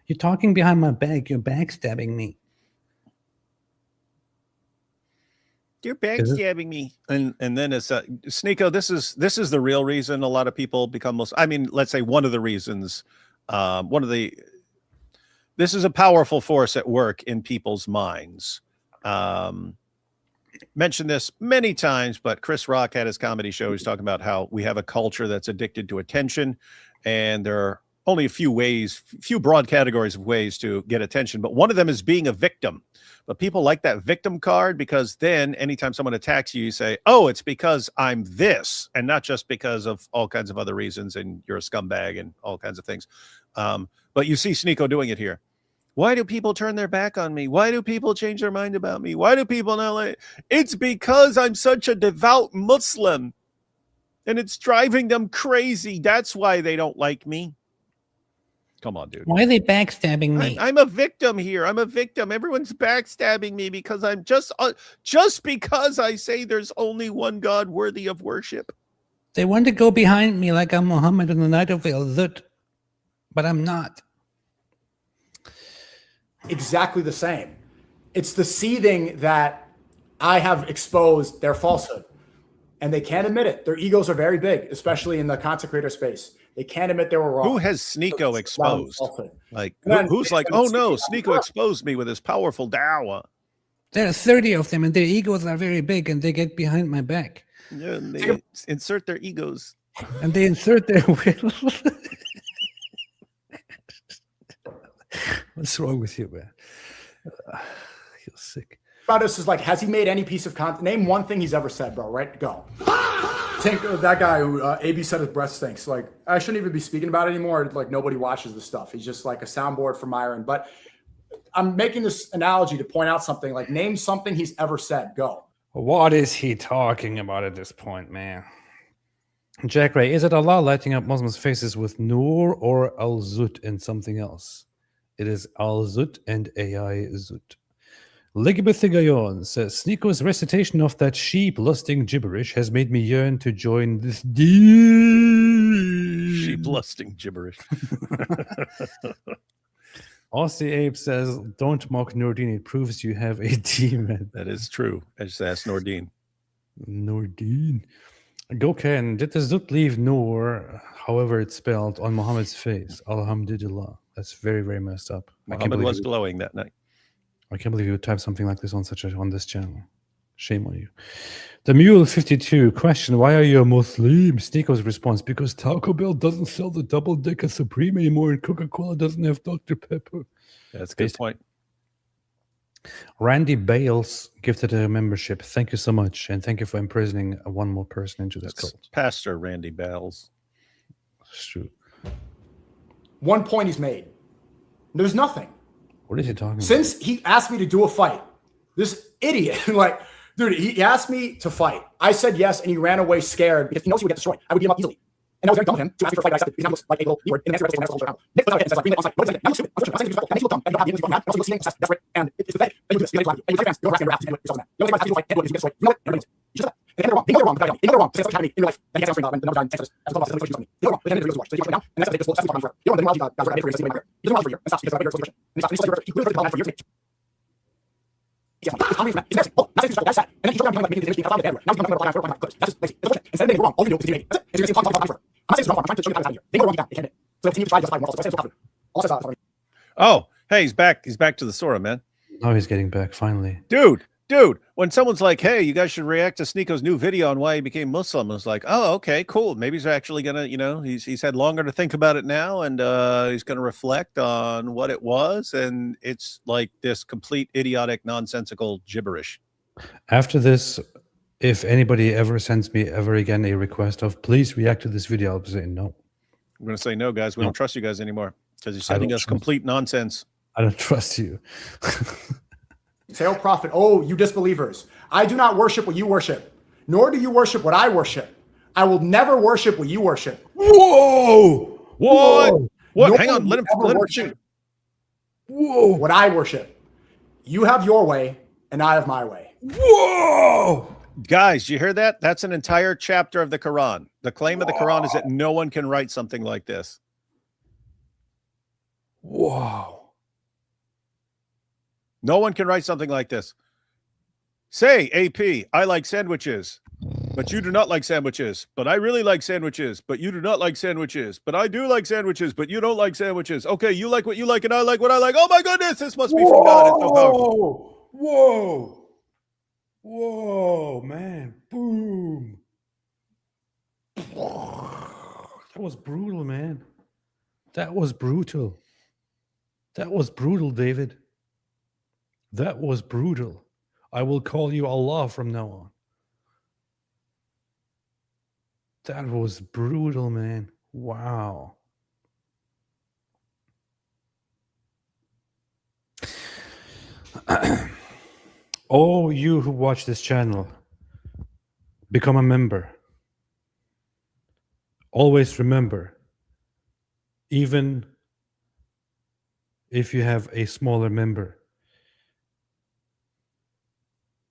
You're talking behind my back. You're backstabbing me. You're backstabbing me. And then it's SNEAKO, this is the real reason a lot of people become Muslim. I mean, let's say one of the reasons, this is a powerful force at work in people's minds. Mentioned this many times, but Chris Rock had his comedy show. He's talking about how we have a culture that's addicted to attention, and there are only a few broad categories of ways to get attention, but one of them is being a victim. But people like that victim card because then anytime someone attacks you, you say, oh, it's because I'm this, and not just because of all kinds of other reasons, and you're a scumbag and all kinds of things. But you see SNEAKO doing it here. Why do people turn their back on me? Why do people change their mind about me? Why do people not like? It's because I'm such a devout Muslim. and it's driving them crazy. That's why they don't like me. Come on, dude. Why are they backstabbing me? I'm a victim here. I'm a victim. Everyone's backstabbing me because I'm just because I say there's only one God worthy of worship. They want to go behind me like I'm Muhammad on the night of Al-Zut, but I'm not. Exactly the same. It's the seething that I have exposed their falsehood, and they can't admit it. Their egos are very big, especially in the consecrator space. They can't admit they were wrong. Who has SNEAKO exposed? Like, Then- who's like, oh no, SNEAKO exposed me with his powerful dawah. There are 30 of them, and their egos are very big, and they get behind my back. Yeah, and they insert their egos. And they insert their will. What's wrong with you, man? You're sick. About us is like, has he made any piece of content? Name one thing he's ever said, bro. Right? Go. Think of that guy who AB said his breath stinks. Like, I shouldn't even be speaking about it anymore. Like, nobody watches this stuff. He's just like a soundboard for Myron. But I'm making this analogy to point out something. Like, name something he's ever said. Go. What is he talking about at this point, man? Jack Ray, is it Allah lighting up Muslims' faces with Nur or Al-Zut and something else? It is Al-Zut and AI Zut. Ligibethigayon says, SNEAKO's recitation of that sheep-lusting gibberish has made me yearn to join this Sheep lusting gibberish. Aussie Ape says, don't mock Nordine, it proves you have a demon. That is true. I just asked Nordine. Nordine. Goken, did the Zut leave Nur, however it's spelled, on Muhammad's face? Alhamdulillah. That's very, very messed up. Muhammad was glowing that night. I can't believe you would type something like this on this channel. Shame on you. The Mule 52 question: why are you a Muslim? SNEAKO's response: because Taco Bell doesn't sell the double decker Supreme anymore, and Coca-Cola doesn't have Dr. Pepper. That's a good point. Randy Bales gifted a membership. Thank you so much, and thank you for imprisoning one more person into this cult. Pastor Randy Bales. It's true. One point he's made. There's nothing. What is he talking about? Since he asked me to do a fight, this idiot, like, dude, he asked me to fight. I said yes, and he ran away scared because he knows he would get destroyed. I would beat him up easily. And that was very dumb of him to ask me for a fight. I accepted because he looks like a little B-word in the answer to the question. Nick was out and says, like, green light on site. What is it? That looks stupid. I'm stupid. I'm saying you're dumb. And you don't have the ability to go mad. Also, you're listening, obsessed, desperate, and it's pathetic. And you do this. You like fans. You don't harass and you're after to do it. You're so mad. The only thing I have to do is fight and do it. You get destroyed. You know it? Everybody knows. You just know that. They know they're wrong. They know they're wrong. They know they're wrong. They say something happening in real life that he can't answer when the number 9 texts us. As a clubhouse, they know they're wrong. So they watch right now, and that's like this whole forever. You don't know the technology guys are for you. You're doing well for a year. And stops because of a bigger solution. And he stops. He literally the for years. Yeah, it's coming from that. It's next. Oh, that's interesting. That's sad. And then he's talking about making the being found in the now he's talking about lying for that's just lazy. It's bullshit. Instead of being wrong, all you do is being that's it. And so you're saying talk for. I'm not saying it's wrong. I'm trying to show you how to here. They go wrong down. They can't. So continue to try to justify morals. So I say it's confident. Also says oh, hey, he's back. He's back to the Surah, man. Oh, he's getting back finally. Dude, when someone's like, hey, you guys should react to SNEAKO's new video on why he became Muslim, I was like, oh, okay, cool. Maybe he's actually gonna, he's had longer to think about it now, and he's gonna reflect on what it was, and it's like this complete idiotic, nonsensical gibberish. After this, if anybody ever sends me ever again a request of please react to this video, I'll say no. I'm gonna say no, guys. We don't trust you guys anymore because you're sending us complete nonsense. I don't trust you. Say, oh, prophet, oh, you disbelievers. I do not worship what you worship, nor do you worship what I worship. I will never worship what you worship. Whoa! What? No Hang on. one Let him will ever shoot. Whoa! What I worship. You have your way, and I have my way. Whoa! Guys, you hear that? That's an entire chapter of the Quran. The claim of the Quran is that no one can write something like this. Whoa. No one can write something like this. Say, AP, I like sandwiches, but you do not like sandwiches. But I really like sandwiches, but you do not like sandwiches. But I do like sandwiches, but you don't like sandwiches. Okay, you like what you like, and I like what I like. Oh my goodness, this must be from God. It's so powerful. Whoa! Whoa, man. Boom. That was brutal, man. That was brutal. That was brutal, David. That was brutal. I will call you Allah from now on. That was brutal, man. Wow. Oh, you who watch this channel, become a member. Always remember, even if you have a smaller member,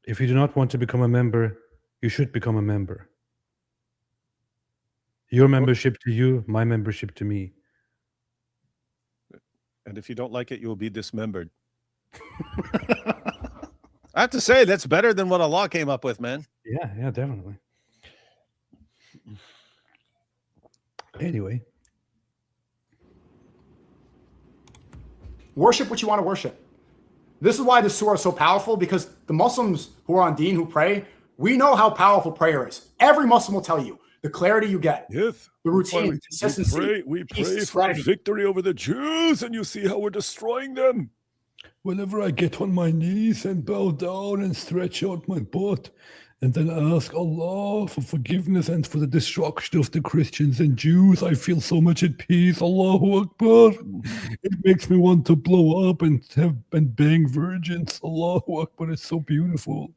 if you do not want to become a member, you should become a member. Your membership to you, my membership to me. And if you don't like it, you will be dismembered. I have to say, that's better than what Allah came up with, man. Yeah, definitely. Anyway. Worship what you want to worship. This is why the surah is so powerful, because the Muslims who are on deen, who pray, we know how powerful prayer is. Every Muslim will tell you the clarity you get, Yes. the routine, consistency. We peace, pray for serenity. victory over the Jews, and you see how we're destroying them. Whenever I get on my knees and bow down and stretch out my butt, and then ask Allah for forgiveness and for the destruction of the Christians and Jews, I feel so much at peace. Allahu Akbar. It makes me want to blow up and bang virgins. Allahu Akbar. It's so beautiful.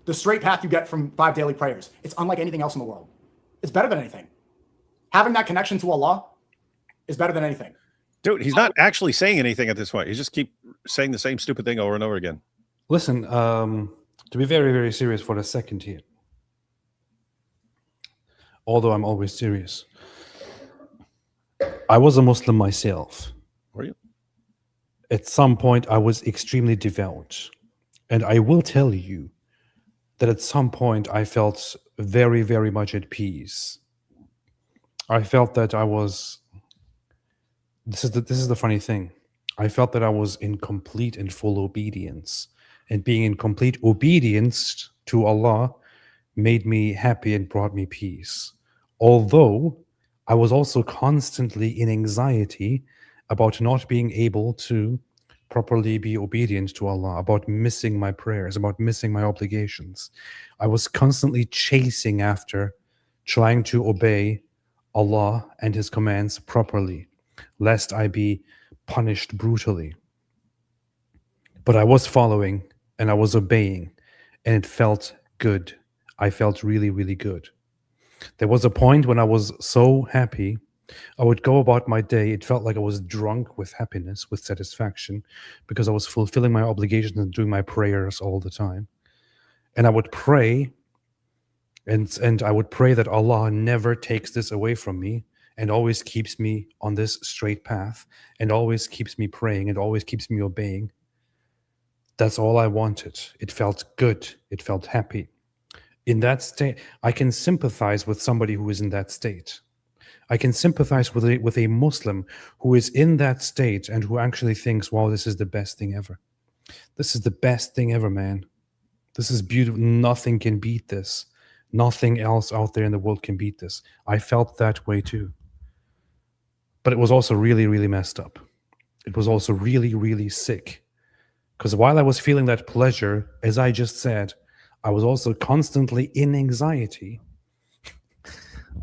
The straight path you get from 5 daily prayers. It's unlike anything else in the world. It's better than anything. Having that connection to Allah is better than anything. Dude, he's not actually saying anything at this point. He just keep saying the same stupid thing over and over again. Listen, to be very, very serious for a second here, although I'm always serious, I was a Muslim myself. Were you? At some point, I was extremely devout. And I will tell you that at some point, I felt very, very much at peace. I felt that I was... This is the funny thing. I felt that I was in complete and full obedience. And being in complete obedience to Allah made me happy and brought me peace. Although I was also constantly in anxiety about not being able to properly be obedient to Allah, about missing my prayers, about missing my obligations. I was constantly chasing after trying to obey Allah and His commands properly, lest I be punished brutally. But I was following and I was obeying, and it felt good. I felt really, really good. There was a point when I was so happy, I would go about my day. It felt like I was drunk with happiness, with satisfaction, because I was fulfilling my obligations and doing my prayers all the time. And I would pray, and I would pray that Allah never takes this away from me and always keeps me on this straight path and always keeps me praying and always keeps me obeying. That's all I wanted. It felt good. It felt happy. In that state, I can sympathize with somebody who is in that state. I can sympathize with a Muslim who is in that state and who actually thinks, wow, this is the best thing ever. This is the best thing ever, man. This is beautiful. Nothing can beat this. Nothing else out there in the world can beat this. I felt that way too. But it was also really, really messed up. It was also really, really sick. Because while I was feeling that pleasure, as I just said, I was also constantly in anxiety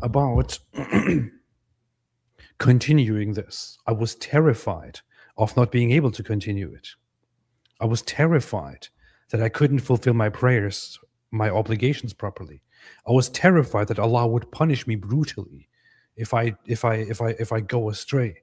about continuing this. I was terrified of not being able to continue it. I was terrified that I couldn't fulfill my prayers, my obligations properly. I was terrified that Allah would punish me brutally if I go astray,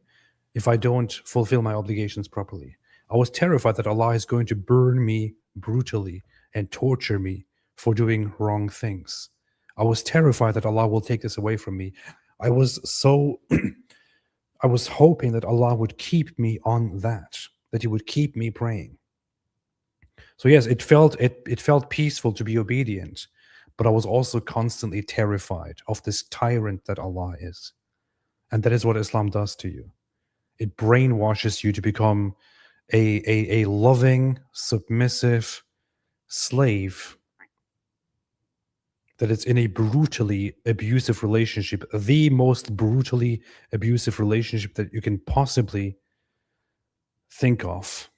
if I don't fulfill my obligations properly. I was terrified that Allah is going to burn me brutally and torture me for doing wrong things. I was terrified that Allah will take this away from me. I was hoping that Allah would keep me on that He would keep me praying. So yes, it felt peaceful to be obedient, but I was also constantly terrified of this tyrant that Allah is. And that is what Islam does to you. It brainwashes you to become a loving, submissive slave that is in a brutally abusive relationship, the most brutally abusive relationship that you can possibly think of.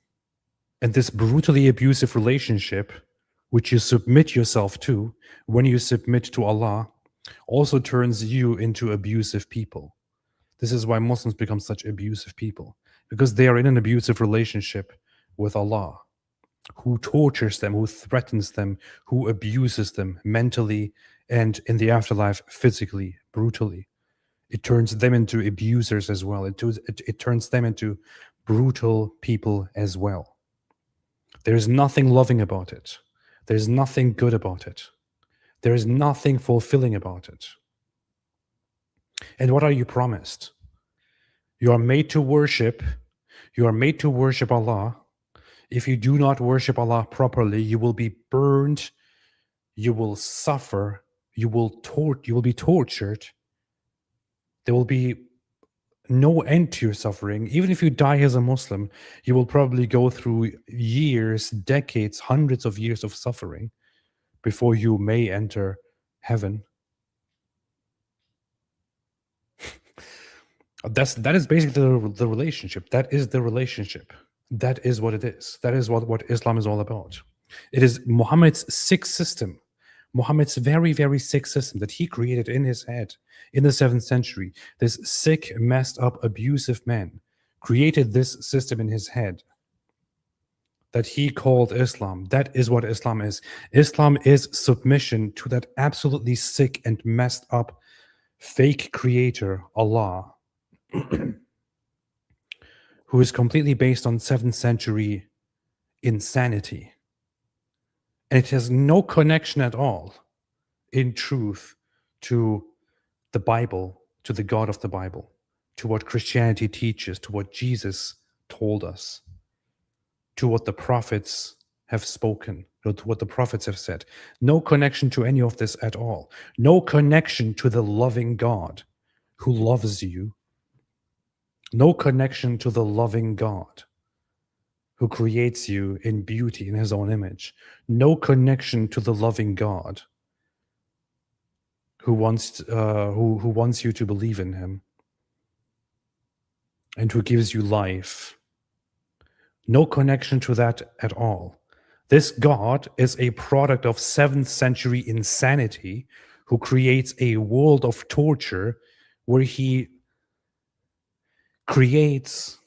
And this brutally abusive relationship, which you submit yourself to, when you submit to Allah, also turns you into abusive people. This is why Muslims become such abusive people, because they are in an abusive relationship with Allah, who tortures them, who threatens them, who abuses them mentally and in the afterlife physically, brutally. It turns them into abusers as well. It turns them into brutal people as well. There's nothing loving about it. There's nothing good about it. There is nothing fulfilling about it. And what are you promised? You are made to worship. You are made to worship Allah. If you do not worship Allah properly, you will be burned. You will suffer. You will be tortured. There will be no end to your suffering. Even if you die as a Muslim, you will probably go through years, decades, hundreds of years of suffering before you may enter heaven. That is basically the relationship. That is the relationship. That is what it is. That is what Islam is all about. It is Muhammad's sick system. Muhammad's very, very sick system that he created in his head in the 7th century. This sick, messed up, abusive man created this system in his head that he called Islam. That is what Islam is. Islam is submission to that absolutely sick and messed up fake creator, Allah, who is completely based on 7th century insanity. And it has no connection at all, in truth, to the Bible, to the God of the Bible, to what Christianity teaches, to what Jesus told us, to what the prophets have spoken, to what the prophets have said. No connection to any of this at all. No connection to the loving God who loves you. No connection to the loving God who creates you in beauty in his own image. No connection to the loving God who wants you to believe in him and who gives you life. No connection to that at all. This God is a product of 7th century insanity who creates a world of torture where he creates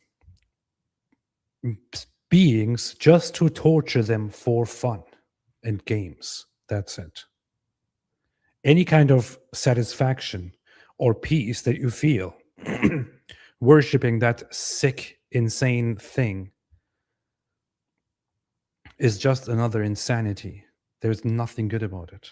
beings just to torture them for fun and games. That's it. Any kind of satisfaction or peace that you feel worshipping that sick, insane thing is just another insanity. There's nothing good about it.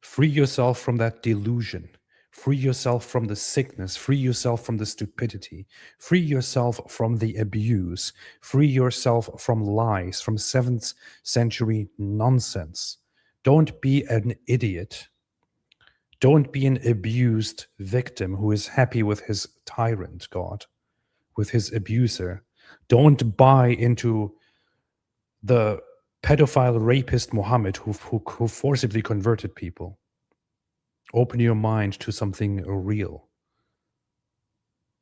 Free yourself from that delusion. Free yourself from the sickness. Free yourself from the stupidity. Free yourself from the abuse. Free yourself from lies, from 7th century nonsense. Don't be an idiot. Don't be an abused victim who is happy with his tyrant God, with his abuser. Don't buy into the pedophile rapist Muhammad who forcibly converted people. Open your mind to something real.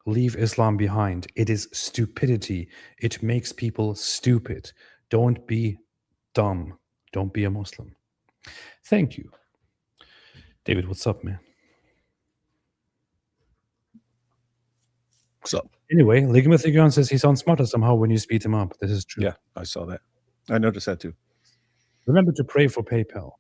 Leave Islam behind. It is stupidity. It makes people stupid. Don't be dumb. Don't be a Muslim. Thank you. David, what's up, man? What's up? Anyway, Ligameth says he sounds smarter somehow when you speed him up. This is true. Yeah, I saw that. I noticed that too. Remember to pray for PayPal.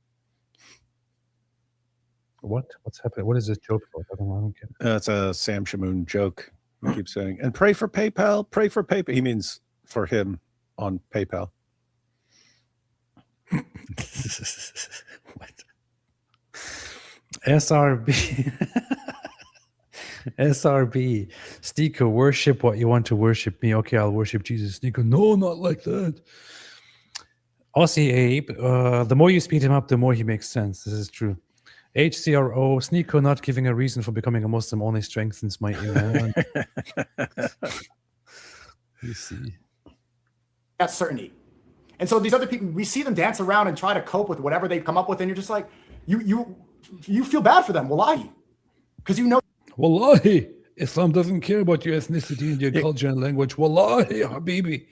What? What's happening? What is this joke about? I don't get it. That's a Sam Shamoon joke. He keeps saying, and pray for PayPal, pray for PayPal. He means for him on PayPal. What? SRB. SRB. SNEAKO, worship what you want to worship me. Okay, I'll worship Jesus. SNEAKO, no, not like that. Aussie Abe, the more you speed him up, the more he makes sense. This is true. HCRO, SNEAKO not giving a reason for becoming a Muslim only strengthens my iman. You see. That's certainty. And so these other people, we see them dance around and try to cope with whatever they come up with, and you're just like, you feel bad for them, wallahi. Because you know. Wallahi, Islam doesn't care about your ethnicity and your culture and language. Wallahi, habibi.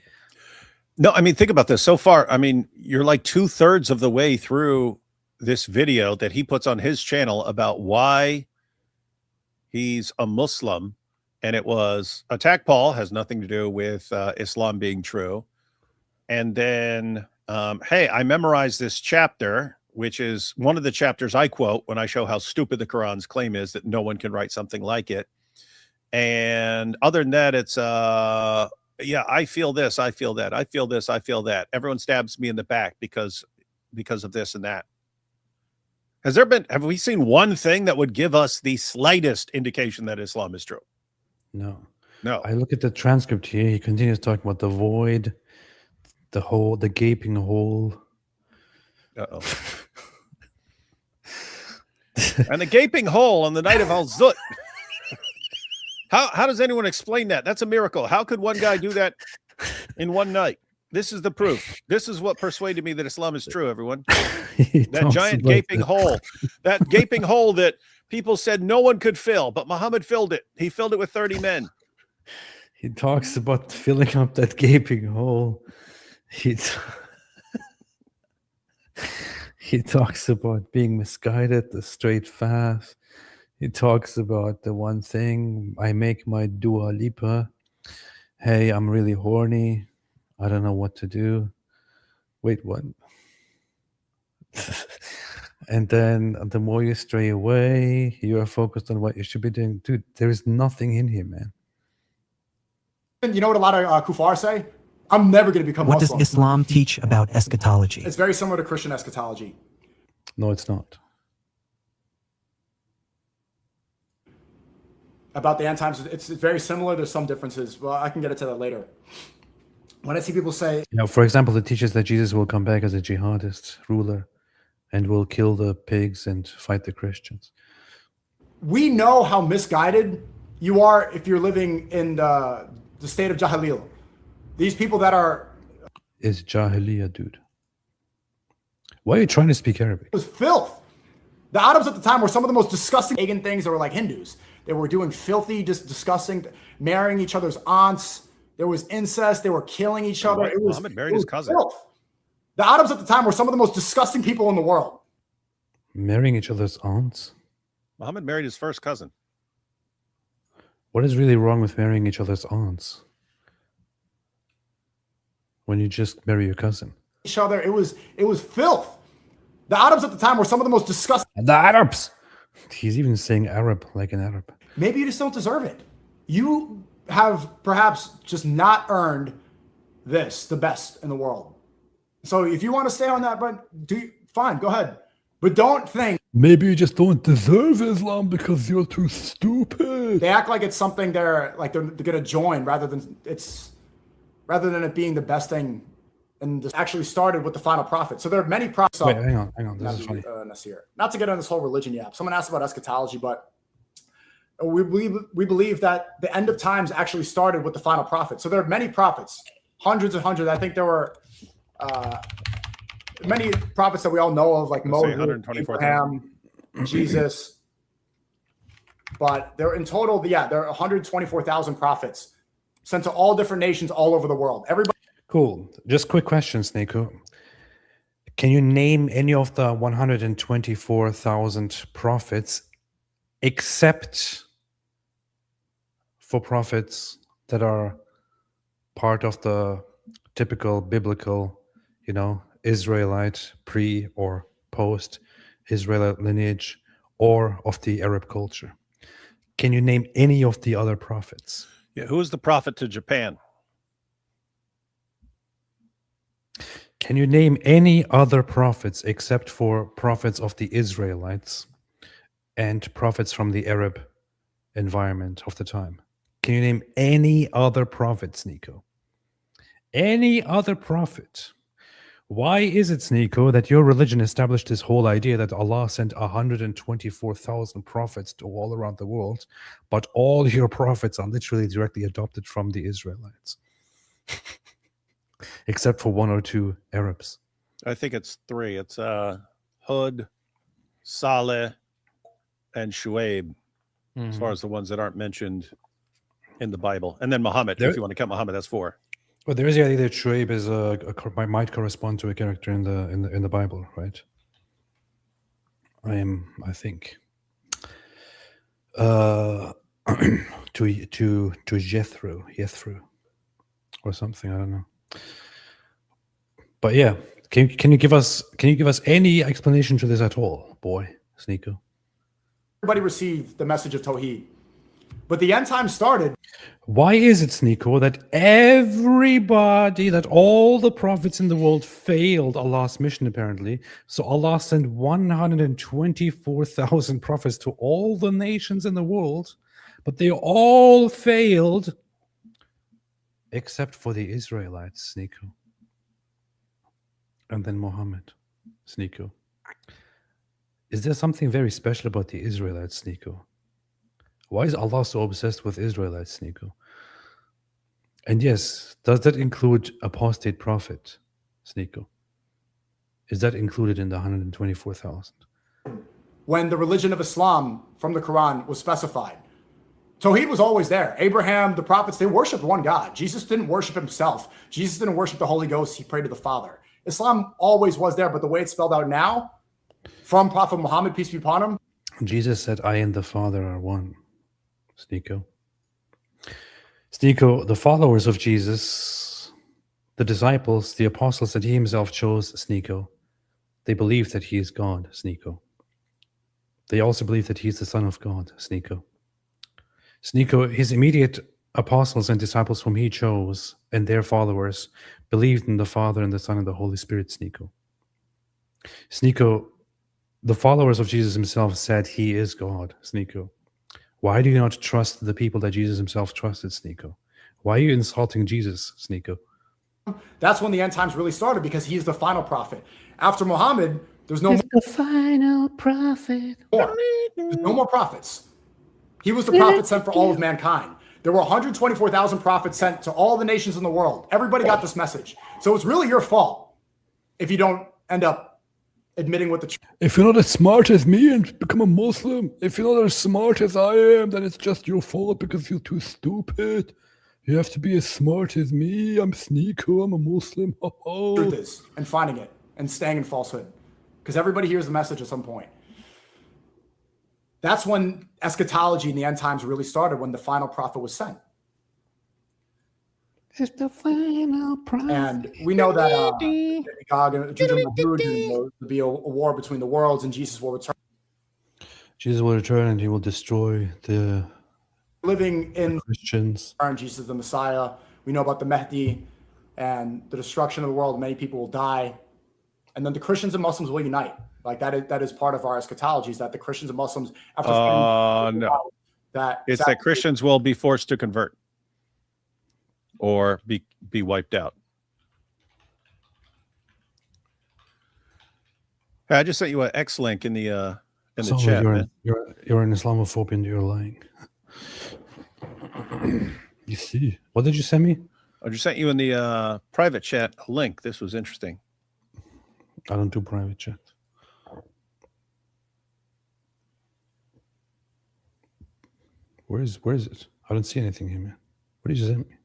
No, I mean, think about this. So far, I mean, you're like 2/3 of the way through this video that he puts on his channel about why he's a Muslim. And it was attack Paul, has nothing to do with Islam being true. And then, hey, I memorized this chapter which is one of the chapters I quote when I show how stupid the Quran's claim is that no one can write something like it. And other than that, it's yeah, I feel this, I feel that, I feel this, I feel that. Everyone stabs me in the back because of this and that. Have we seen one thing that would give us the slightest indication that Islam is true? No. No. I look at the transcript here. He continues talking about the void, the hole, the gaping hole. Uh-oh. And the gaping hole on the night of Al-Zut. How does anyone explain that? That's a miracle. How could one guy do that in one night? This is the proof. This is what persuaded me that Islam is true, everyone. That giant gaping hole. That gaping hole that people said no one could fill, but Muhammad filled it. He filled it with 30 men. He talks about filling up that gaping hole. He talks about being misguided, the straight path. He talks about the one thing, I make my Dua Lipa. Hey, I'm really horny. I don't know what to do. Wait, what? And then the more you stray away, you are focused on what you should be doing. Dude, there is nothing in here, man. You know what a lot of kuffar say? I'm never going to become What Muslim. does Islam teach about eschatology? It's very similar to Christian eschatology. No, it's not. About the end times, it's very similar. There's some differences. Well, I can get into that later. When I see people say, For example, it teaches that Jesus will come back as a jihadist ruler and will kill the pigs and fight the Christians. we know how misguided you are if you're living in the state of Jahiliyah. These people that are Is Jahiliyyah, dude. Why are you trying to speak Arabic? it was filth. The Arabs at the time were some of the most disgusting pagan things that were like Hindus. They were doing filthy, just disgusting, marrying each other's aunts. There was incest. They were killing each other. Right. It was, Muhammad married it his was cousin. filth. The Arabs at the time were some of the most disgusting people in the world. Marrying each other's aunts? Muhammad married his first cousin. What is really wrong with marrying each other's aunts? When you just marry your cousin. Each other. It was filth. The Arabs at the time were some of the most disgusting. The Arabs! He's even saying Arab like an Arab. Maybe you just don't deserve it. You have perhaps just not earned this, the best in the world. So if you want to stay on that, but fine, go ahead. But don't think Maybe you just don't deserve Islam because you're too stupid. they act like it's something they're gonna join rather than it being the best thing. And this actually started with the final prophet. So there are many prophets. Wait, hang on. This is funny. Nasir. Not to get on this whole religion yap. Someone asked about eschatology, but we believe that the end of times actually started with the final prophet. So there are many prophets, hundreds and hundreds. I think there were many prophets that we all know of, like Moses, Abraham, Jesus. But there in total, there are 124,000 prophets sent to all different nations all over the world. Everybody. Cool. Just quick question, SNEAKO. Can you name any of the 124,000 prophets except for prophets that are part of the typical biblical, Israelite pre or post Israelite lineage or of the Arab culture? Can you name any of the other prophets? Yeah, who is the prophet to Japan? Can you name any other prophets except for prophets of the Israelites and prophets from the Arab environment of the time? Can you name any other prophet, SNEAKO? Any other prophet? Why is it, SNEAKO, that your religion established this whole idea that Allah sent 124,000 prophets to all around the world, but all your prophets are literally directly adopted from the Israelites? Except for one or two Arabs. I think it's three. It's Hud, Saleh, and Shuaib, as far as the ones that aren't mentioned in the Bible. And then Muhammad, if you want to count Muhammad, that's four. Well, there is the idea that Shuaib is might correspond to a character in the Bible, right? I think to Jethro or something. I don't know. But yeah, Can you give us any explanation to this at all, boy, SNEAKO? Everybody received the message of Tawheed. But the end times started. Why is it, SNEAKO, that all the prophets in the world failed Allah's mission, apparently? So Allah sent 124,000 prophets to all the nations in the world, but they all failed except for the Israelites, SNEAKO. And then Muhammad, SNEAKO. Is there something very special about the Israelites, SNEAKO? Why is Allah so obsessed with Israelites, SNEAKO? And yes, does that include Apostate Prophet, SNEAKO? Is that included in the 124,000? When the religion of Islam from the Quran was specified, Tawheed was always there. Abraham, the prophets, they worshiped one God. Jesus didn't worship himself. Jesus didn't worship the Holy Ghost. He prayed to the Father. Islam always was there, but the way it's spelled out now, from Prophet Muhammad, peace be upon him. Jesus said, I and the Father are one, SNEAKO. SNEAKO, the followers of Jesus, the disciples, the apostles that he himself chose, SNEAKO, they believe that he is God, SNEAKO. They also believe that he is the Son of God, SNEAKO. SNEAKO, his immediate apostles and disciples whom he chose and their followers believed in the Father and the Son and the Holy Spirit, SNEAKO. SNEAKO, the followers of Jesus himself said he is God, SNEAKO. Why do you not trust the people that Jesus himself trusted, SNEAKO? Why are you insulting Jesus, SNEAKO? That's when the end times really started, because he's the final prophet. After Muhammad, there's no the final prophet. more. There's no more prophets. He was the prophet sent for all of mankind. There were 124,000 prophets sent to all the nations in the world. Everybody got this message. So it's really your fault if you don't end up admitting what the truth. If you're not as smart as me and become a Muslim, if you're not as smart as I am, then it's just your fault because you're too stupid. You have to be as smart as me. I'm SNEAKO. I'm a Muslim. Truth is, and finding it and staying in falsehood, because everybody hears the message at some point. That's when eschatology in the end times really started, when the final prophet was sent. It's the final prophet. And we know that Gog and Magog, will be a war between the worlds, and Jesus will return. Jesus will return and he will destroy the living in Christians. Jesus the Messiah. We know about the Mahdi and the destruction of the world. Many people will die, and then the Christians and Muslims will unite. Like that is part of our eschatology, is that the Christians and Muslims after no, that it's that Christians will be forced to convert or be wiped out. Hey, I just sent you an X link in the chat. You're an Islamophobe and you're lying. You see, what did you send me? I just sent you in the private chat a link. This was interesting. I don't do private chat. Where is it? I don't see anything here, man. What did you send me?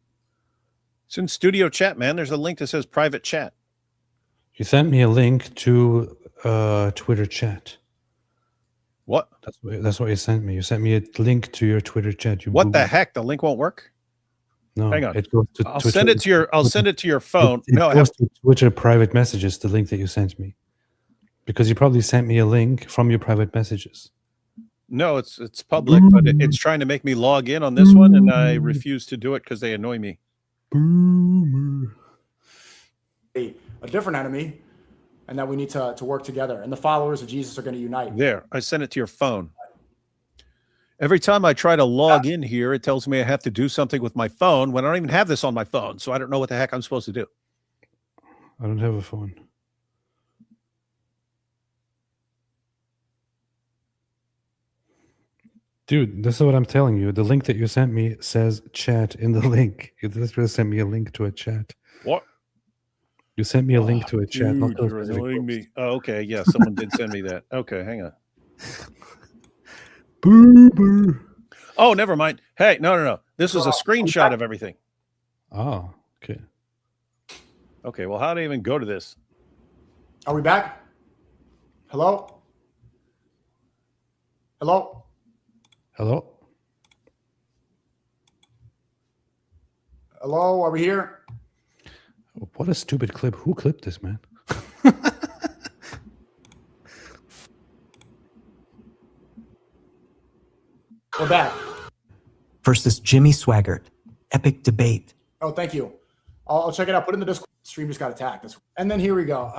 It's in studio chat, man. There's a link that says private chat. You sent me a link to Twitter chat. What? That's what you sent me. You sent me a link to your Twitter chat. What the heck? The link won't work? No, hang on. It goes to I'll send it to your. I'll send it to your phone. It goes to Twitter private messages. The link that you sent me, because you probably sent me a link from your private messages. No, it's public, but it's trying to make me log in on this one, and I refuse to do it because they annoy me. Boomer. A different enemy, and that we need to work together. And the followers of Jesus are going to unite. There, I sent it to your phone. Every time I try to log in here, it tells me I have to do something with my phone when I don't even have this on my phone. So I don't know what the heck I'm supposed to do. I don't have a phone. Dude, this is what I'm telling you. The link that you sent me says chat in the link. You just sent me a link to a chat. What? You sent me a link to a chat. Dude, you're annoying me. Oh, okay. Yeah, someone did send me that. Okay, hang on. Boomer. Oh, never mind. Hey, no. This is a screenshot of everything. Oh, okay. Okay, well, how do I even go to this? Are we back? Hello? Hello? Hello? Hello? Are we here? What a stupid clip. Who clipped this, man? versus Jimmy Swaggart. Epic debate. Oh, thank you. I'll check it out. Put it in the Discord. Stream just got attacked. And then here we go.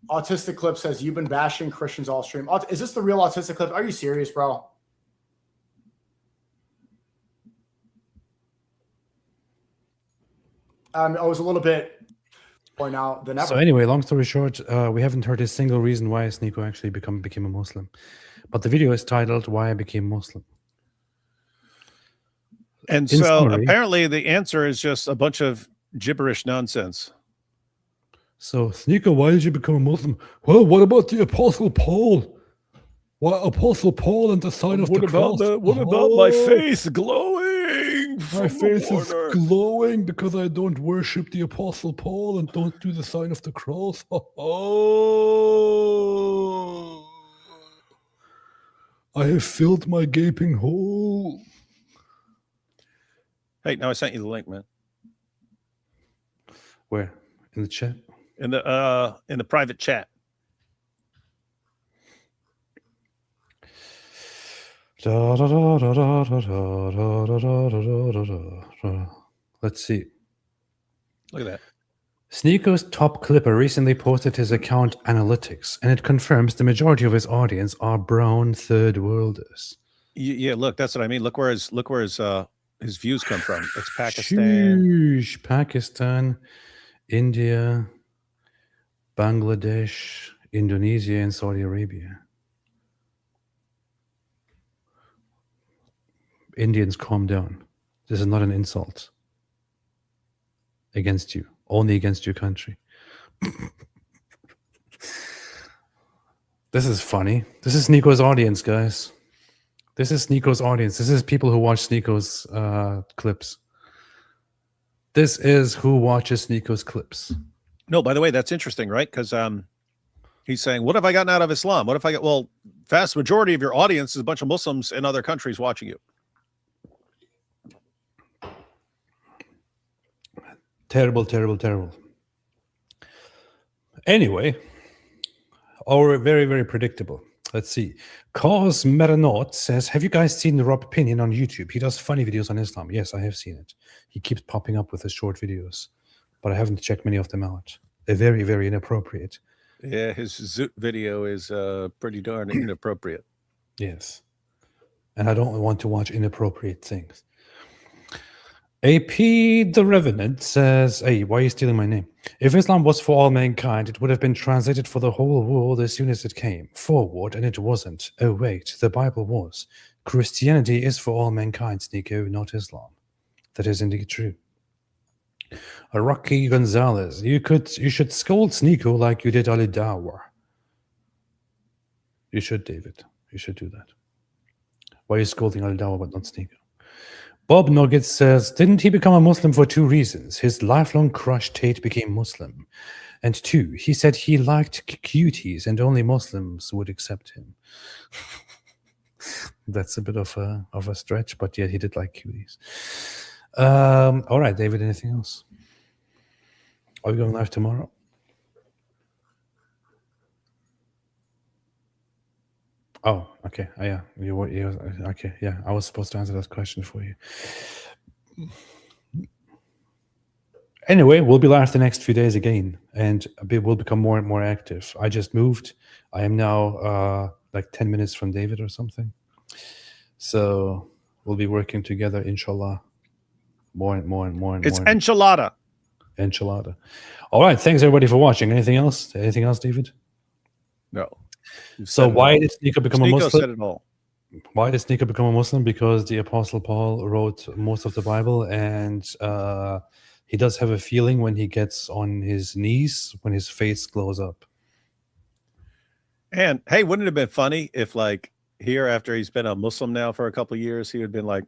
Autistic Clip says, you've been bashing Christians all stream. Is this the real Autistic Clip? Are you serious, bro? I was a little bit more now than ever. So anyway, long story short, we haven't heard a single reason why SNEAKO actually became a Muslim. But the video is titled, Why I Became Muslim. And In so summary, apparently the answer is just a bunch of gibberish nonsense. So, SNEAKO, why did you become a Muslim? Well, what about the Apostle Paul? What Apostle Paul and the sign of the cross? What about my face glowing? My face is glowing because I don't worship the Apostle Paul and don't do the sign of the cross. Oh, I have filled my gaping hole. Hey, now I sent you the link, man. where? In the chat? In the private chat. Let's see. Look at that. SNEAKO's top clipper recently posted his account analytics, and it confirms the majority of his audience are brown third worlders. Yeah, look, that's what I mean. Look where his views come from. It's Pakistan. Sheesh, Pakistan, India, Bangladesh, Indonesia, and Saudi Arabia. Indians, calm down. This is not an insult against you, only against your country. This is funny. This is SNEAKO's audience, guys. This is SNEAKO's audience. This is people who watch SNEAKO's clips. This is who watches SNEAKO's clips. No, by the way, that's interesting, right? Because he's saying, what have I gotten out of Islam? What if I get, well, vast majority of your audience is a bunch of Muslims in other countries watching you. Terrible, terrible, terrible. Anyway, or very, very predictable. Let's see. Cause Meranaut says, have you guys seen Rob Opinion on YouTube? He does funny videos on Islam. Yes, I have seen it. He keeps popping up with his short videos, but I haven't checked many of them out. They're very, very inappropriate. Yeah, his Zoot video is pretty darn inappropriate. Yes. And I don't want to watch inappropriate things. AP the Revenant says, hey, why are you stealing my name? If Islam was for all mankind, it would have been translated for the whole world as soon as it came forward, and it wasn't. Oh, wait, the Bible was. Christianity is for all mankind, SNEAKO, not Islam. That is indeed true. Rocky Gonzalez, you should scold SNEAKO like you did Ali Dawah. You should, David. You should do that. Why are you scolding Ali Dawah but not SNEAKO? Bob Nuggets says, didn't he become a Muslim for two reasons? His lifelong crush Tate became Muslim. And two, he said he liked cuties and only Muslims would accept him. That's a bit of a stretch, but yeah, he did like cuties. All right, David, anything else? Are we going live tomorrow? Oh, okay. Yeah, okay. Yeah, I was supposed to answer that question for you. Anyway, we'll be live the next few days again, and we'll become more and more active. I just moved. I am now like 10 minutes from David or something. So we'll be working together, inshallah. More and more and more and it's more. It's enchilada. Enchilada. All right. Thanks, everybody, for watching. Anything else? Anything else, David? No. So why did SNEAKO become a Muslim? Said it all. Why did SNEAKO become a Muslim? Because the Apostle Paul wrote most of the Bible, and he does have a feeling when he gets on his knees, when his face glows up. And hey, wouldn't it have been funny if, like, here after he's been a Muslim now for a couple of years, he would have been like,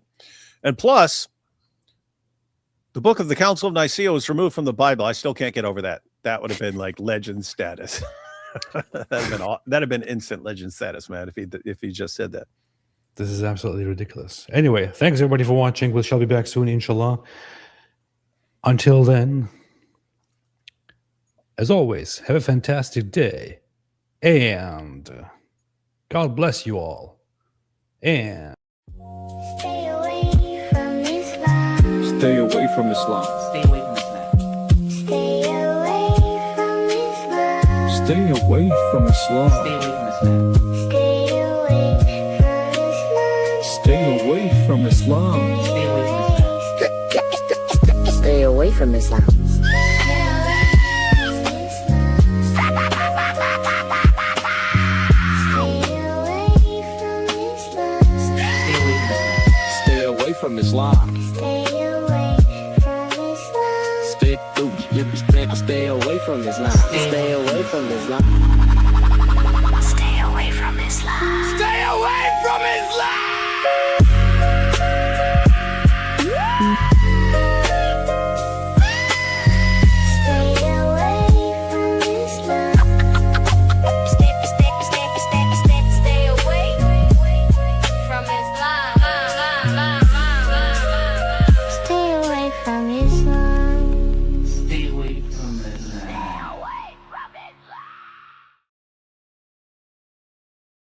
and plus, the book of the Council of Nicaea was removed from the Bible. I still can't get over that. That would have been like legend status. That'd have been instant legend status, man, if he just said that. This is absolutely ridiculous. Anyway, thanks everybody for watching. We shall be back soon, inshallah. Until then, as always, have a fantastic day, and God bless you all. And Stay away Stay away from Islam. Stay away from Islam. Stay away from Islam. Stay away from Islam. Stay away from Islam. Stay away from Islam. Stay away from Islam. Stay away from Islam. Stay away from Islam.